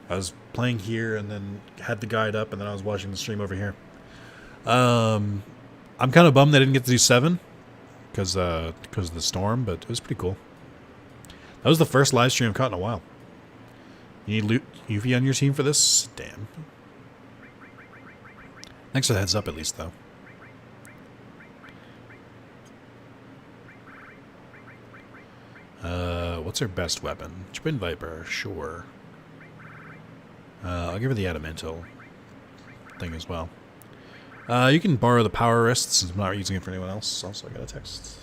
I was playing here and then had the guide up, and then I was watching the stream over here. I'm kind of bummed I didn't get to do 7 because of the storm, but it was pretty cool. That was the first live stream I've caught in a while. You need loot Yuffie on your team for this? Damn. Thanks for the heads up, at least, though. What's her best weapon? Twin Viper, sure. I'll give her the Adamantil thing as well. You can borrow the power wrist since I'm not using it for anyone else. Also, I got a text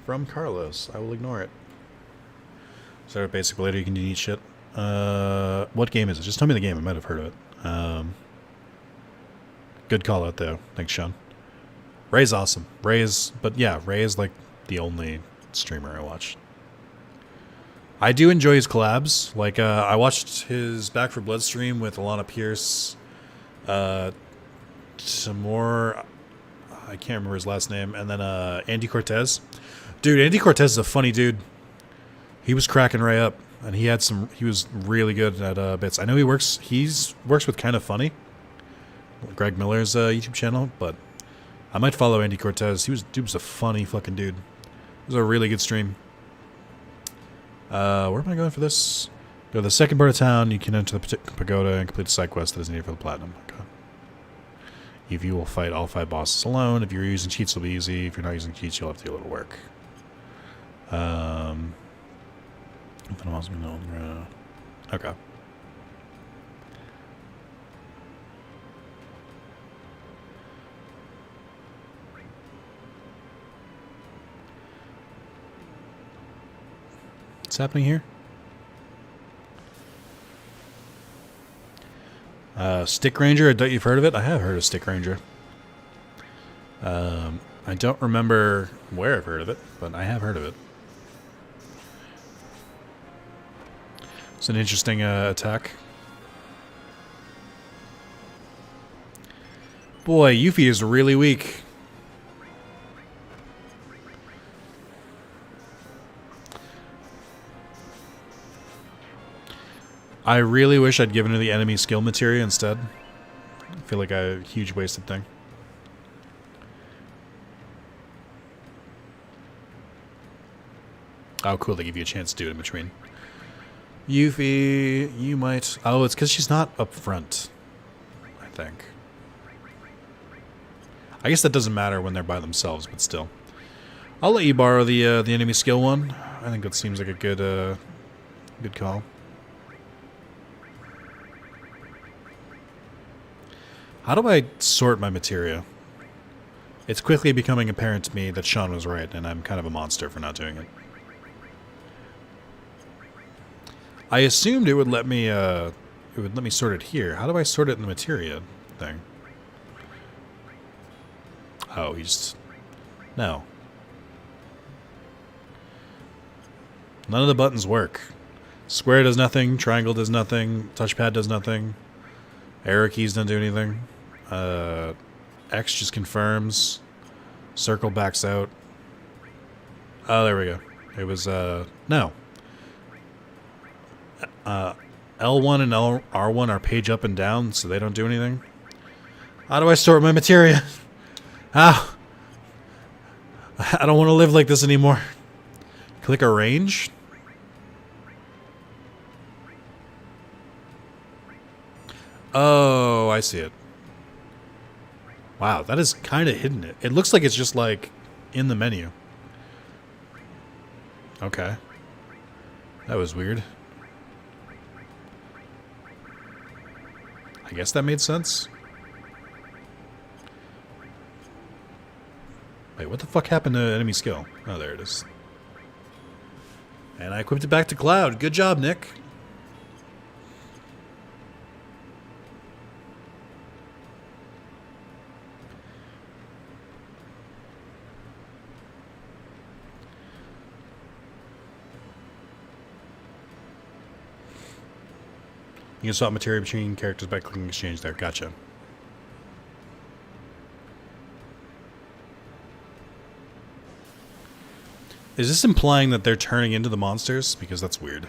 from Carlos. I will ignore it. So, basically, later you can delete shit. What game is it? Just tell me the game. I might have heard of it. Good call out, though. Thanks, Sean. Ray's awesome. But yeah, Ray is like the only streamer I watch. I do enjoy his collabs. Like, I watched his Back for Blood stream with Alana Pierce. Some more, I can't remember his last name, and then Andy Cortez. Dude, Andy Cortez is a funny dude. He was cracking Ray up, and he was really good at bits. I know he works with Kind of Funny, Greg Miller's YouTube channel, but I might follow Andy Cortez. Dude was a funny fucking dude. It was a really good stream. Where am I going for this? Go to the second part of town. You can enter the pagoda and complete the side quest that is needed for the platinum. Okay. If you will fight all 5 bosses alone. If you're using cheats, it'll be easy. If you're not using cheats, you'll have to do a little work. Okay. What's happening here? Stick Ranger, I doubt you've heard of it. I have heard of Stick Ranger. I don't remember where I've heard of it, but I have heard of it. It's an interesting attack. Boy, Yuffie is really weak. I really wish I'd given her the enemy skill materia instead. I feel like a huge wasted thing. Oh, cool. They give you a chance to do it in between. Yuffie, you might... Oh, it's because she's not up front, I think. I guess that doesn't matter when they're by themselves, but still. I'll let you borrow the enemy skill one. I think that seems like a good call. How do I sort my materia? It's quickly becoming apparent to me that Sean was right, and I'm kind of a monster for not doing it. I assumed it would let me sort it here. How do I sort it in the materia thing? Oh, no. None of the buttons work. Square does nothing, triangle does nothing, touchpad does nothing, arrow keys don't do anything. X just confirms. Circle backs out. Oh, there we go. It was, no. L1 and R1 are page up and down, so they don't do anything. How do I sort my materia? How? I don't want to live like this anymore. Click arrange. Oh, I see it. Wow, that is kind of hidden. It looks like it's just like in the menu. Okay. That was weird. I guess that made sense. Wait, what the fuck happened to enemy skill? Oh, there it is. And I equipped it back to Cloud. Good job, Nick. You can swap materia between characters by clicking exchange there. Gotcha. Is this implying that they're turning into the monsters? Because that's weird.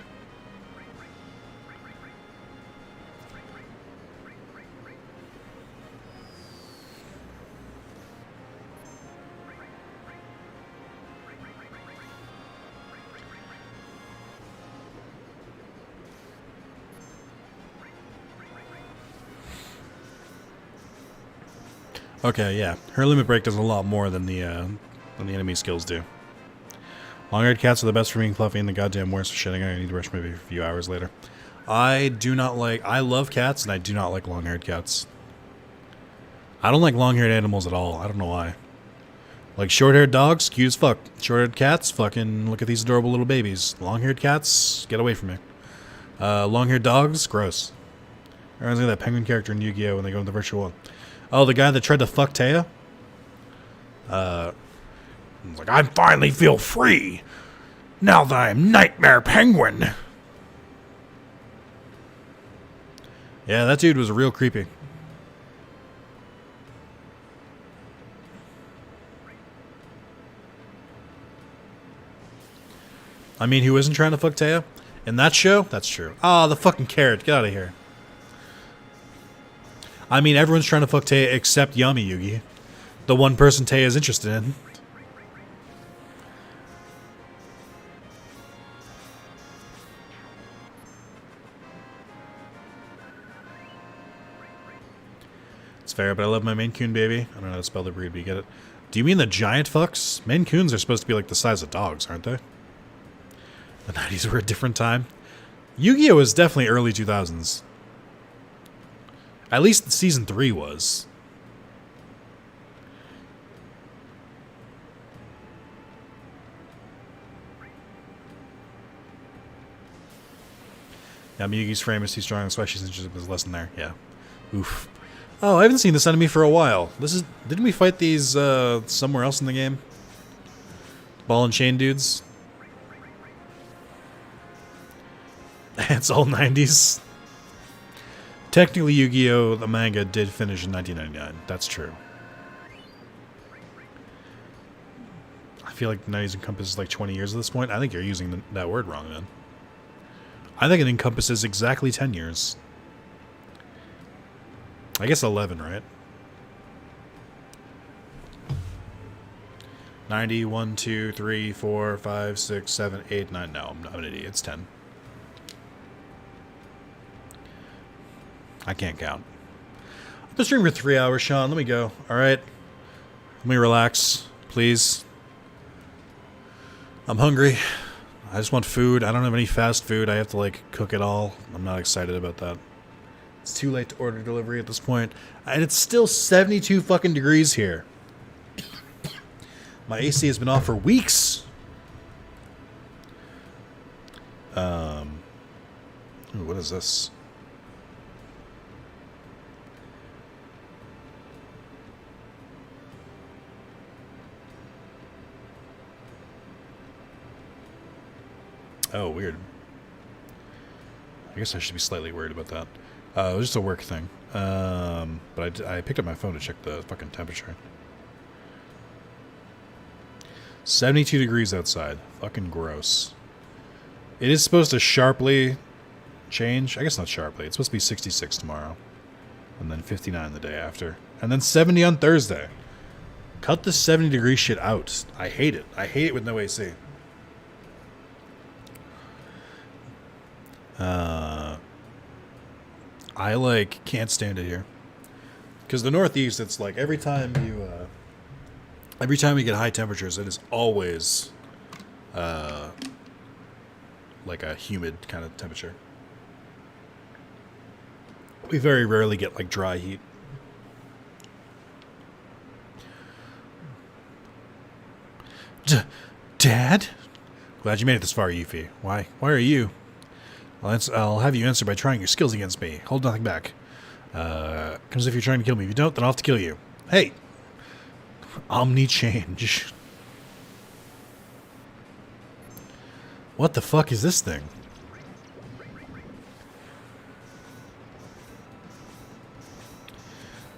Okay, yeah. Her limit break does a lot more than the enemy skills do. Long-haired cats are the best for being fluffy and the goddamn worst for shitting. I need to brush maybe a few hours later. I love cats, and I do not like long-haired cats. I don't like long-haired animals at all. I don't know why. Like short-haired dogs, cute as fuck. Short-haired cats, fucking look at these adorable little babies. Long-haired cats, get away from me. Long-haired dogs, gross. Reminds me of that penguin character in Yu-Gi-Oh! When they go into the virtual world. Oh, the guy that tried to fuck Taya? He's like, I finally feel free, now that I'm Nightmare Penguin. Yeah, that dude was real creepy. I mean, who isn't trying to fuck Taya? In that show? That's true. Ah, the fucking carrot. Get out of here. I mean, everyone's trying to fuck Taya except Yami Yugi. The one person Taya is interested in. It's fair, but I love my Maine Coon baby. I don't know how to spell the breed, but you get it. Do you mean the giant fucks? Maine Coons are supposed to be like the size of dogs, aren't they? The 90s were a different time. Yu-Gi-Oh! Was definitely early 2000s. At least season 3 was. Yeah, Miyugi's frame is too strong, that's why she's interested in his lesson there. Yeah. Oof. Oh, I haven't seen this enemy for a while. Didn't we fight these somewhere else in the game? Ball and chain dudes? It's all 90s. Technically, Yu-Gi-Oh! The manga did finish in 1999. That's true. I feel like the 90s encompasses like 20 years at this point. I think you're using that word wrong, then. I think it encompasses exactly 10 years. I guess 11, right? 90, 1, 2, 3, 4, 5, 6, 7, 8, 9. No, I'm an idiot. It's 10. I can't count. I've been streaming for 3 hours, Sean. Let me go. All right. Let me relax, please. I'm hungry. I just want food. I don't have any fast food. I have to, like, cook it all. I'm not excited about that. It's too late to order delivery at this point. And it's still 72 fucking degrees here. My AC has been off for weeks. Ooh, what is this? Oh, weird. I guess I should be slightly worried about that. It was just a work thing. But I picked up my phone to check the fucking temperature. 72 degrees outside. Fucking gross. It is supposed to sharply change. I guess not sharply. It's supposed to be 66 tomorrow. And then 59 the day after. And then 70 on Thursday. Cut the 70 degree shit out. I hate it. I hate it with no AC. I like can't stand it here, because the Northeast, it's like every time we get high temperatures, it is always like a humid kind of temperature. We very rarely get like dry heat. Dad? Glad you made it this far, Yuffie. Why are you? I'll have you answer by trying your skills against me. Hold nothing back. Comes as if you're trying to kill me. If you don't, then I'll have to kill you. Hey! Omni change. What the fuck is this thing?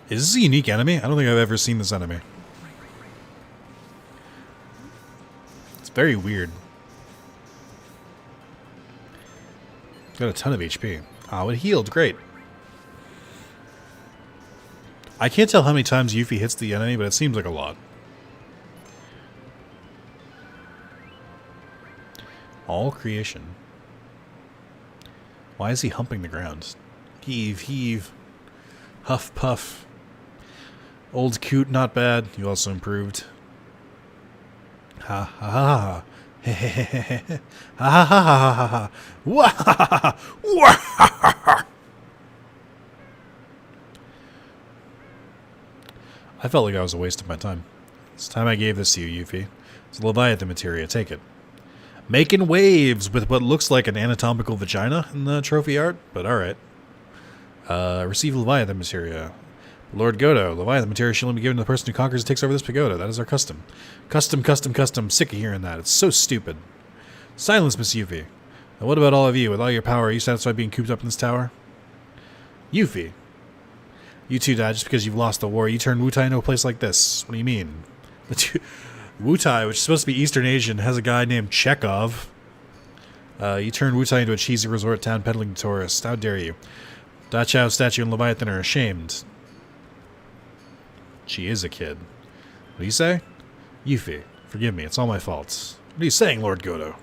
Is this a unique enemy? I don't think I've ever seen this enemy. It's very weird. Got a ton of HP. Oh, it healed. Great. I can't tell how many times Yuffie hits the enemy, but it seems like a lot. All creation. Why is he humping the ground? Heave, heave. Huff, puff. Old coot, not bad. You also improved. Ha ha ha ha. Ha ha ha ha ha ha. Wah ha ha ha. I felt like I was a waste of my time. It's time I gave this to you, Yuffie. It's Leviathan materia. Take it. Making waves with what looks like an anatomical vagina in the trophy art, but alright. Receive Leviathan materia. Lord Godo, Leviathan materia should only be given to the person who conquers and takes over this pagoda. That is our custom. Custom, custom, custom. Sick of hearing that. It's so stupid. Silence, Miss Yuffie. Now what about all of you? With all your power, are you satisfied being cooped up in this tower? Yuffie. You two died just because you've lost the war. You turned Wutai into a place like this. What do you mean? Wutai, which is supposed to be Eastern Asian, has a guy named Chekhov. You turned Wutai into a cheesy resort town peddling to tourists. How dare you? Da Chao, Statue, and Leviathan are ashamed. She is a kid. What do you say? Yuffie, forgive me. It's all my fault. What are you saying, Lord Godo?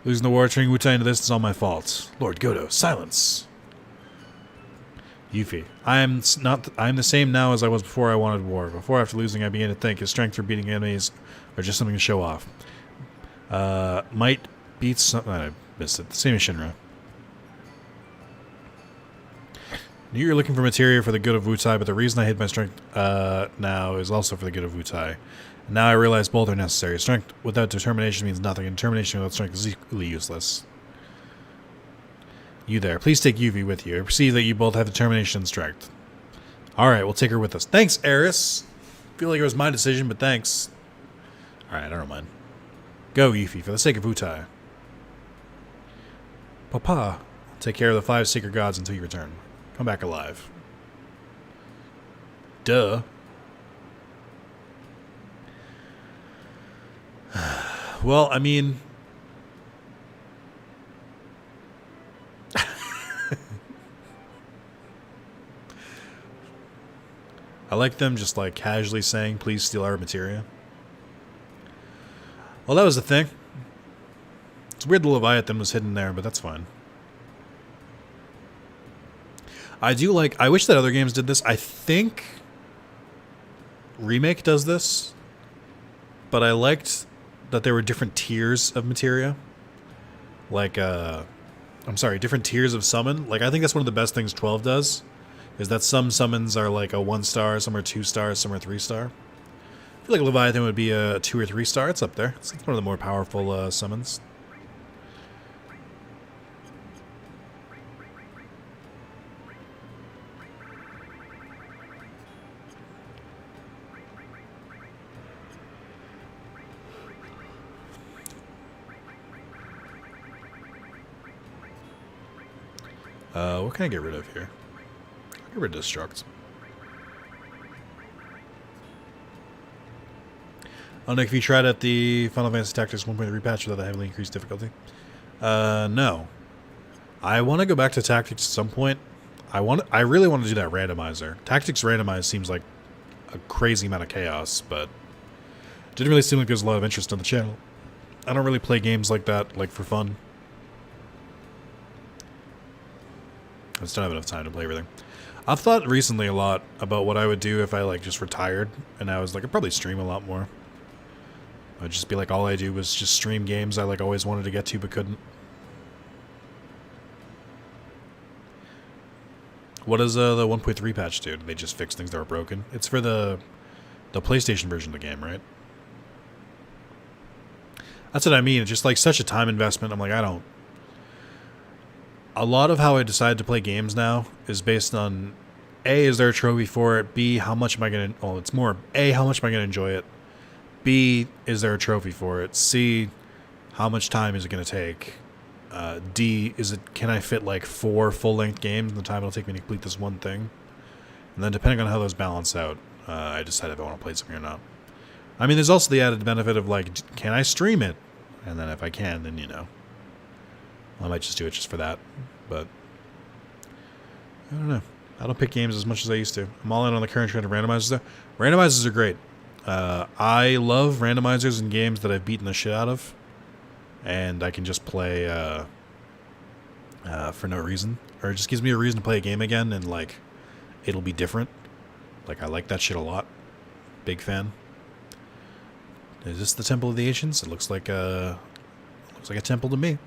Losing the war, turning Wutai into this is all my fault. Lord Godo, silence. Yuffie, I am the same now as I was before I wanted war. Before, after losing, I began to think his strength for beating enemies or just something to show off. Might beats something. I missed it. Same as Shinra. Knew you were looking for materia for the good of Wutai, but the reason I hid my strength now is also for the good of Wutai. And now I realize both are necessary. Strength without determination means nothing, and determination without strength is equally useless. You there. Please take Yuffie with you. I perceive that you both have determination and strength. Alright, we'll take her with us. Thanks, Eris. Feel like it was my decision, but thanks. Alright, I don't mind. Go, Yuffie, for the sake of Wutai. Papa, take care of the 5 sacred gods until you return. Come back alive. Duh. Well, I mean... I like them just like casually saying, please steal our materia. Well, that was the thing. It's weird the Leviathan was hidden there, but that's fine. I wish that other games did this. I think Remake does this, but I liked that there were different tiers of materia. Like, different tiers of summon. Like, I think that's one of the best things 12 does, is that some summons are like a 1-star, some are 2-star, some are 3-star. I feel like Leviathan would be a 2 or 3-star. It's up there. It's one of the more powerful summons. What can I get rid of here? Get rid of Destruct. Nick, have you tried at the Final Fantasy Tactics 1.3 patch without the heavily increased difficulty? No. I want to go back to Tactics at some point. I really want to do that randomizer. Tactics randomized seems like a crazy amount of chaos, but it didn't really seem like there's a lot of interest on the channel. I don't really play games like that, like, for fun. I just don't have enough time to play everything. I've thought recently a lot about what I would do if I, like, just retired, and I was like, I'd probably stream a lot more. I'd just be like, all I do was just stream games I, like, always wanted to get to but couldn't. What does the 1.3 patch do? Did they just fix things that were broken? It's for the PlayStation version of the game, right? That's what I mean. It's just, like, such a time investment. I'm like, I don't... A lot of how I decide to play games now is based on, A, is there a trophy for it? B, how much am I going to... Well, it's more, A, how much am I going to enjoy it? B, is there a trophy for it? C, how much time is it going to take? D, can I fit like 4 full-length games in the time it'll take me to complete this one thing? And then depending on how those balance out, I decide if I want to play something or not. I mean, there's also the added benefit of, like, can I stream it? And then if I can, then, you know, I might just do it just for that. But I don't know. I don't pick games as much as I used to. I'm all in on the current trend of randomizers, though. Randomizers are great. I love randomizers in games that I've beaten the shit out of, and I can just play for no reason, or it just gives me a reason to play a game again, and, like, it'll be different. Like, I like that shit a lot. Big fan. Is this the Temple of the Ancients? It looks like a temple to me.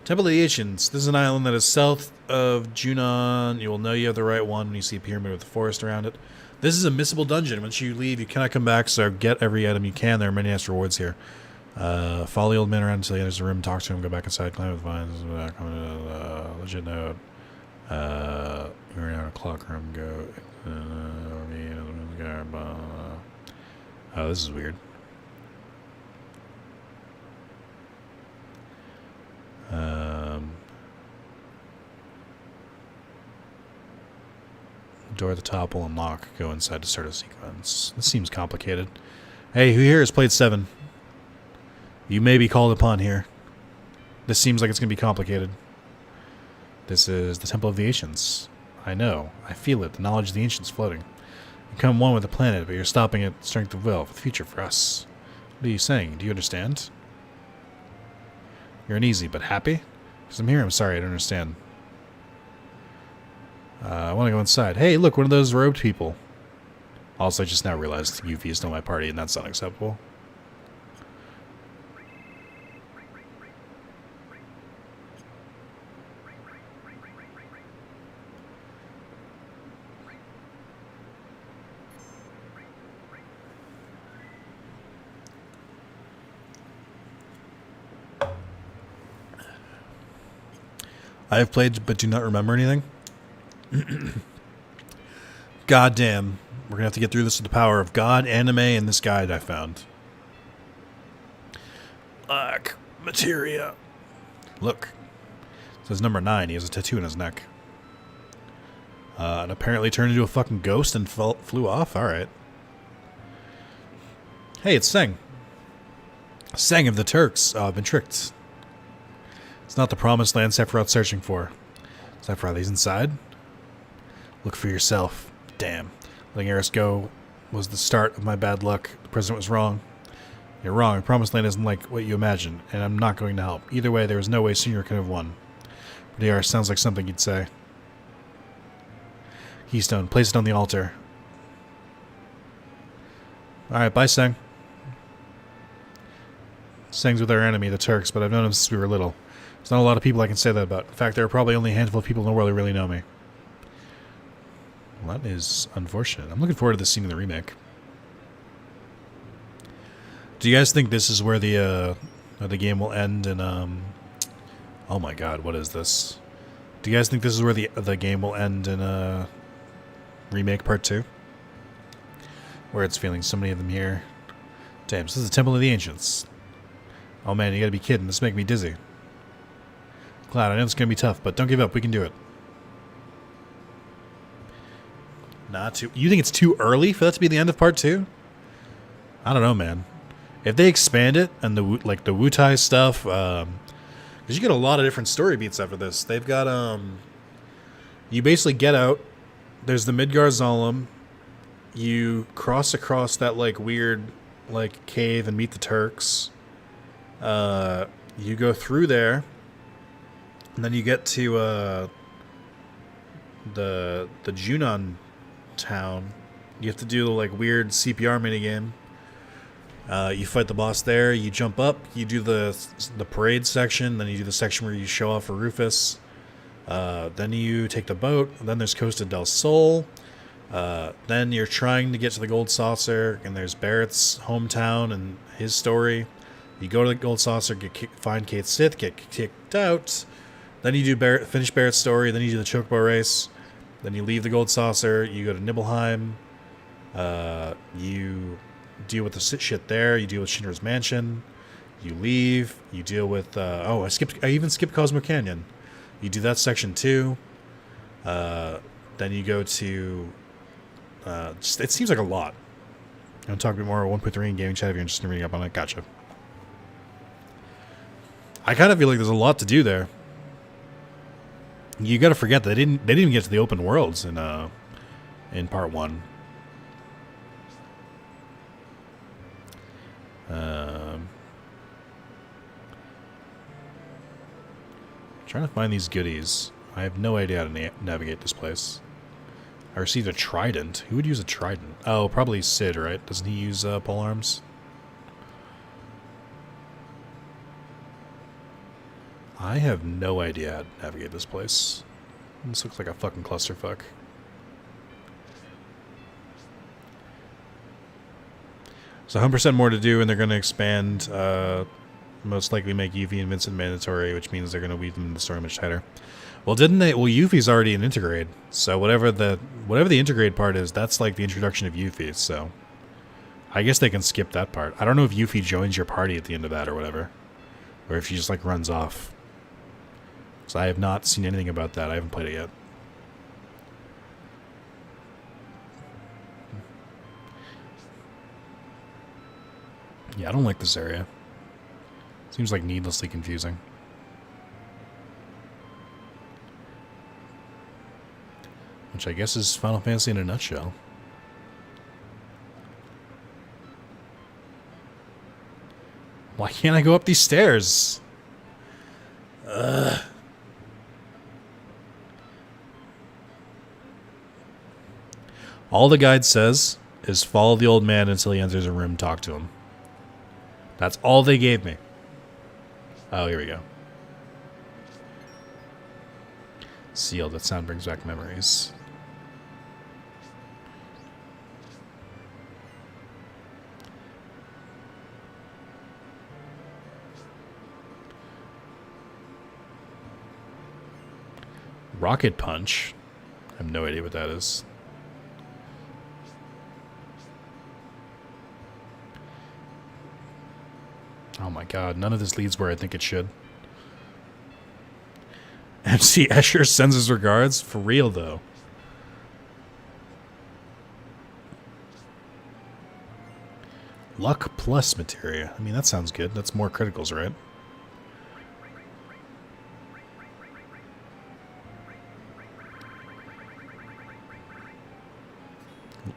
Temple of the Ancients. This is an island that is south of Junon. You will know you have the right one when you see a pyramid with a forest around it. This is a missable dungeon. Once you leave, you cannot come back, so get every item you can. There are many nice rewards here. Follow the old man around until he enters the room, talk to him, go back inside, climb with vines, legit note. You're in a clock room, go. Oh, this is weird. Door at the top will unlock. Go inside to start a sequence. This seems complicated. Hey, who here has played 7? You may be called upon here. This seems like it's going to be complicated. This is the Temple of the Ancients. I know. I feel it. The knowledge of the Ancients floating. You become one with the planet, but you're stopping at strength of will for the future for us. What are you saying? Do you understand? You're uneasy, but happy? Because I'm here. I'm sorry. I don't understand. I want to go inside. Hey, look, one of those robed people. Also, I just now realized Yuffie is still my party, and that's unacceptable. I have played, but do not remember anything. God damn. We're going to have to get through this with the power of God, anime, and this guide I found. Materia. Look. It says number 9. He has a tattoo in his neck. And apparently turned into a fucking ghost and flew off. Alright. Hey, it's Seng. Seng of the Turks. Oh, I've been tricked. It's not the promised land Sephiroth's searching for. Sephiroth, he's inside? Look for yourself. Damn. Letting Eris go was the start of my bad luck. The president was wrong. You're wrong. The promised land isn't like what you imagine, and I'm not going to help. Either way, there was no way Senior could have won. But Eris sounds like something you'd say. Keystone. Place it on the altar. Alright, bye, Seng. Seng's with our enemy, the Turks, but I've known him since we were little. There's not a lot of people I can say that about. In fact, there are probably only a handful of people in the world who really know me. Well, that is unfortunate. I'm looking forward to this scene in the remake. Do you guys think this is where the game will end in, oh my god, what is this? Do you guys think this is where the game will end in, remake part 2? Where it's feeling so many of them here. Damn, this is the Temple of the Ancients. Oh man, you gotta be kidding. This is making me dizzy. Cloud, I know it's gonna be tough, but don't give up. We can do it. Not too. You think it's too early for that to be the end of part 2? I don't know, man. If they expand it and the Wutai stuff, because you get a lot of different story beats after this. They've got you basically get out. There's the Midgar Zalem. You cross across that weird cave and meet the Turks. You go through there, and then you get to the Junon town. You have to do the weird CPR minigame. You fight the boss there. You jump up. You do the parade section. Then you do the section where you show off for Rufus. Then you take the boat. Then there's Costa del Sol. Then you're trying to get to the Gold Saucer, and there's Barrett's hometown and his story. You go to the Gold Saucer, find Kate Sith, get kicked out. Then you do finish Barrett's story. Then you do the Chocobo race. Then you leave the Gold Saucer. You go to Nibelheim. You deal with the shit there. You deal with Shinra's mansion. You leave. You deal with I even skipped Cosmo Canyon. You do that section too. Then you go to it seems like a lot. I'm talking a bit more 1.3 in gaming chat if you're interested in reading up on it. Gotcha. I kind of feel like there's a lot to do there. You got to forget that they didn't even get to the open worlds in part 1. Trying to find these goodies. I have no idea how to navigate this place. I received a trident. Who would use a trident? Oh, probably Sid, right? Doesn't he use pole arms? I have no idea how to navigate this place. This looks like a fucking clusterfuck. So 100% more to do, and they're going to expand, most likely make Yuffie and Vincent mandatory, which means they're going to weave them into the story much tighter. Well, didn't they? Well, Yuffie's already an intergrade, so whatever the intergrade part is, that's like the introduction of Yuffie. So I guess they can skip that part. I don't know if Yuffie joins your party at the end of that or whatever, or if she just like runs off. So I have not seen anything about that. I haven't played it yet. Yeah, I don't like this area. Seems like needlessly confusing. Which I guess is Final Fantasy in a nutshell. Why can't I go up these stairs? Ugh. All the guide says is follow the old man until he enters a room, talk to him. That's all they gave me. Oh, here we go. Sealed. That sound brings back memories. Rocket Punch? I have no idea what that is. Oh my god, none of this leads where I think it should. MC Escher sends his regards? For real, though. Luck plus materia. I mean, that sounds good. That's more criticals, right?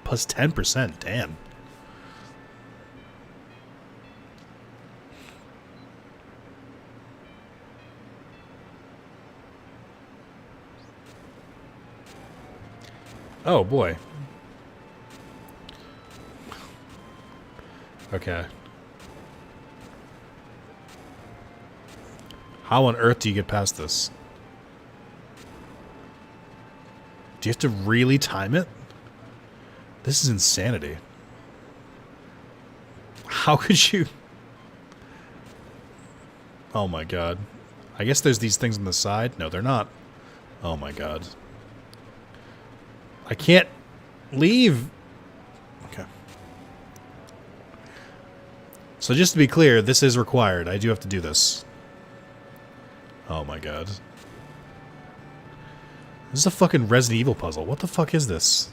Plus 10%. Damn. Oh, boy. Okay. How on earth do you get past this? Do you have to really time it? This is insanity. How could you... Oh my god. I guess there's these things on the side. No, they're not. Oh my god. I can't leave. Okay. So just to be clear, this is required. I do have to do this. Oh my god. This is a fucking Resident Evil puzzle. What the fuck is this?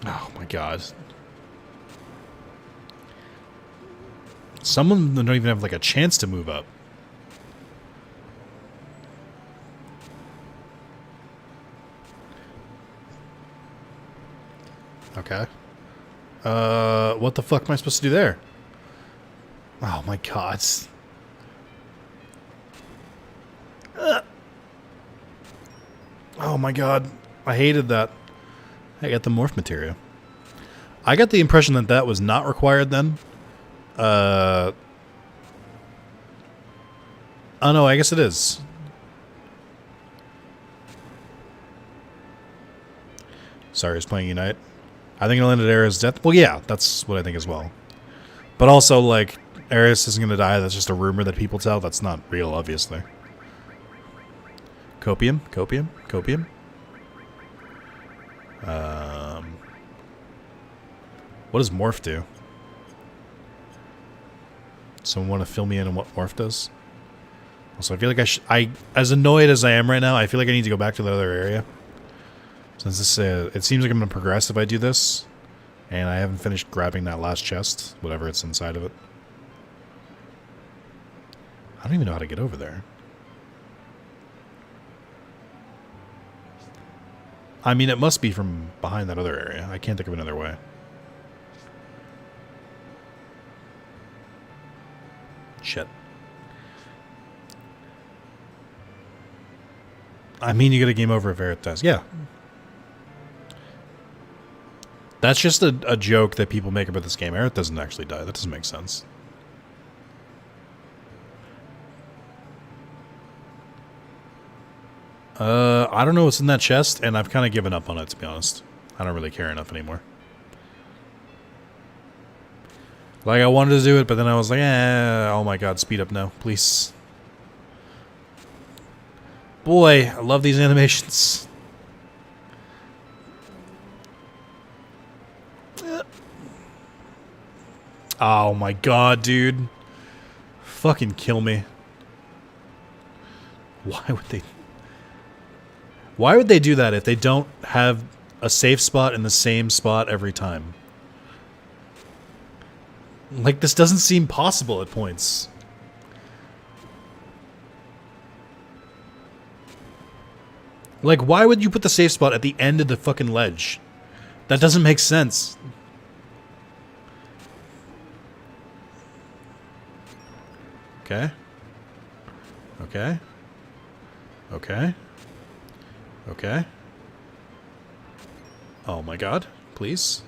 Oh my god. Some of them don't even have like a chance to move up. Okay. What the fuck am I supposed to do there? Oh my god. Oh my god. I hated that. I got the morph materia. I got the impression that that was not required then. Oh no, I guess it is. Sorry, I was playing Unite. I think it'll end at Aerith's death. Well, yeah, that's what I think as well. But also, like, Aerith isn't going to die. That's just a rumor that people tell. That's not real, obviously. Copium? Copium? Copium? What does Morph do? Someone want to fill me in on what Morph does? Also, I feel like as annoyed as I am right now, I feel like I need to go back to the other area. Since this, it seems like I'm going to progress if I do this. And I haven't finished grabbing that last chest, whatever it's inside of it. I don't even know how to get over there. I mean, it must be from behind that other area. I can't think of another way. Shit. I mean, you get a game over if Aerith dies. Yeah. That's just a joke that people make about this game. Aerith doesn't actually die. That doesn't make sense. I don't know what's in that chest, and I've kind of given up on it, to be honest. I don't really care enough anymore. Like, I wanted to do it, but then I was like, oh my god, speed up now, please. Boy, I love these animations. Oh my god, dude. Fucking kill me. Why would they do that if they don't have a safe spot in the same spot every time? Like, this doesn't seem possible at points. Like, why would you put the safe spot at the end of the fucking ledge? That doesn't make sense. Okay. Okay. Okay. Okay. Oh my god. Please.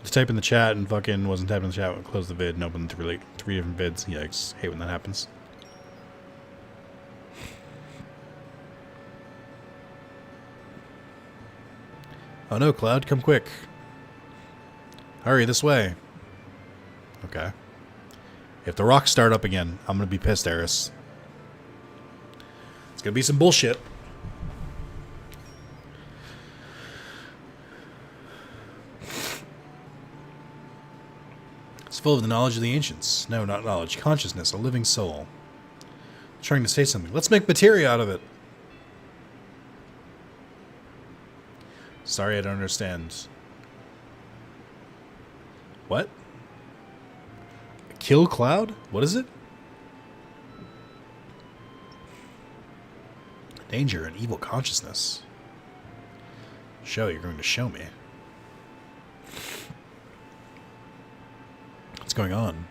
Just type in the chat and fucking wasn't typing in the chat and close the vid and open three different vids. Yikes. Hate when that happens. Oh no, Cloud, come quick. Hurry, this way. Okay. If the rocks start up again, I'm gonna be pissed, Eris. It's gonna be some bullshit. It's full of the knowledge of the ancients. No, not knowledge. Consciousness, a living soul. I'm trying to say something. Let's make materia out of it. Sorry, I don't understand. What? Kill Cloud? What is it? Danger and evil consciousness. Show, you're going to show me. What's going on?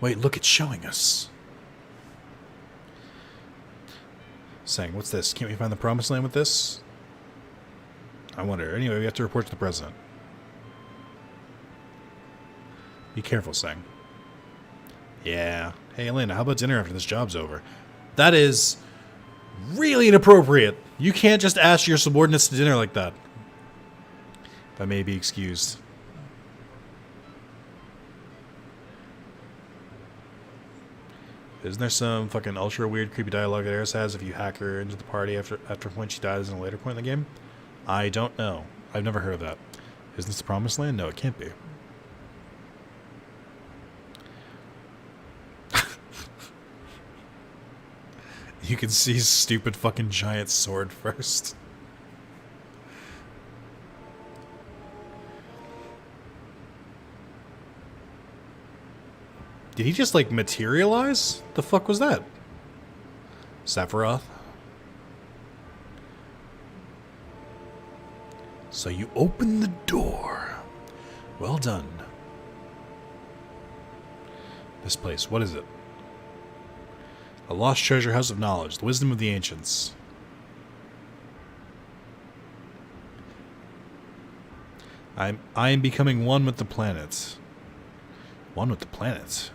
Wait, look, it's showing us. Saying, what's this? Can't we find the promised land with this? I wonder. Anyway, we have to report to the president. Be careful, Sang. Yeah. Hey, Elena, how about dinner after this job's over? That is really inappropriate. You can't just ask your subordinates to dinner like that. If I may be excused. Isn't there some fucking ultra weird creepy dialogue that Eris has if you hack her into the party after a point she dies in a later point in the game? I don't know. I've never heard of that. Isn't this the promised land? No, it can't be. You can see stupid fucking giant sword first. Did he just, like, materialize? The fuck was that? Sephiroth? So you open the door. Well done. This place, what is it? A lost treasure house of knowledge, the wisdom of the ancients. I am becoming one with the planet. One with the planet?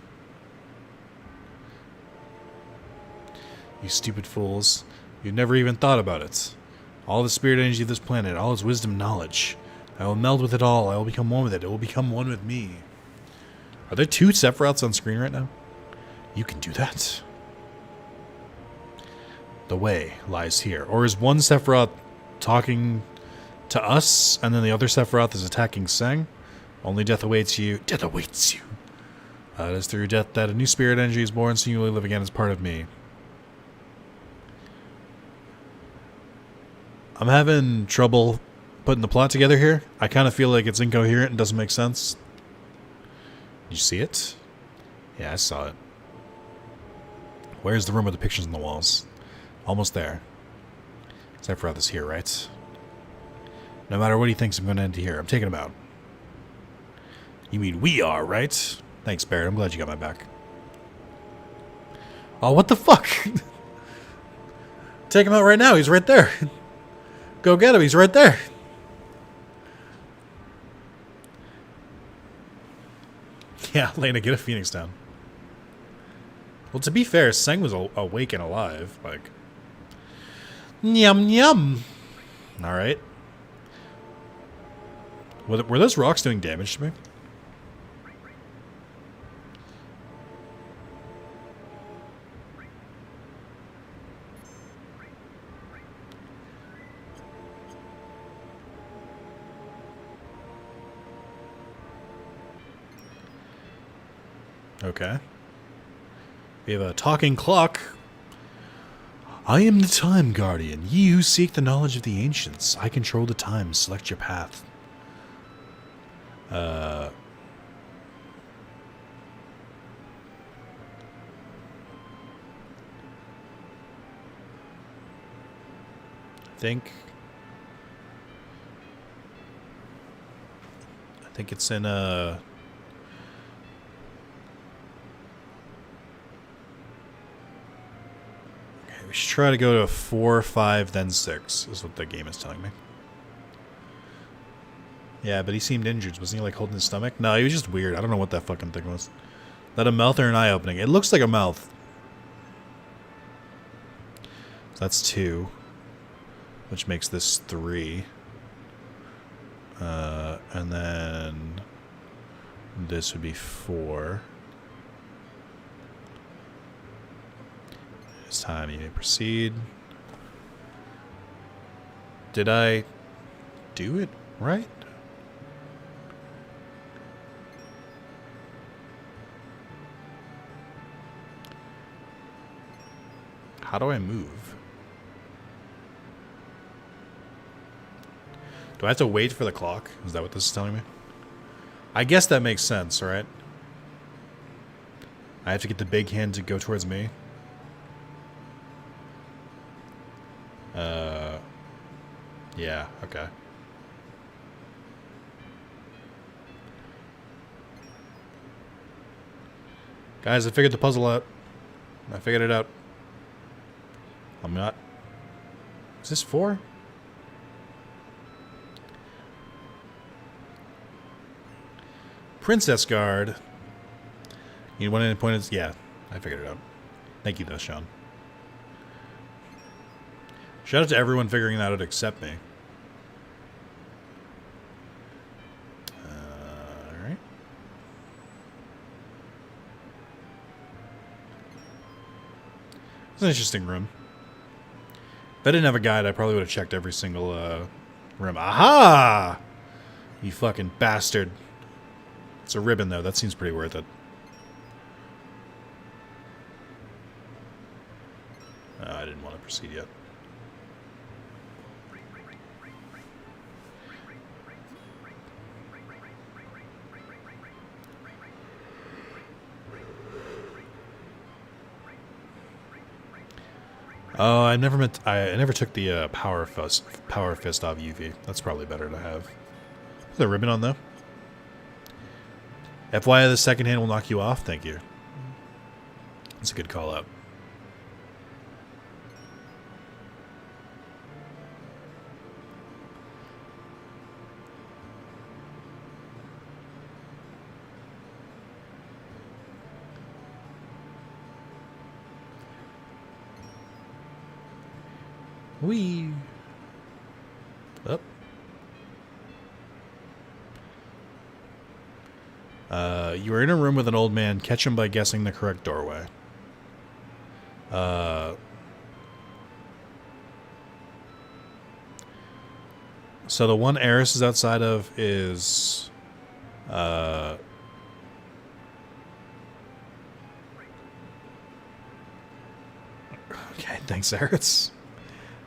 You stupid fools. You've never even thought about it. All the spirit energy of this planet, all its wisdom and knowledge. I will meld with it all. I will become one with it. It will become one with me. Are there two Sephiroths on screen right now? You can do that. The way lies here. Or is one Sephiroth talking to us, and then the other Sephiroth is attacking Sang? Only death awaits you. Death awaits you. It is through death that a new spirit energy is born, so you will live again as part of me. I'm having trouble putting the plot together here. I kind of feel like it's incoherent and doesn't make sense. Did you see it? Yeah, I saw it. Where's the room with the pictures on the walls? Almost there. Sephiroth is here, right? No matter what he thinks, I'm going to end here. I'm taking him out. You mean we are, right? Thanks, Barrett. I'm glad you got my back. Oh, what the fuck? Take him out right now. He's right there. Go get him. He's right there. Yeah, Lena, get a phoenix down. Well, to be fair, Seng was awake and alive. Like, yum yum. All right. Were those rocks doing damage to me? Okay. We have a talking clock. I am the time guardian. Ye who seek the knowledge of the ancients. I control the time. Select your path. I think it's in okay, we should try to go to 4, 5, then 6 is what the game is telling me. Yeah, but he seemed injured. Wasn't he like holding his stomach? No, he was just weird. I don't know what that fucking thing was. Is that a mouth or an eye opening? It looks like a mouth. So that's 2. Which makes this 3. And then this would be 4. It's time. You may proceed. Did I do it right? How do I move? Do I have to wait for the clock? Is that what this is telling me? I guess that makes sense, right? I have to get the big hand to go towards me. Yeah, okay. Guys, I figured the puzzle out. I figured it out. I'm not... Is this 4? Princess Guard. You want any points? Yeah, I figured it out. Thank you, though, Sean. Shout out to everyone figuring that out except me. Alright. It's an interesting room. If I didn't have a guide, I probably would have checked every single room. Aha! You fucking bastard. It's a ribbon, though. That seems pretty worth it. Oh, I didn't want to proceed yet. Oh, I never took the power fist off UV. That's probably better to have. Is there a ribbon on though? FYI, the second hand will knock you off. Thank you. That's a good call out. Whee! Up. You are in a room with an old man. Catch him by guessing the correct doorway. So the one Eris is outside of is... okay, thanks, Eris.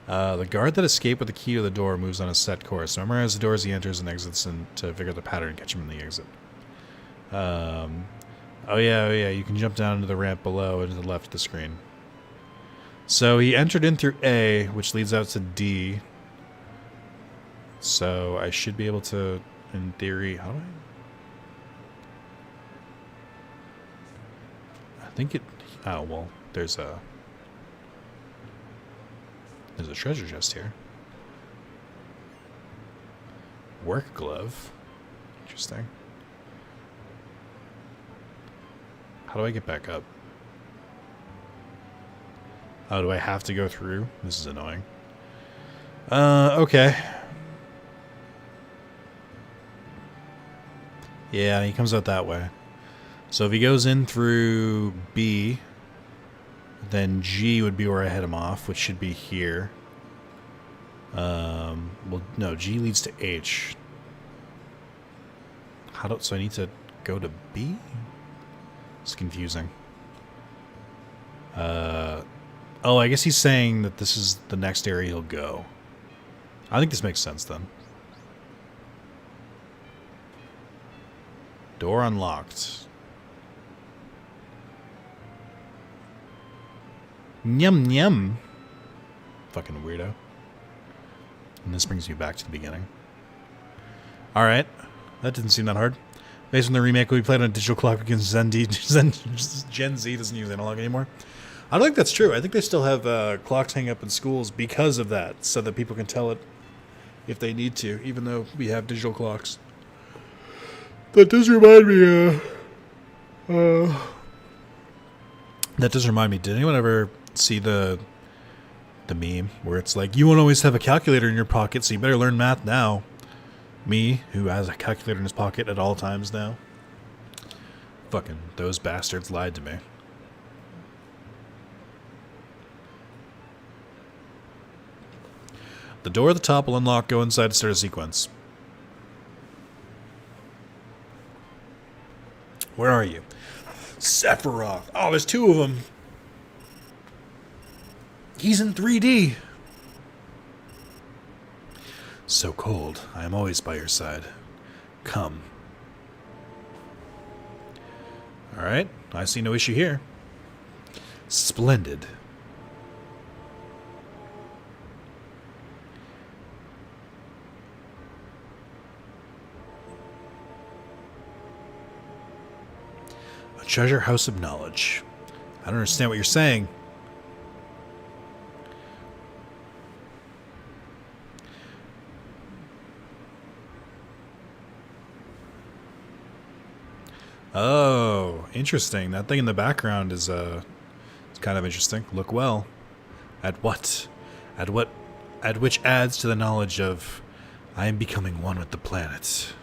The guard that escaped with the key to the door moves on a set course. Memorize the doors he enters and exits and to figure out the pattern and catch him in the exit. Oh yeah, you can jump down into the ramp below and to the left of the screen. So he entered in through A, which leads out to D. So I should be able to, in theory, how do I think Oh, well, there's a treasure chest here. Work glove. Interesting. How do I get back up? Oh, do I have to go through? This is annoying. Okay. Yeah, he comes out that way. So if he goes in through B, then G would be where I head him off, which should be here. Well, no, G leads to H. So I need to go to B? It's confusing. Oh, I guess he's saying that this is the next area he'll go. I think this makes sense then. Door unlocked. Nyum nyum. Fucking weirdo. And this brings you back to the beginning. Alright. That didn't seem that hard. Based on the remake, we played on a digital clock against Gen Z doesn't use analog anymore. I don't think that's true. I think they still have clocks hanging up in schools because of that, so that people can tell it if they need to, even though we have digital clocks. That does remind me, did anyone ever see the meme where it's like, you won't always have a calculator in your pocket, so you better learn math now? Me, who has a calculator in his pocket at all times now. Fucking those bastards lied to me. The door at the top will unlock. Go inside to start a sequence. Where are you? Sephiroth. Oh, there's two of them. He's in 3D. So cold. I am always by your side. Come. Alright. I see no issue here. Splendid. A treasure house of knowledge. I don't understand what you're saying. Oh, interesting. That thing in the background is it's kind of interesting. Look well. At what? At which adds to the knowledge of I am becoming one with the planet.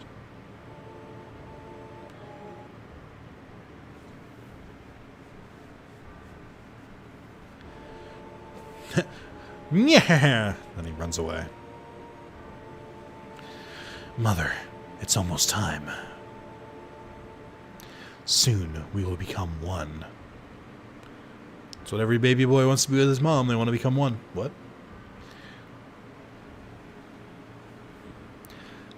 Yeah. Then he runs away. Mother, it's almost time. Soon we will become one. That's what every baby boy wants to be with his mom. They want to become one. What?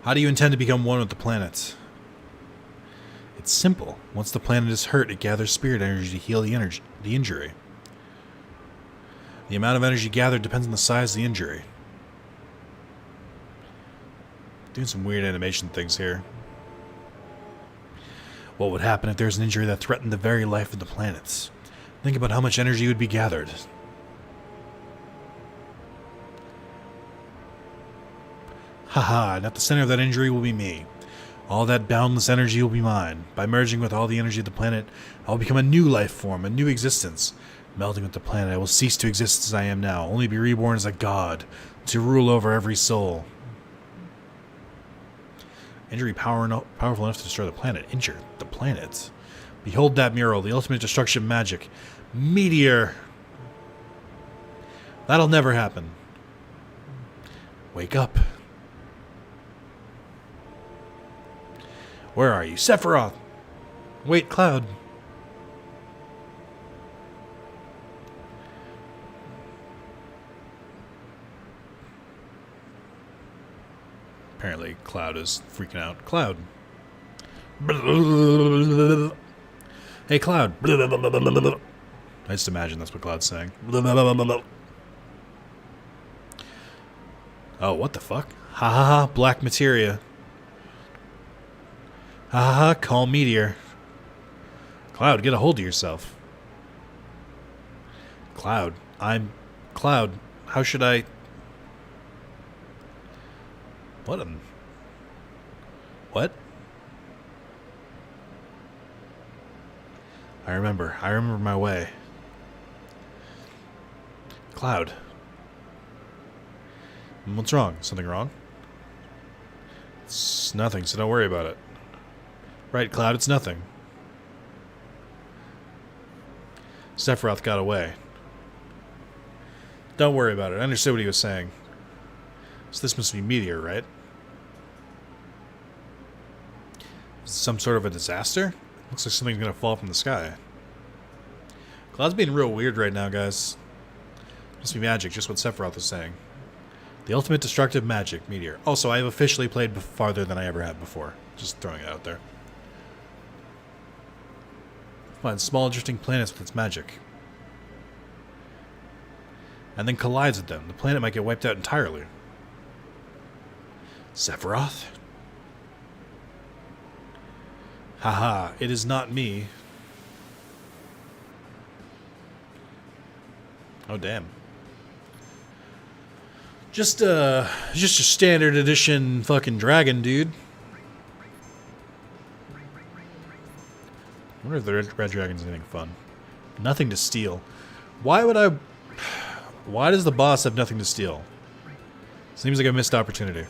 How do you intend to become one with the planet? It's simple. Once the planet is hurt, it gathers spirit energy to heal the injury. The amount of energy gathered depends on the size of the injury. Doing some weird animation things here. What would happen if there's an injury that threatened the very life of the planets? Think about how much energy would be gathered. Haha, and at the center of that injury will be me. All that boundless energy will be mine. By merging with all the energy of the planet, I will become a new life form, a new existence. Melding with the planet, I will cease to exist as I am now, only be reborn as a god, to rule over every soul. Injury powerful enough to destroy the planet. Injure the planet. Behold that mural, the ultimate destruction magic. Meteor! That'll never happen. Wake up. Where are you? Sephiroth! Wait, Cloud. Apparently, Cloud is freaking out. Cloud. Hey, Cloud. I just imagine that's what Cloud's saying. Oh, what the fuck? Ha ha ha, black materia. Ha ha ha, call meteor. Cloud, get a hold of yourself. Cloud. I'm Cloud. How should I... What? I remember. I remember my way. Cloud. What's wrong? Something wrong? It's nothing, so don't worry about it. Right, Cloud, it's nothing. Sephiroth got away. Don't worry about it. I understood what he was saying. So this must be Meteor, right? Some sort of a disaster? Looks like something's gonna fall from the sky. Cloud's being real weird right now, guys. Must be magic, just what Sephiroth was saying. The ultimate destructive magic, Meteor. Also, I have officially played farther than I ever have before. Just throwing it out there. Finds small drifting planets with its magic. And then collides with them. The planet might get wiped out entirely. Sephiroth? Haha, it is not me. Oh, damn. Just a standard edition fucking dragon, dude. I wonder if the red dragon's anything fun. Nothing to steal. Why would I... Why does the boss have nothing to steal? Seems like a missed opportunity.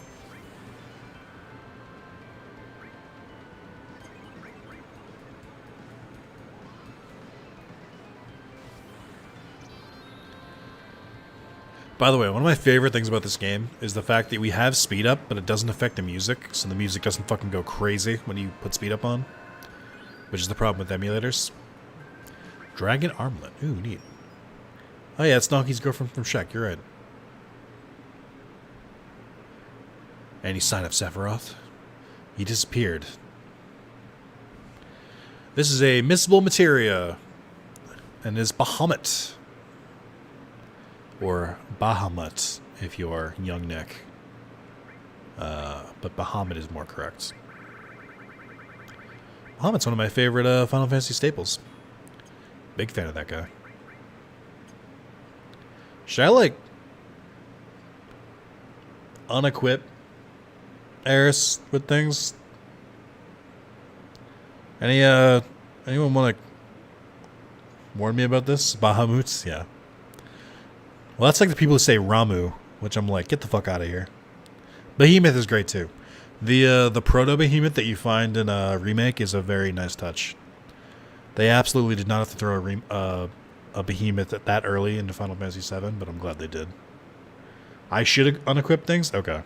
By the way, one of my favorite things about this game is the fact that we have speed up, but it doesn't affect the music, so the music doesn't fucking go crazy when you put speed up on. Which is the problem with emulators. Dragon armlet. Ooh, neat. Oh yeah, it's Donkey's girlfriend from Shrek, you're right. Any sign of Sephiroth? He disappeared. This is a missable materia. And is Bahamut. Or Bahamut, if you're young Nick. But Bahamut is more correct. Bahamut's one of my favorite Final Fantasy staples. Big fan of that guy. Should I, like, unequip Eris with things? Anyone want to warn me about this? Bahamut? Yeah. Well, that's like the people who say Ramu, which I'm like, get the fuck out of here. Behemoth is great too. The proto Behemoth that you find in a remake is a very nice touch. They absolutely did not have to throw a Behemoth that early into Final Fantasy VII, but I'm glad they did. I should unequip things? Okay.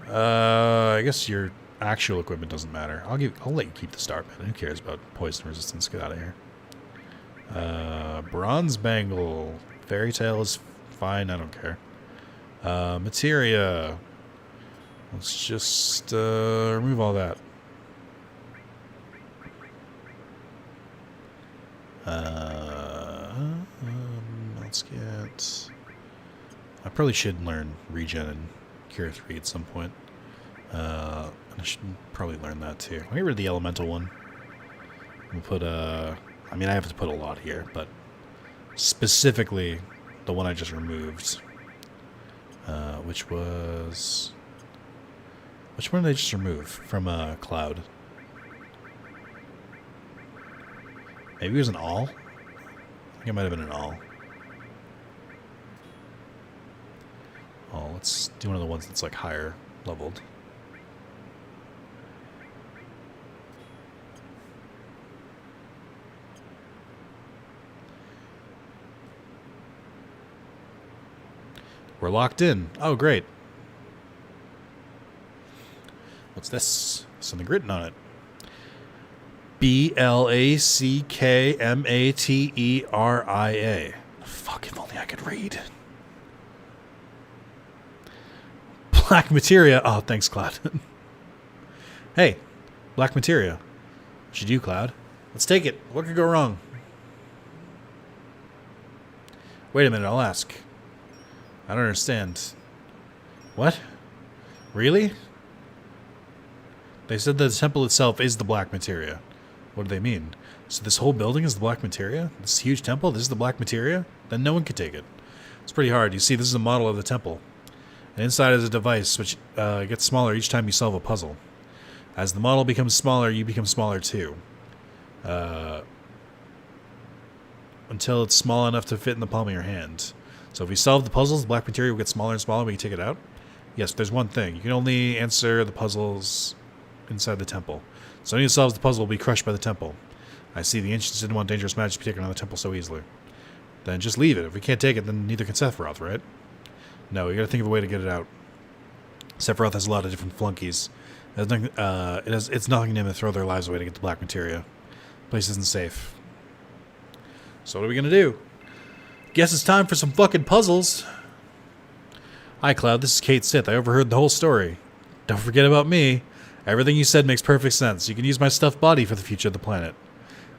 I guess your actual equipment doesn't matter. I'll let you keep the start, man. Who cares about poison resistance? Get out of here. Bronze Bangle. Fairy Tale is fine, I don't care. Materia. Let's just remove all that. Let's get... I probably should learn Regen and Cure 3 at some point. I should probably learn that too. I'll get rid of the Elemental one. We'll put I mean, I have to put a lot here, but specifically the one I just removed, which was... Which one did I just remove from Cloud? Maybe it was an all? I think it might have been an all. Oh, let's do one of the ones that's like higher leveled. We're locked in. Oh, great. What's this? Something written on it. Blackmateria. Fuck, if only I could read. Black Materia. Oh, thanks, Cloud. Hey, Black Materia. What you do, Cloud? Let's take it. What could go wrong? Wait a minute, I'll ask. I don't understand. What? Really? They said that the temple itself is the Black Materia. What do they mean? So this whole building is the black materia? This huge temple? This is the black materia? Then no one could take it. It's pretty hard. You see, this is a model of the temple. And inside is a device which gets smaller each time you solve a puzzle. As the model becomes smaller, you become smaller too. Until it's small enough to fit in the palm of your hand. So if we solve the puzzles, the black materia will get smaller and smaller when you take it out. Yes, there's one thing. You can only answer the puzzles inside the temple. So anyone who solves the puzzle will be crushed by the temple. I see the ancients didn't want dangerous magic to be taken on the temple so easily. Then just leave it. If we can't take it, then neither can Sephiroth, right? No, we gotta think of a way to get it out. Sephiroth has a lot of different flunkies. It's knocking them to throw their lives away to get the black materia. The place isn't safe. So what are we gonna do? Guess it's time for some fucking puzzles. Hi, Cloud. This is Kate Sith. I overheard the whole story. Don't forget about me. Everything you said makes perfect sense. You can use my stuffed body for the future of the planet.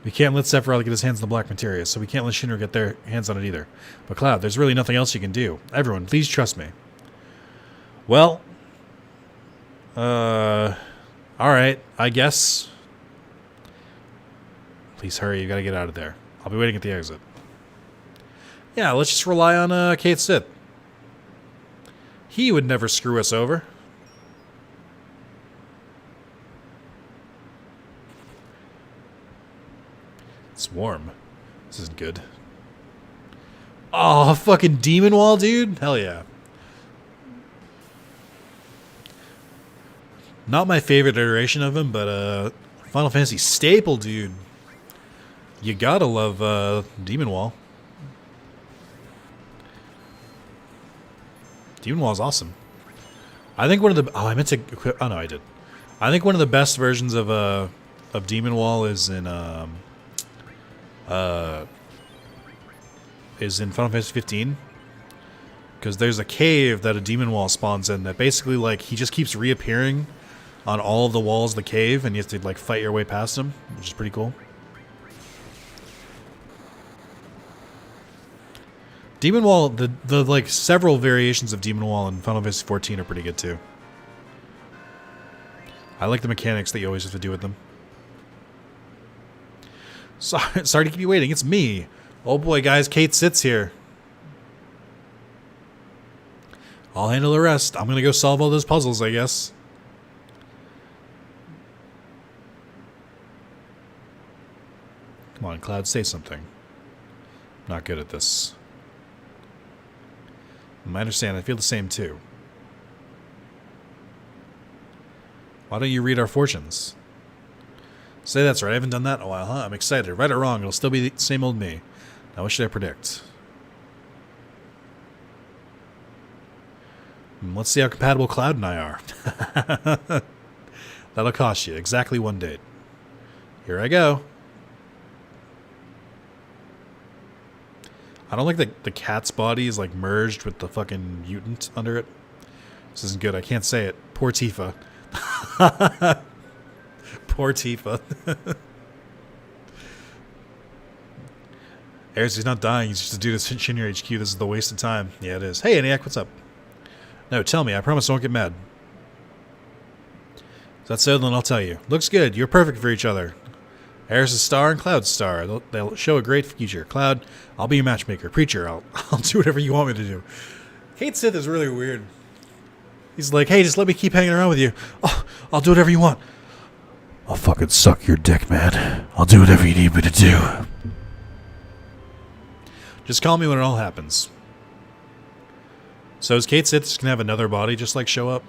We can't let Sephiroth get his hands on the black materia, so we can't let Shinra get their hands on it either. But Cloud, there's really nothing else you can do. Everyone, please trust me. Well, alright, I guess. Please hurry, you gotta get out of there. I'll be waiting at the exit. Yeah, let's just rely on Kate Sith. He would never screw us over. It's warm. This isn't good. Oh, fucking Demon Wall, dude? Hell yeah. Not my favorite iteration of him, but Final Fantasy staple, dude. You gotta love Demon Wall. Demon Wall is awesome. I think one of the... Oh, I meant to... Oh, no, I did. I think one of the best versions of Demon Wall is in Final Fantasy 15. Because there's a cave that a Demon Wall spawns in that basically, like, he just keeps reappearing on all of the walls of the cave, and you have to, like, fight your way past him, which is pretty cool. Demon Wall, the like several variations of Demon Wall in Final Fantasy 14 are pretty good too. I like the mechanics that you always have to do with them. Sorry to keep you waiting. It's me. Oh boy, guys, Kate Sith's here. I'll handle the rest. I'm gonna go solve all those puzzles, I guess. Come on, Cloud, say something. I'm not good at this. I understand. I feel the same, too. Why don't you read our fortunes? Say that's right. I haven't done that in a while, huh? I'm excited. Right or wrong, it'll still be the same old me. Now, what should I predict? Let's see how compatible Cloud and I are. That'll cost you exactly one date. Here I go. I don't like the cat's body is like merged with the fucking mutant under it. This isn't good. I can't say it. Poor Tifa. Poor Tifa. Ares, he's not dying. He's just a dude at Shinra HQ. This is the waste of time. Yeah, it is. Hey, Eniac, what's up? No, tell me. I promise I won't get mad. Is that so? Then I'll tell you. Looks good. You're perfect for each other. Ares is star and Cloud's star. They'll show a great future. Cloud, I'll be your matchmaker. Preacher, I'll do whatever you want me to do. Kate Sith is really weird. He's like, hey, just let me keep hanging around with you. Oh, I'll do whatever you want. I'll fucking suck your dick, man. I'll do whatever you need me to do. Just call me when it all happens. So is Kate Sith just gonna have another body just like show up?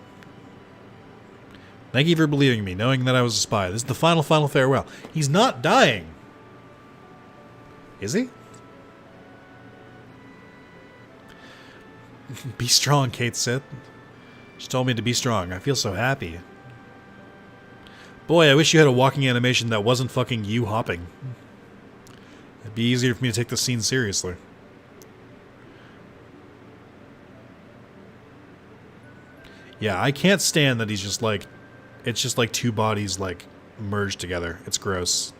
Thank you for believing me, knowing that I was a spy. This is the final farewell. He's not dying. Is he? Be strong, Kate Sith. She told me to be strong. I feel so happy. Boy, I wish you had a walking animation that wasn't fucking you hopping. It'd be easier for me to take this scene seriously. Yeah, I can't stand that he's just like... It's just like two bodies like merged together. It's gross.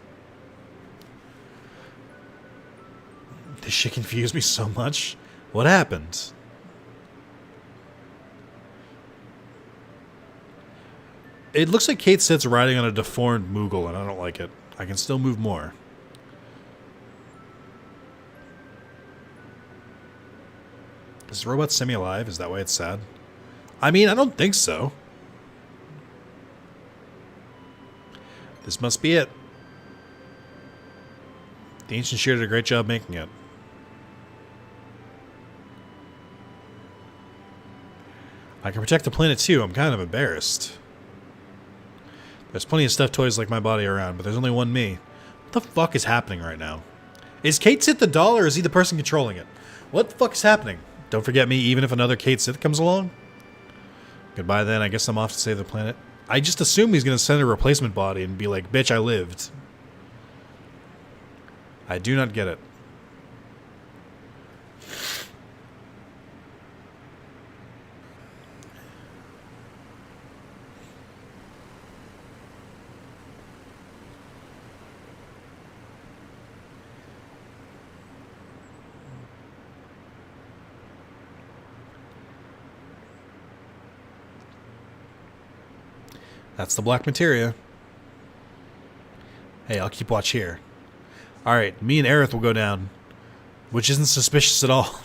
This shit confused me so much. What happened? It looks like Kate Sith's riding on a deformed Moogle, and I don't like it. I can still move more. Is the robot semi-alive? Is that why it's sad? I mean, I don't think so. This must be it. The Ancient Shear did a great job making it. I can protect the planet too. I'm kind of embarrassed. There's plenty of stuffed toys like my body around, but there's only one me. What the fuck is happening right now? Is Kate Sith the doll, or is he the person controlling it? What the fuck is happening? Don't forget me even if another Kate Sith comes along? Goodbye then, I guess I'm off to save the planet. I just assume he's going to send a replacement body and be like, bitch, I lived. I do not get it. That's the black materia. Hey, I'll keep watch here. Alright, me and Aerith will go down. Which isn't suspicious at all.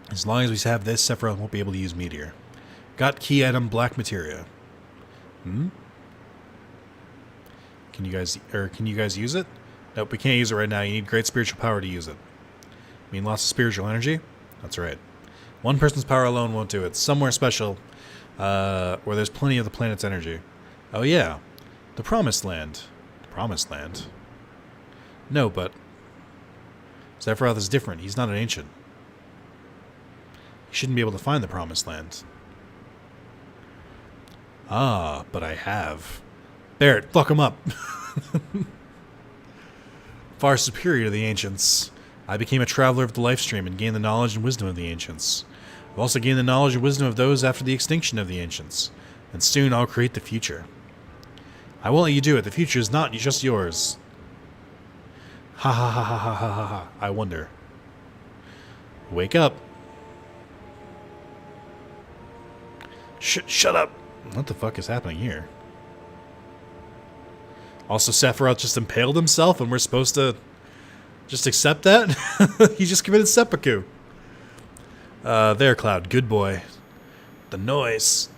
As long as we have this, Sephiroth won't be able to use Meteor. Got key item black materia. Can you guys use it? Nope, we can't use it right now. You need great spiritual power to use it. I mean lots of spiritual energy? That's right. One person's power alone won't do it. Somewhere special, where there's plenty of the planet's energy. Oh yeah, the Promised Land. The Promised Land? No, but Sephiroth is different. He's not an ancient. He shouldn't be able to find the Promised Land. Ah, but I have. Barret, fuck him up. Far superior to the ancients. I became a traveler of the Lifestream and gained the knowledge and wisdom of the ancients. I've also gained the knowledge and wisdom of those after the extinction of the ancients. And soon I'll create the future. I won't let you do it. The future is not just yours. Ha ha ha ha ha ha ha ha. I wonder. Wake up. Shut up. What the fuck is happening here? Also, Sephiroth just impaled himself and we're supposed to just accept that? He just committed seppuku. There, Cloud. Good boy. The noise.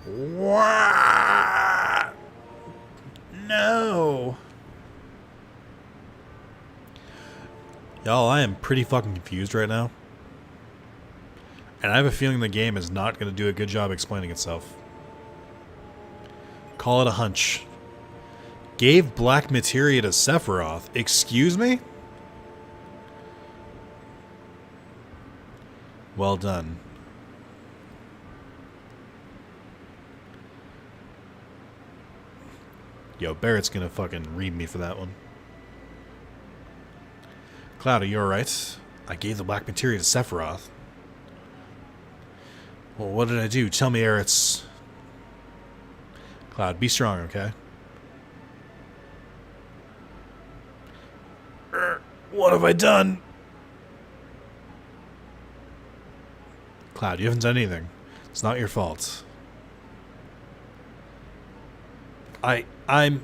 What? No. Y'all, I am pretty fucking confused right now. And I have a feeling the game is not going to do a good job explaining itself. Call it a hunch. Gave black materia to Sephiroth. Excuse me? Well done. Yo, Barrett's gonna fucking read me for that one. Cloud, are you alright? I gave the black materia to Sephiroth. Well, what did I do? Tell me, Aerith's... Cloud, be strong, okay? What have I done? Cloud, you haven't done anything. It's not your fault. I'm...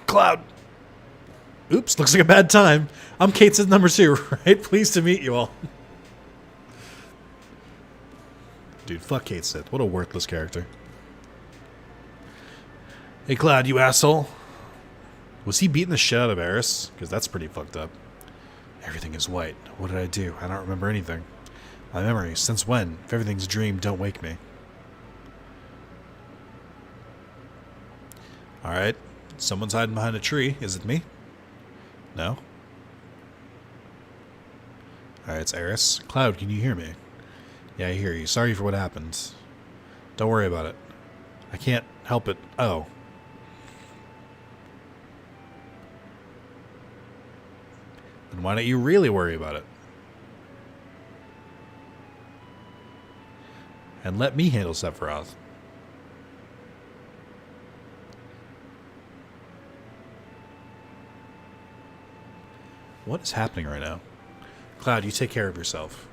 Cloud. Oops, looks like a bad time. I'm Kate Sith number 2, right? Pleased to meet you all. Dude, fuck Kate Sith. What a worthless character. Hey, Cloud, you asshole. Was he beating the shit out of Eris? Because that's pretty fucked up. Everything is white. What did I do? I don't remember anything. My memory. Since when? If everything's a dream, don't wake me. Alright. Someone's hiding behind a tree. Is it me? No? Alright, it's Eris. Cloud, can you hear me? Yeah, I hear you. Sorry for what happened. Don't worry about it. I can't help it. Oh. Then why don't you really worry about it? And let me handle Sephiroth. What is happening right now? Cloud, you take care of yourself.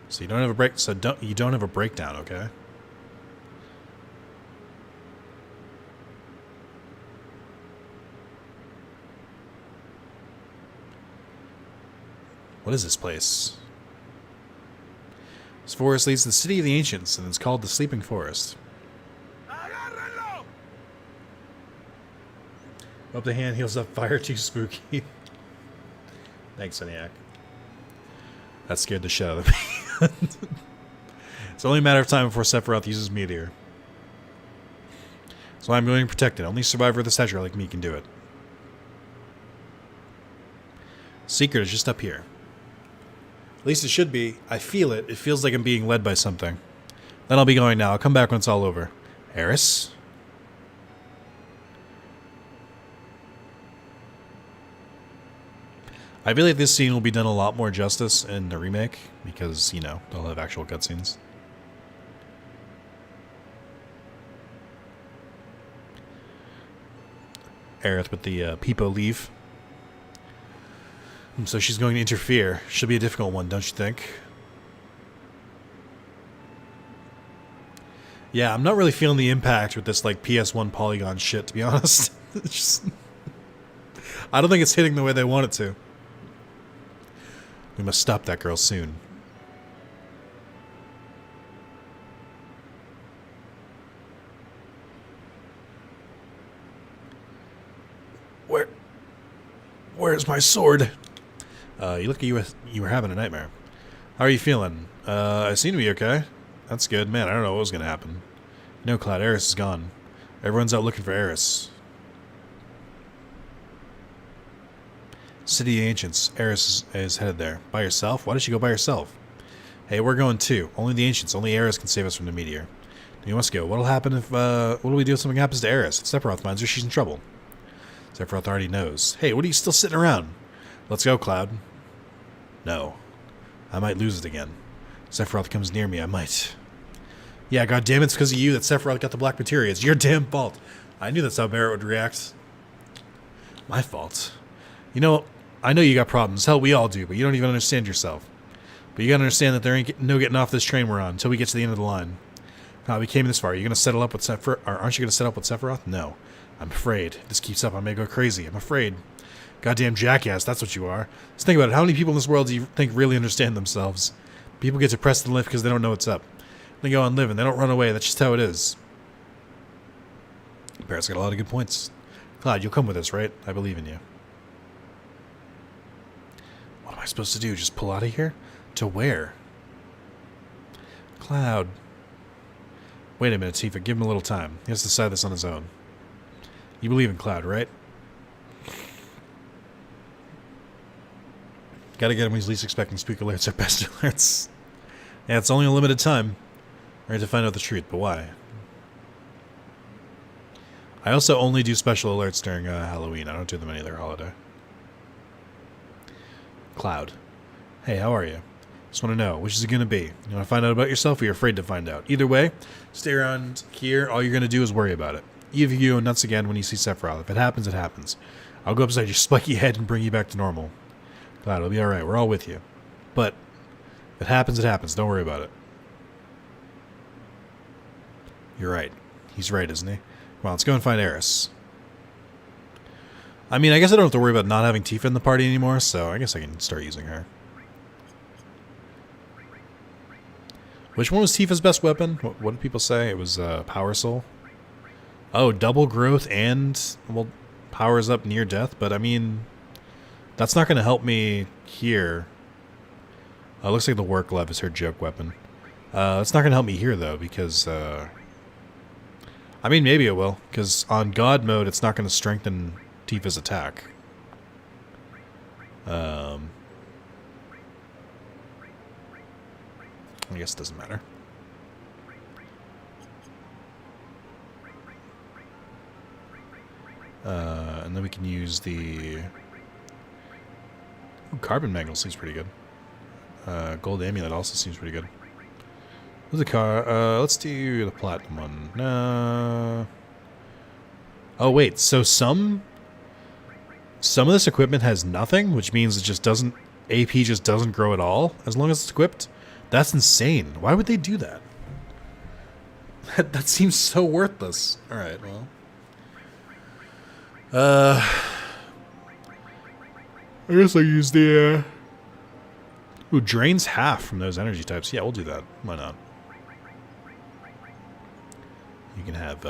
So you don't have a break. So you don't have a breakdown, okay? What is this place? This forest leads to the City of the Ancients, and it's called the Sleeping Forest. Up the hand heals up fire too spooky. Thanks, Soniac. That scared the shit out of me. It's only a matter of time before Sephiroth uses Meteor. So I'm going to protect it. Only a survivor of the Statue like me can do it. Secret is just up here. At least it should be. I feel it. It feels like I'm being led by something. Then I'll be going now. I'll come back when it's all over. Eris? I feel like this scene will be done a lot more justice in the remake because, you know, they'll have actual cutscenes. Aerith with the Peepo leave. So she's going to interfere. Should be a difficult one, don't you think? Yeah, I'm not really feeling the impact with this like PS1 polygon shit, to be honest. Just, I don't think it's hitting the way they want it to. We must stop that girl soon. Where's my sword? You look like you were having a nightmare. How are you feeling? I seem to be okay. That's good. Man, I don't know what was going to happen. No, Cloud, Eris is gone. Everyone's out looking for Eris. City of Ancients. Eris is headed there. By herself? Why did she go by herself? Hey, we're going too. Only the Ancients. Only Eris can save us from the meteor. We must go. What'll happen if, what do we do if something happens to Eris? If Sephiroth finds her, she's in trouble. Sephiroth already knows. Hey, what are you still sitting around? Let's go, Cloud. No. I might lose it again. Sephiroth comes near me, I might. Yeah, goddammit, it's because of you that Sephiroth got the black materia. It's your damn fault. I knew that's how Barrett would react. My fault. You know, I know you got problems. Hell, we all do, but you don't even understand yourself. But you gotta understand that there ain't no getting off this train we're on until we get to the end of the line. We came this far. Are you gonna settle up with Sephiroth? Or aren't you gonna set up with Sephiroth? No. I'm afraid. If this keeps up, I may go crazy. I'm afraid. Goddamn jackass, that's what you are. Just think about it. How many people in this world do you think really understand themselves? People get depressed and live because they don't know what's up. They go on living. They don't run away. That's just how it is. Barrett's got a lot of good points. Cloud, you'll come with us, right? I believe in you. What am I supposed to do? Just pull out of here? To where? Cloud. Wait a minute, Tifa. Give him a little time. He has to decide this on his own. You believe in Cloud, right? Gotta get him when he's least expecting. Spook alerts are best alerts. Yeah, it's only a limited time. I have to find out the truth, but why? I also only do special alerts during Halloween. I don't do them any other holiday. Cloud. Hey, how are you? Just want to know, which is it going to be? You want to find out about yourself or you're afraid to find out? Either way, stay around here. All you're going to do is worry about it. Either you go nuts again when you see Sephiroth. If it happens, it happens. I'll go upside your spiky head and bring you back to normal. Cloud, it'll be alright. We're all with you. But, if it happens, it happens. Don't worry about it. You're right. He's right, isn't he? Come on, let's go and find Eris. I mean, I guess I don't have to worry about not having Tifa in the party anymore, so I guess I can start using her. Which one was Tifa's best weapon? What did people say? It was Power Soul. Oh, double growth and, well, powers up near death, but I mean, that's not going to help me here. It looks like the work glove is her joke weapon. It's not going to help me here, though, because, I mean, maybe it will, because on God mode, it's not going to strengthen Tifa's attack. I guess it doesn't matter. And then we can use the carbon mangle seems pretty good. Gold amulet also seems pretty good. What's the car? Let's do the platinum one. No. Oh wait, so some of this equipment has nothing, which means it just doesn't. AP just doesn't grow at all as long as it's equipped. That's insane. Why would they do that? That seems so worthless. All right, well. I guess I use the Ooh, drains half from those energy types. Yeah, we'll do that. Why not? You can have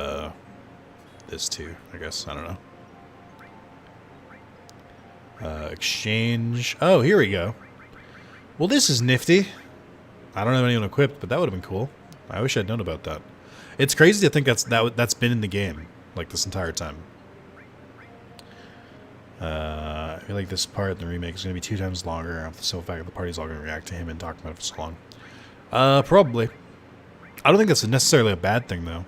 this too, I guess. I don't know. Exchange. Oh, here we go. Well, this is nifty. I don't have anyone equipped, but that would have been cool. I wish I'd known about that. It's crazy to think that's been in the game like this entire time. I feel like this part in the remake is going to be 2 times longer after the simple fact that the party's all going to react to him and talk about it for so long. Probably. I don't think that's necessarily a bad thing, though.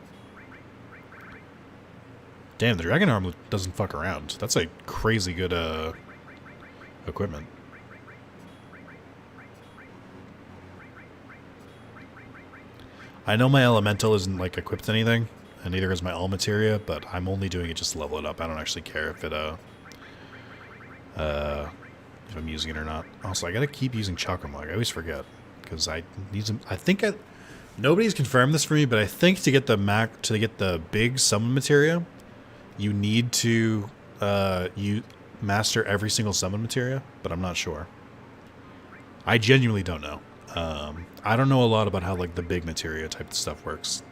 Damn, the dragon arm doesn't fuck around. That's like crazy good equipment. I know my elemental isn't like equipped to anything, and neither is my all materia, but I'm only doing it just to level it up. I don't actually care if it if I'm using it or not. Also, I gotta keep using Chakramog. I always forget because I need some. Nobody's confirmed this for me, but I think to get the big summon materia, you need to you master every single summon materia, but I'm not sure. I genuinely don't know. I don't know a lot about how like the big materia type of stuff works.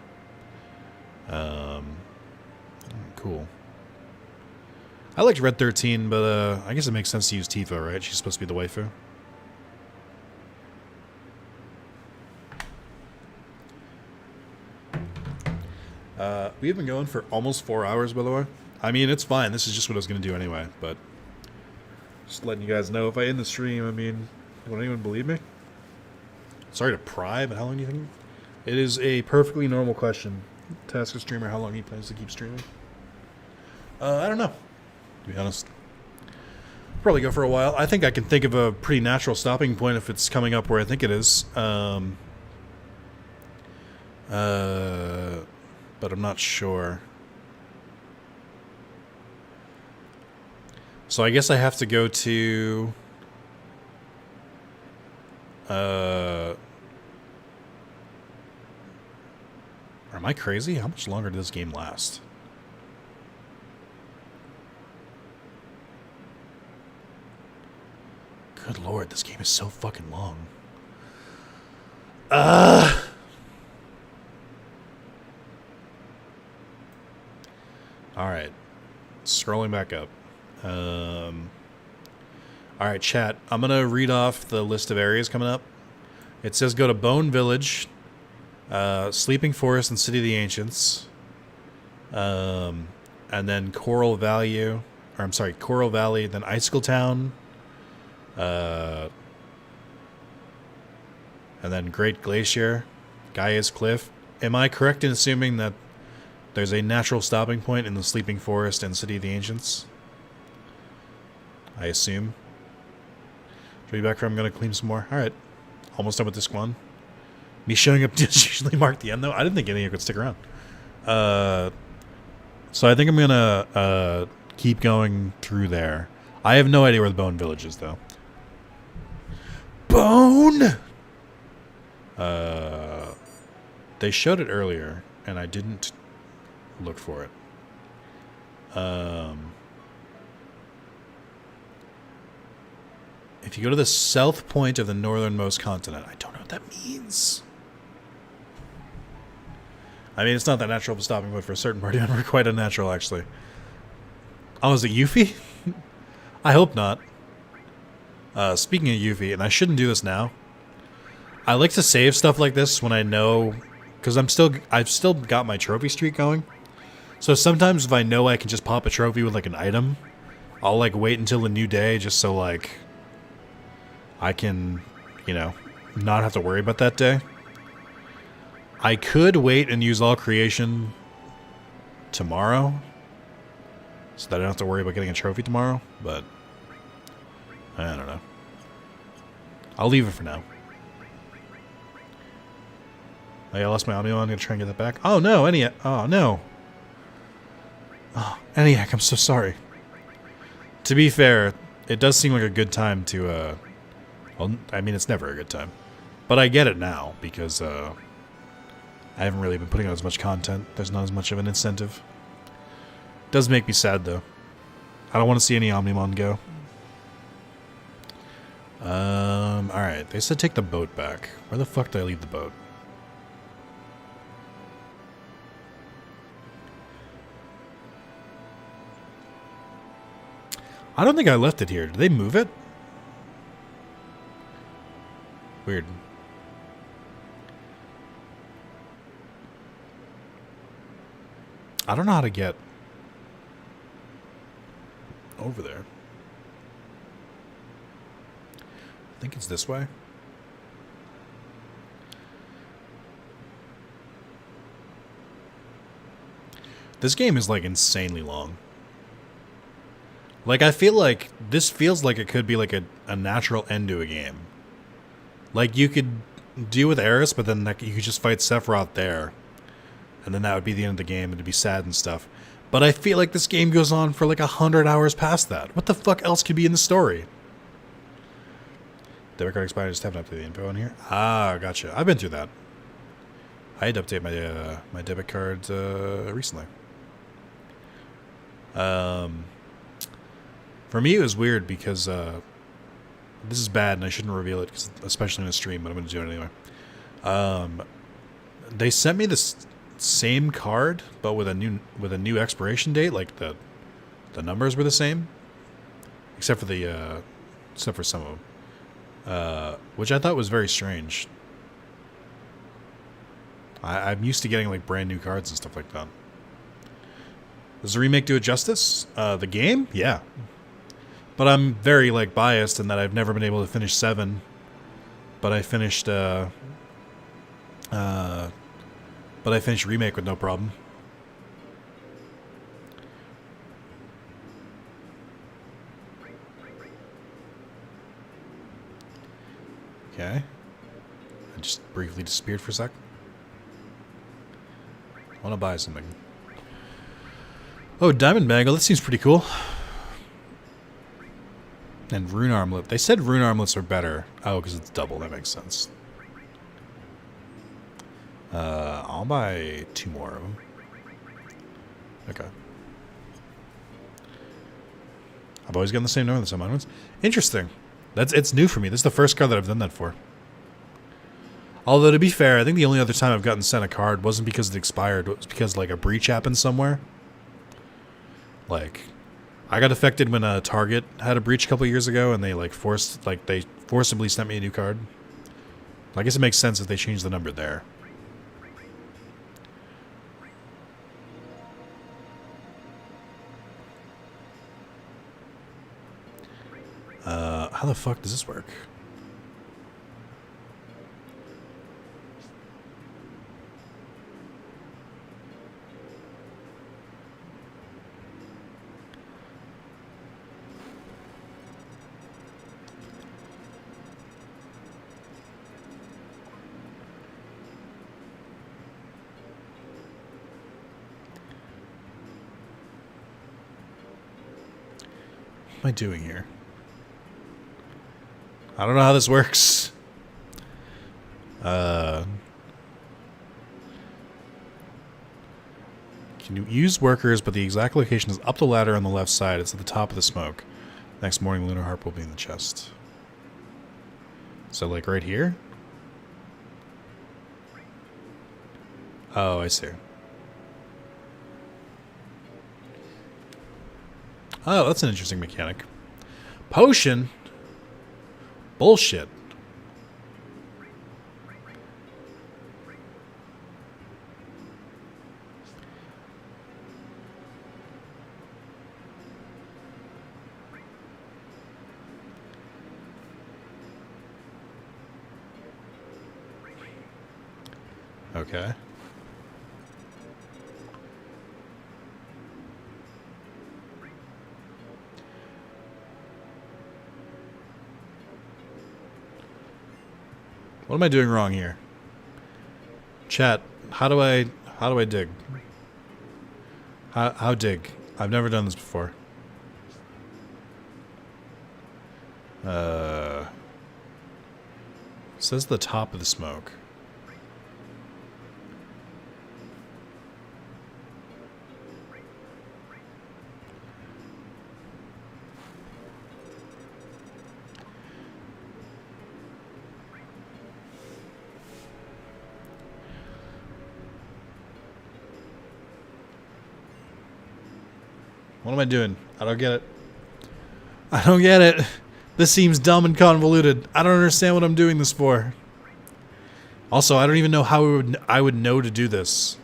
Cool. I liked Red 13, but I guess it makes sense to use Tifa, right? She's supposed to be the waifu. We've been going for almost 4 hours, by the way. I mean, it's fine. This is just what I was going to do anyway, but just letting you guys know if I end the stream, I mean, would anyone believe me? Sorry to pry, but how long do you think? It is a perfectly normal question to ask a streamer how long he plans to keep streaming. I don't know, to be honest. Probably go for a while. I think I can think of a pretty natural stopping point if it's coming up where I think it is. But I'm not sure. So I guess I have to go to... am I crazy? How much longer does this game last? Good lord, this game is so fucking long. Alright. Scrolling back up. Alright, chat. I'm going to read off the list of areas coming up. It says go to Bone Village, Sleeping Forest and City of the Ancients, and then Coral Valley, then Icicle Town, and then Great Glacier, Gaia's Cliff. Am I correct in assuming that there's a natural stopping point in the Sleeping Forest and City of the Ancients? I assume. Should be back here. I'm going to clean some more. Alright. Almost done with this one. Me showing up does usually mark the end, though. I didn't think any of it could stick around. So I think I'm going to keep going through there. I have no idea where the Bone Village is, though. Bone! They showed it earlier, and I didn't look for it. If you go to the south point of the northernmost continent, I don't know what that means. I mean, it's not that natural of a stopping point for a certain party member. Quite unnatural, actually. Oh, is it Yuffie? I hope not. Speaking of Yuffie, and I shouldn't do this now. I like to save stuff like this when I know, because I've still got my trophy streak going. So sometimes if I know I can just pop a trophy with like an item, I'll like wait until a new day just so like I can, you know, not have to worry about that day. I could wait and use all creation tomorrow so that I don't have to worry about getting a trophy tomorrow, but I don't know. I'll leave it for now. Oh, yeah, I lost my Omnimon. I'm going to try and get that back. Oh, no, ENIAC. Oh, no. Oh, ENIAC, I'm so sorry. To be fair, it does seem like a good time to, well, I mean, it's never a good time. But I get it now, because, I haven't really been putting out as much content. There's not as much of an incentive. It does make me sad, though. I don't want to see any Omnimon go. Alright. They said take the boat back. Where the fuck did I leave the boat? I don't think I left it here. Did they move it? Weird. I don't know how to get over there. I think it's this way. This game is like insanely long. Like I feel like this feels like it could be like a natural end to a game. Like you could deal with Eris, but then like, you could just fight Sephiroth there. And then that would be the end of the game and it'd be sad and stuff. But I feel like this game goes on for like 100 hours past that. What the fuck else could be in the story? Debit card expired. Just haven't updated the info on here. Ah, gotcha. I've been through that. I had to update my my debit card recently. For me, it was weird because this is bad, and I shouldn't reveal it, especially in a stream. But I'm going to do it anyway. They sent me this same card, but with a new expiration date. Like the numbers were the same, except for some of them. Which I thought was very strange. I'm used to getting like brand new cards and stuff like that. Does the remake do it justice? The game? Yeah. But I'm very like biased in that I've never been able to finish 7. But I finished remake with no problem. Okay. I just briefly disappeared for a sec. I want to buy something. Oh, Diamond Bangle. That seems pretty cool. And Rune Armlet. They said Rune Armlets are better. Oh, because it's double. That makes sense. I'll buy 2 more of them. Okay. I've always gotten the same number in the same ones. Interesting. It's new for me. This is the first card that I've done that for. Although, to be fair, I think the only other time I've gotten sent a card wasn't because it expired. It was because, like, a breach happened somewhere. Like, I got affected when Target had a breach a couple years ago, and they, like, they forcibly sent me a new card. I guess it makes sense if they changed the number there. How the fuck does this work? What am I doing here? I don't know how this works. Can you use workers, but the exact location is up the ladder on the left side. It's at the top of the smoke. Next morning, Lunar Harp will be in the chest. So, like, right here? Oh, I see. Oh, that's an interesting mechanic. Potion? Bullshit. Okay. What am I doing wrong here? Chat, how do I dig? How dig? I've never done this before. It says the top of the smoke. What am I doing? I don't get it. I don't get it. This seems dumb and convoluted. I don't understand what I'm doing this for. Also, I don't even know how I would know to do this.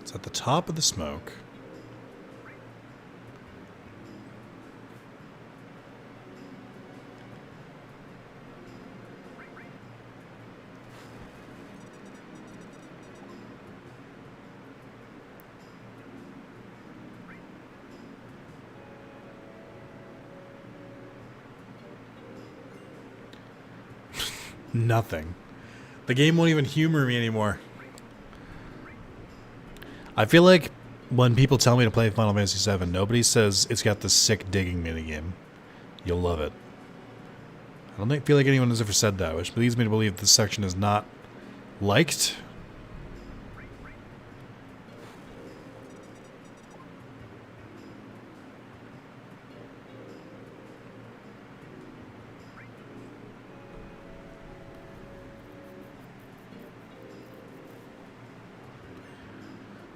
It's at the top of the smoke. Nothing. The game won't even humor me anymore. I feel like when people tell me to play Final Fantasy VII, nobody says it's got the sick digging minigame. You'll love it. I don't feel like anyone has ever said that, which leads me to believe this section is not liked.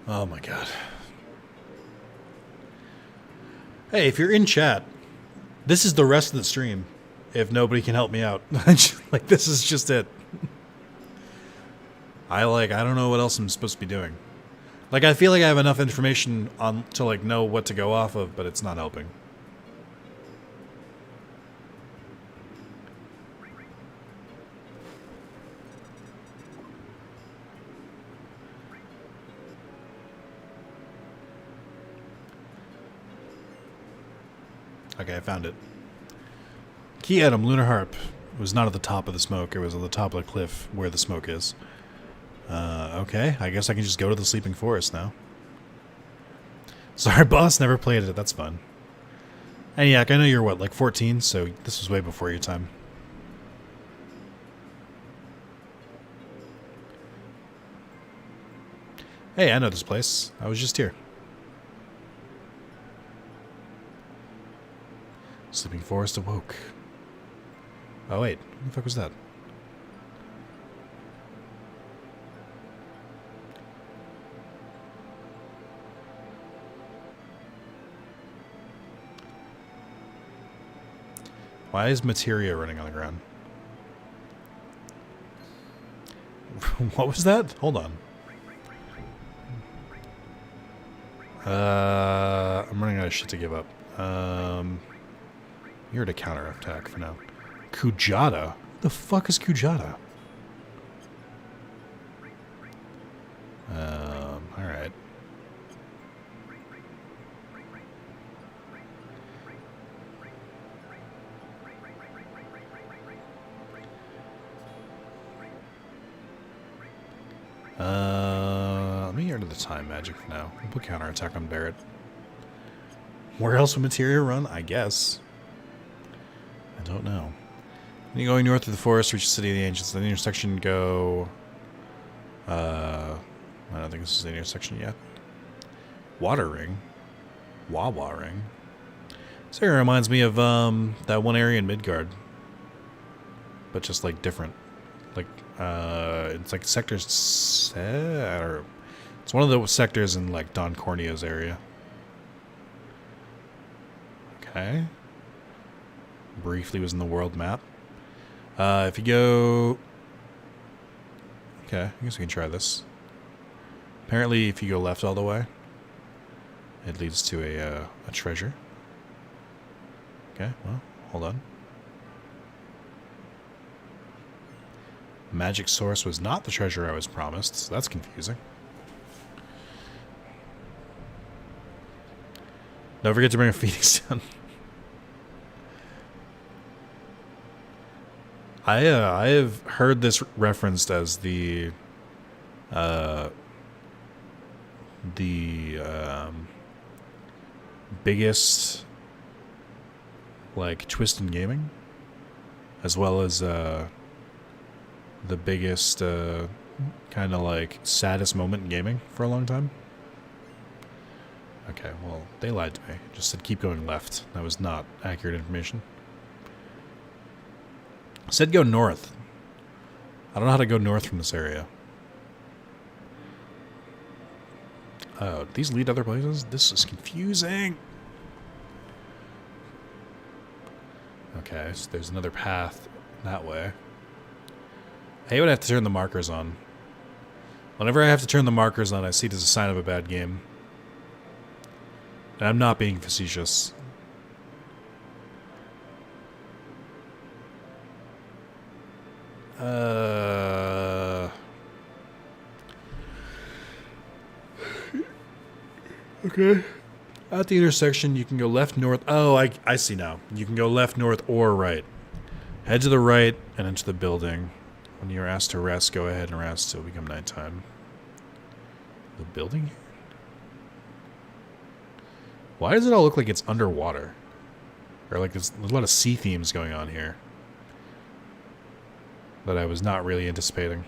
Oh my god. Hey, if you're in chat, this is the rest of the stream. If nobody can help me out. Like, this is just it. I don't know what else I'm supposed to be doing. Like, I feel like I have enough information on to, like, know what to go off of, but it's not helping. Okay, I found it. Key item, Lunar Harp. It was not at the top of the smoke. It was on the top of the cliff where the smoke is. Okay, I guess I can just go to the Sleeping Forest now. Sorry, boss, never played it. That's fun. Eniac, I know you're, what, like 14? So this was way before your time. Hey, I know this place. I was just here. Sleeping Forest awoke. Oh wait, what the fuck was that? Why is materia running on the ground? What was that? Hold on. I'm running out of shit to give up. You're to counterattack for now. Kujata? The fuck is Kujata? Alright. Let me get rid of the time magic for now. We'll put counterattack on Barret. Where else would materia run? I guess. I don't know. You're going north through the forest, reach the City of the Ancients. The intersection go... I don't think this is the intersection yet. Water Ring? Wawa Ring? This area reminds me of that one area in Midgard. But just like different. Like, it's like sectors... It's one of the sectors in like Don Corneo's area. Okay. Briefly was in the world map. If you go... Okay, I guess we can try this. Apparently, if you go left all the way, it leads to a treasure. Okay, well, hold on. Magic source was not the treasure I was promised, so that's confusing. Don't forget to bring a feeding stone. I have heard this referenced as the biggest like twist in gaming, as well as the biggest kind of like saddest moment in gaming for a long time. Okay, well, they lied to me. Just said keep going left. That was not accurate information. Said go north. I don't know how to go north from this area. Oh, these lead other places? This is confusing. Okay, so there's another path that way. I hate when I have to turn the markers on. Whenever I have to turn the markers on, I see it as a sign of a bad game. And I'm not being facetious. Okay. At the intersection, you can go left, north. Oh, I see now. You can go left, north, or right. Head to the right and into the building. When you're asked to rest, go ahead and rest. It'll become nighttime. The building? Why does it all look like it's underwater? Or like there's a lot of sea themes going on here that I was not really anticipating.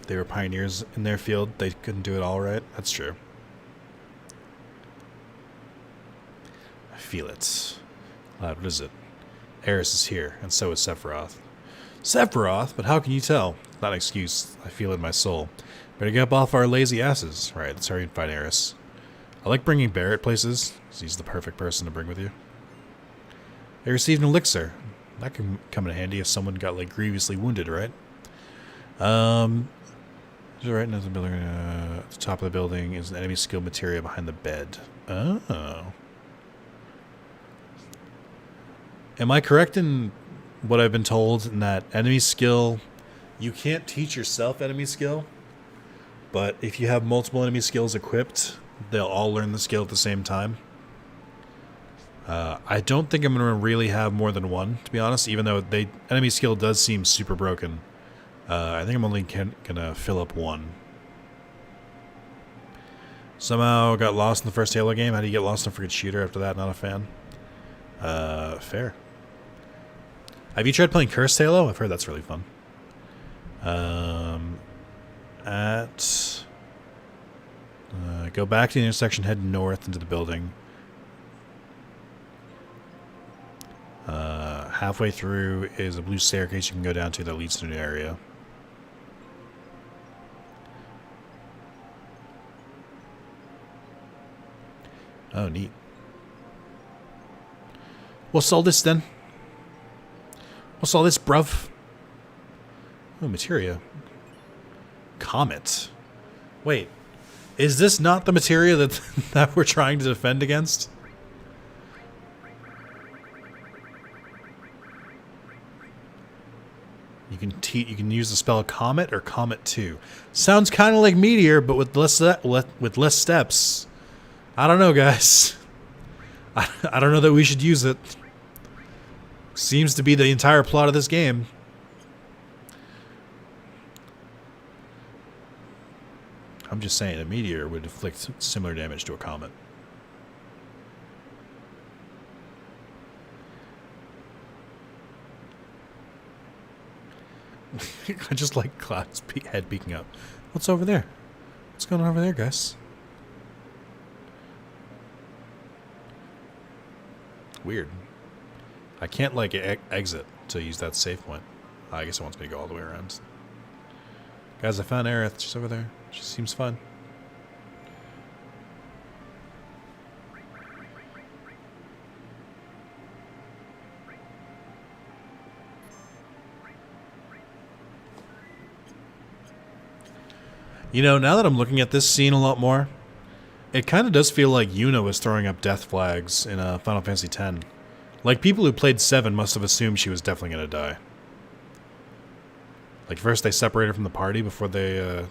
They were pioneers in their field. They couldn't do it all right. That's true. I feel it. What is it? Eris is here, and so is Sephiroth. Sephiroth? But how can you tell? Not an excuse. I feel it in my soul. Better get up off our lazy asses. Right, let's hurry and find Eris. I like bringing Barrett places, because he's the perfect person to bring with you. They received an elixir. That can come in handy if someone got, like, grievously wounded, right? Right next to the building, at the top of the building is an enemy skill materia behind the bed. Oh. Am I correct in what I've been told in that enemy skill, you can't teach yourself enemy skill, but if you have multiple enemy skills equipped, they'll all learn the skill at the same time? I don't think I'm going to really have more than one, to be honest, even though enemy skill does seem super broken. I think I'm only gonna fill up one. Somehow got lost in the first Halo game. How do you get lost in a freaking shooter after that? Not a fan. Fair. Have you tried playing Cursed Halo? I've heard that's really fun. Go back to the intersection, head north into the building. Halfway through is a blue staircase you can go down to that leads to an area. Oh, neat. What's all this, then? What's all this, bruv? Oh, materia. Comet. Wait. Is this not the materia that we're trying to defend against? You can use the spell Comet or Comet 2. Sounds kind of like Meteor, but with less steps. I don't know, guys. I don't know that we should use it. Seems to be the entire plot of this game. I'm just saying, a meteor would inflict similar damage to a comet. I just like Cloud's head peeking up. What's over there? What's going on over there, guys? Weird. I can't, like, exit to use that save point. I guess it wants me to go all the way around. Guys, I found Aerith. She's over there. She seems fun. You know, now that I'm looking at this scene a lot more, it kind of does feel like Yuna was throwing up death flags in Final Fantasy X. Like, people who played 7 must have assumed she was definitely going to die. Like, first they separated from the party before they, and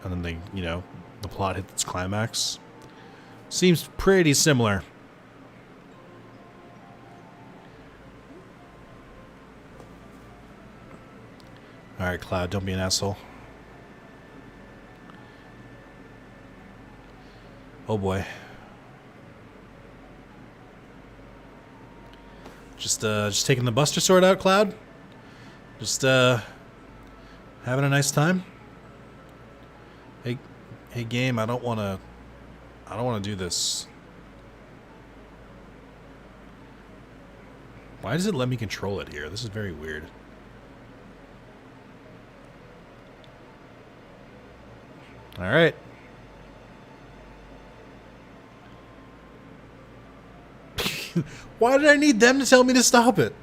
then they, you know, the plot hit its climax. Seems pretty similar. Alright, Cloud, don't be an asshole. Oh boy. Just taking the Buster Sword out, Cloud? Just, having a nice time? Hey game, I don't wanna do this. Why does it let me control it here? This is very weird. Alright. Why did I need them to tell me to stop it?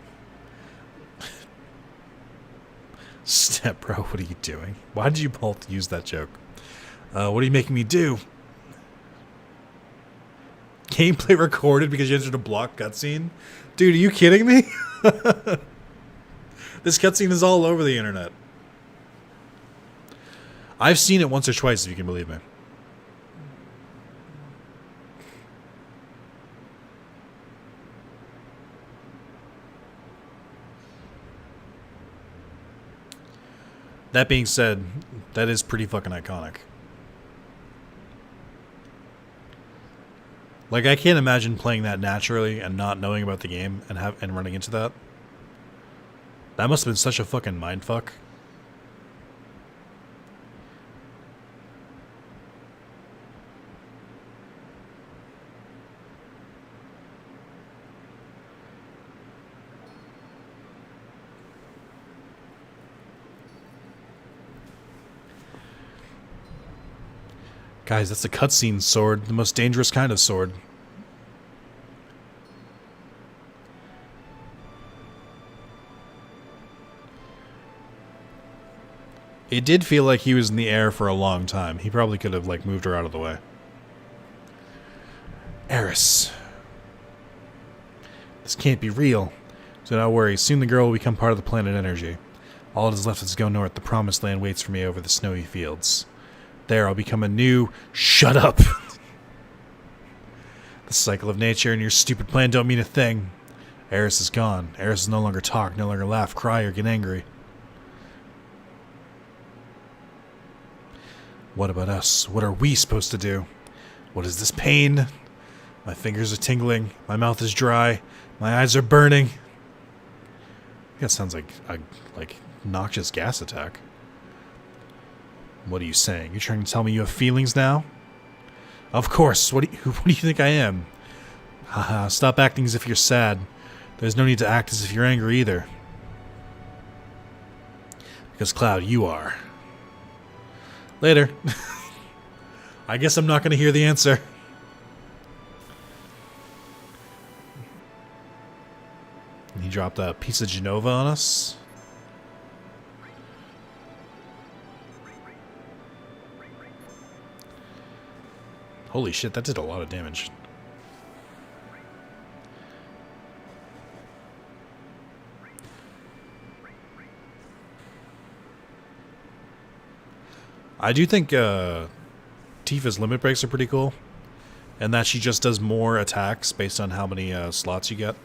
Step bro, what are you doing? Why did you both use that joke? What are you making me do? Gameplay recorded because you entered a block cutscene? Dude, are you kidding me? This cutscene is all over the internet. I've seen it once or twice, if you can believe me. That being said, that is pretty fucking iconic. Like, I can't imagine playing that naturally and not knowing about the game and running into that. That must have been such a fucking mindfuck. Guys, that's a cutscene sword. The most dangerous kind of sword. It did feel like he was in the air for a long time. He probably could have, like, moved her out of the way. Eris. This can't be real. So don't worry. Soon the girl will become part of the planet energy. All that is left is to go north. The promised land waits for me over the snowy fields. There, I'll become a new... Shut up! The cycle of nature and your stupid plan don't mean a thing. Eris is gone. Eris will no longer talk, no longer laugh, cry, or get angry. What about us? What are we supposed to do? What is this pain? My fingers are tingling. My mouth is dry. My eyes are burning. That sounds like a noxious gas attack. What are you saying? You're trying to tell me you have feelings now? Of course. What do you think I am? Haha, stop acting as if you're sad. There's no need to act as if you're angry either. Because, Cloud, you are. Later. I guess I'm not going to hear the answer. And he dropped a piece of Genova on us. Holy shit, that did a lot of damage. I do think Tifa's limit breaks are pretty cool. And that she just does more attacks based on how many slots you get.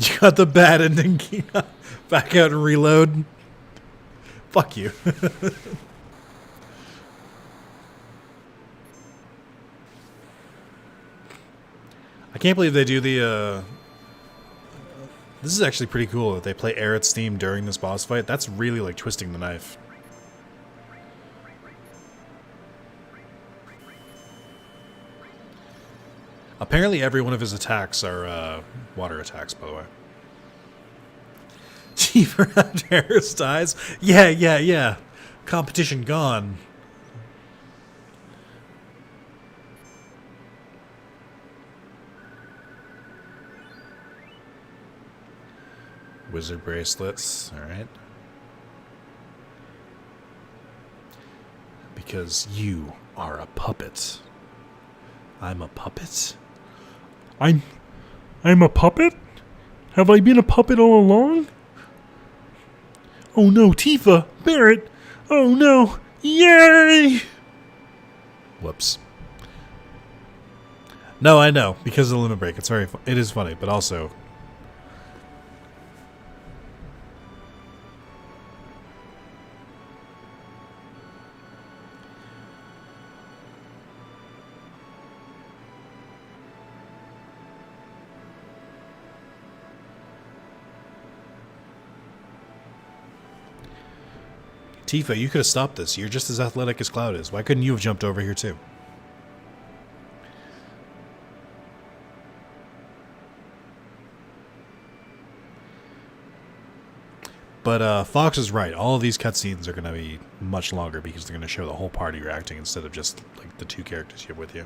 You got the bad ending. Back out and reload. Fuck you. I can't believe they do the, This is actually pretty cool that they play Aerith's theme during this boss fight. That's really like twisting the knife. Apparently every one of his attacks are, water attacks, by the way. Tifa after Aerith dies? Yeah. Competition gone. Wizard bracelets, alright. Because you are a puppet. I'm a puppet? I'm a puppet? Have I been a puppet all along? Oh no, Tifa! Barret! Oh no! Yay! Whoops. No, I know, because of the limit break. It is funny, but also... Tifa, you could have stopped this. You're just as athletic as Cloud is. Why couldn't you have jumped over here too? But Fox is right. All of these cutscenes are going to be much longer because they're going to show the whole party reacting instead of just like the two characters you have with you.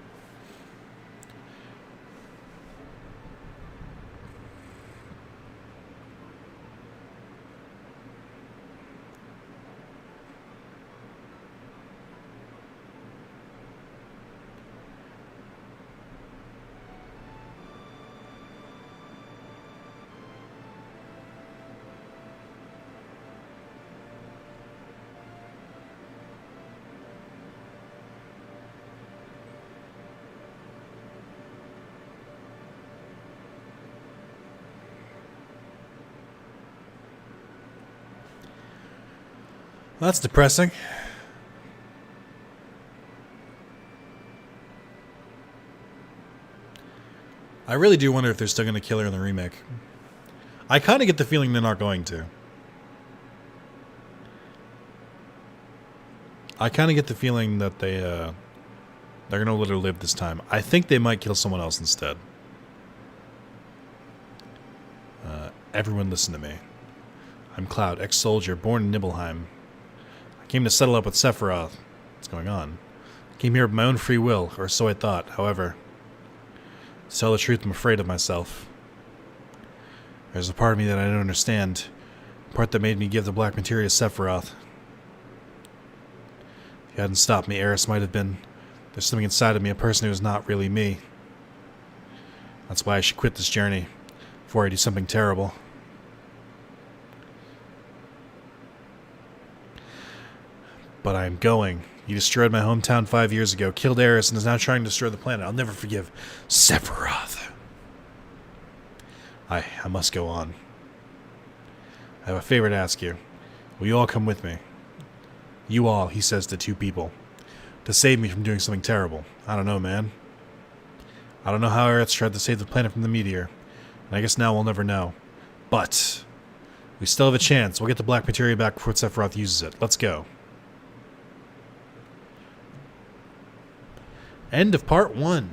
That's depressing. I really do wonder if they're still going to kill her in the remake. I kind of get the feeling they're not going to. I kind of get the feeling that they're going to let her live this time. I think they might kill someone else instead. Everyone listen to me. I'm Cloud, ex-soldier, born in Nibelheim. I came to settle up with Sephiroth. What's going on? I came here of my own free will, or so I thought. However, to tell the truth, I'm afraid of myself. There's a part of me that I don't understand. The part that made me give the black materia to Sephiroth. If you hadn't stopped me, Eris might have been... There's something inside of me, a person who is not really me. That's why I should quit this journey, before I do something terrible. But I am going. You destroyed my hometown 5 years ago, killed Eris, and is now trying to destroy the planet. I'll never forgive Sephiroth. I must go on. I have a favor to ask you. Will you all come with me? You all, he says to two people. To save me from doing something terrible. I don't know, man. I don't know how Eris tried to save the planet from the meteor. And I guess now we'll never know. But we still have a chance. We'll get the black materia back before Sephiroth uses it. Let's go. End of part 1.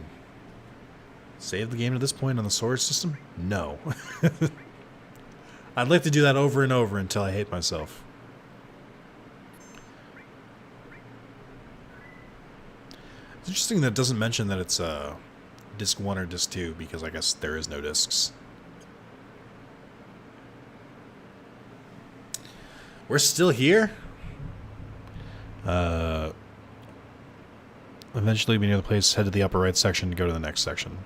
Save the game to this point on the sword system? No. I'd like to do that over and over until I hate myself. It's interesting that it doesn't mention that it's disc 1 or disc 2, because I guess there is no discs. We're still here? Eventually be near the place, head to the upper right section to go to the next section.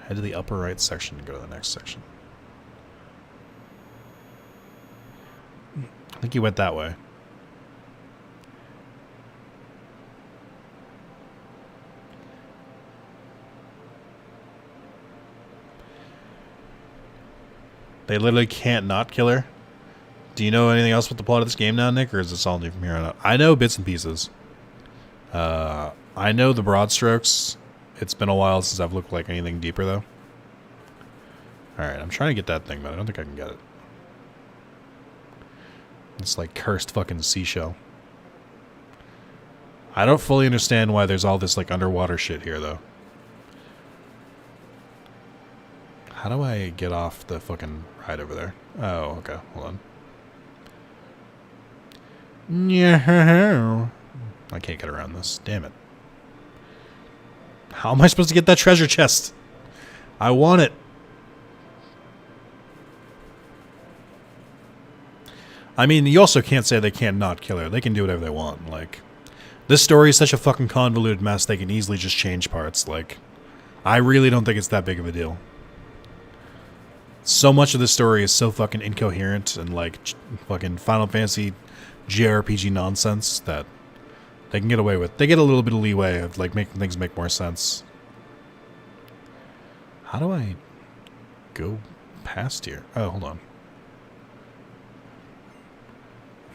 Head to the upper right section to go to the next section. I think you went that way. They literally can't not kill her. Do you know anything else with the plot of this game now, Nick, or is this all new from here on out? I know bits and pieces. I know the broad strokes. It's been a while since I've looked like anything deeper, though. Alright, I'm trying to get that thing, but I don't think I can get it. It's like cursed fucking seashell. I don't fully understand why there's all this like underwater shit here, though. How do I get off the fucking ride over there? Oh, okay. Hold on. Yeah. I can't get around this. Damn it. How am I supposed to get that treasure chest? I want it. I mean, you also can't say they can't not kill her. They can do whatever they want. Like, this story is such a fucking convoluted mess, they can easily just change parts. Like, I really don't think it's that big of a deal. So much of this story is so fucking incoherent and, like, fucking Final Fantasy JRPG nonsense that they can get away with. They get a little bit of leeway of, like, making things make more sense. How do I go past here? Oh, hold on.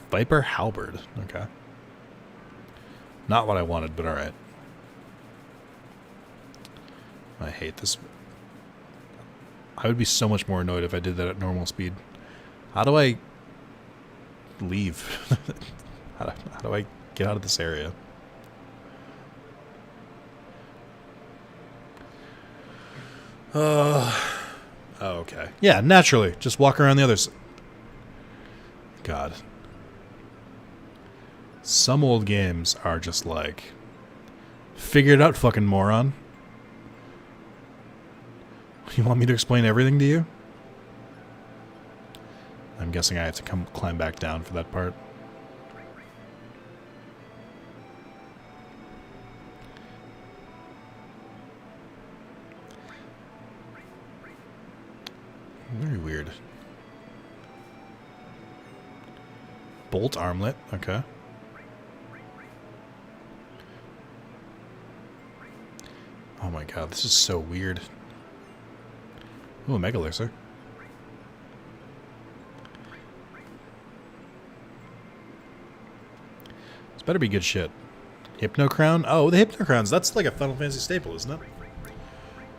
Viper Halberd. Okay. Not what I wanted, but alright. I hate this. I would be so much more annoyed if I did that at normal speed. How do I leave? How do I get out of this area? Oh, okay. Yeah, naturally. Just walk around the other side. God. Some old games are just like, figure it out, fucking moron. You want me to explain everything to you? I'm guessing I have to climb back down for that part. Very weird. Bolt armlet, okay. Oh my god, this is so weird. Ooh, a Mega Elixir. This better be good shit. Hypno Crown? Oh, the Hypno Crowns. That's like a Final Fantasy staple, isn't it?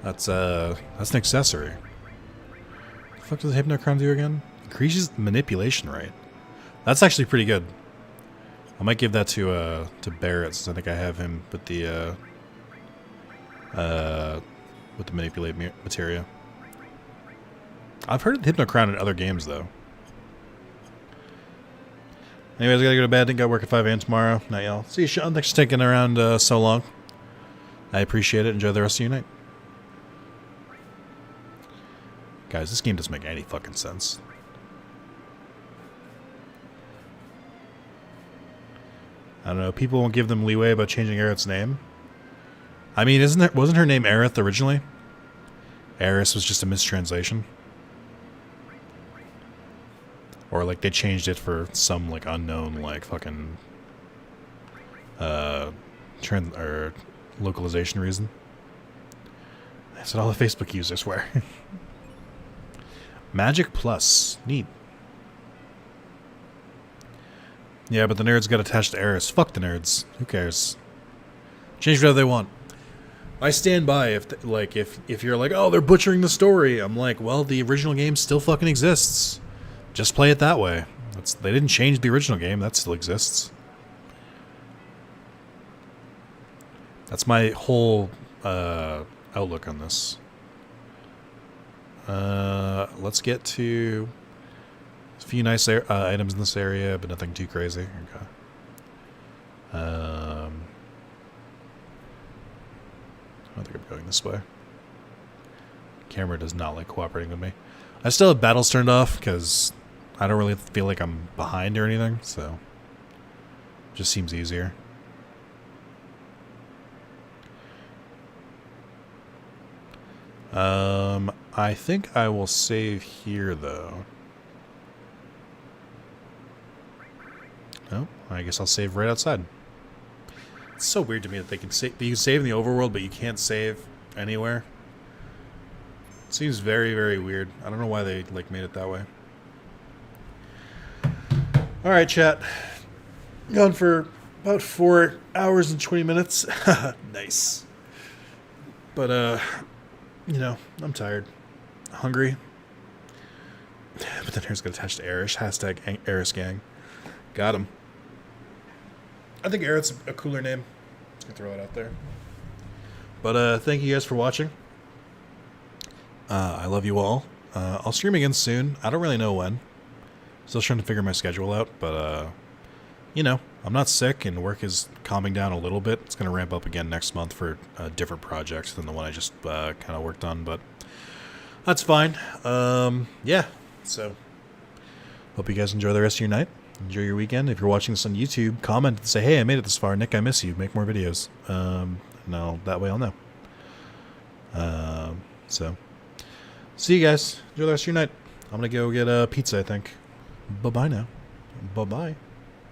That's an accessory. What the fuck does the Hypno Crown do again? Increases manipulation rate. That's actually pretty good. I might give that to Barrett, since I think I have him with the manipulate materia. I've heard of the Hypno Crown in other games, though. Anyways, I gotta go to bed. I think I work at 5 a.m. tomorrow. Night, y'all. See you, Sean. Thanks for sticking around so long. I appreciate it. Enjoy the rest of your night. Guys, this game doesn't make any fucking sense. I don't know. People won't give them leeway about changing Aerith's name. I mean, wasn't her name Aerith originally? Eris was just a mistranslation. Or like they changed it for some like unknown like fucking localization reason. That's what all the Facebook users were. Magic Plus. Neat. Yeah, but the nerds got attached to Eris. Fuck the nerds. Who cares? Change whatever they want. I stand by if you're like, oh, they're butchering the story. I'm like, well, the original game still fucking exists. Just play it that way. They didn't change the original game. That still exists. That's my whole outlook on this. Let's get to a few nice items in this area, but nothing too crazy. Okay. I don't think I'm going this way. Camera does not like cooperating with me. I still have battles turned off because I don't really feel like I'm behind or anything, so it just seems easier. I think I will save here, though. Oh, I guess I'll save right outside. It's so weird to me that you can save in the overworld, but you can't save anywhere. It seems very, very weird. I don't know why they made it that way. All right, chat. Gone for about 4 hours and 20 minutes. Nice. But I'm tired, hungry. But then here's got attached to Erish. Hashtag Eris Gang. Got him. I think Eric's a cooler name. Just gonna throw it out there. But thank you guys for watching. I love you all. I'll stream again soon. I don't really know when. Still trying to figure my schedule out, but I'm not sick and work is calming down a little bit. It's gonna ramp up again next month for a different project than the one I just kind of worked on, but that's fine. Yeah. So hope you guys enjoy the rest of your night. Enjoy your weekend. If you're watching this on YouTube, comment and say, hey, I made it this far. Nick, I miss you. Make more videos. No, that way I'll know. So, see you guys. Enjoy the rest of your night. I'm going to go get a pizza, I think. Bye-bye now. Bye-bye.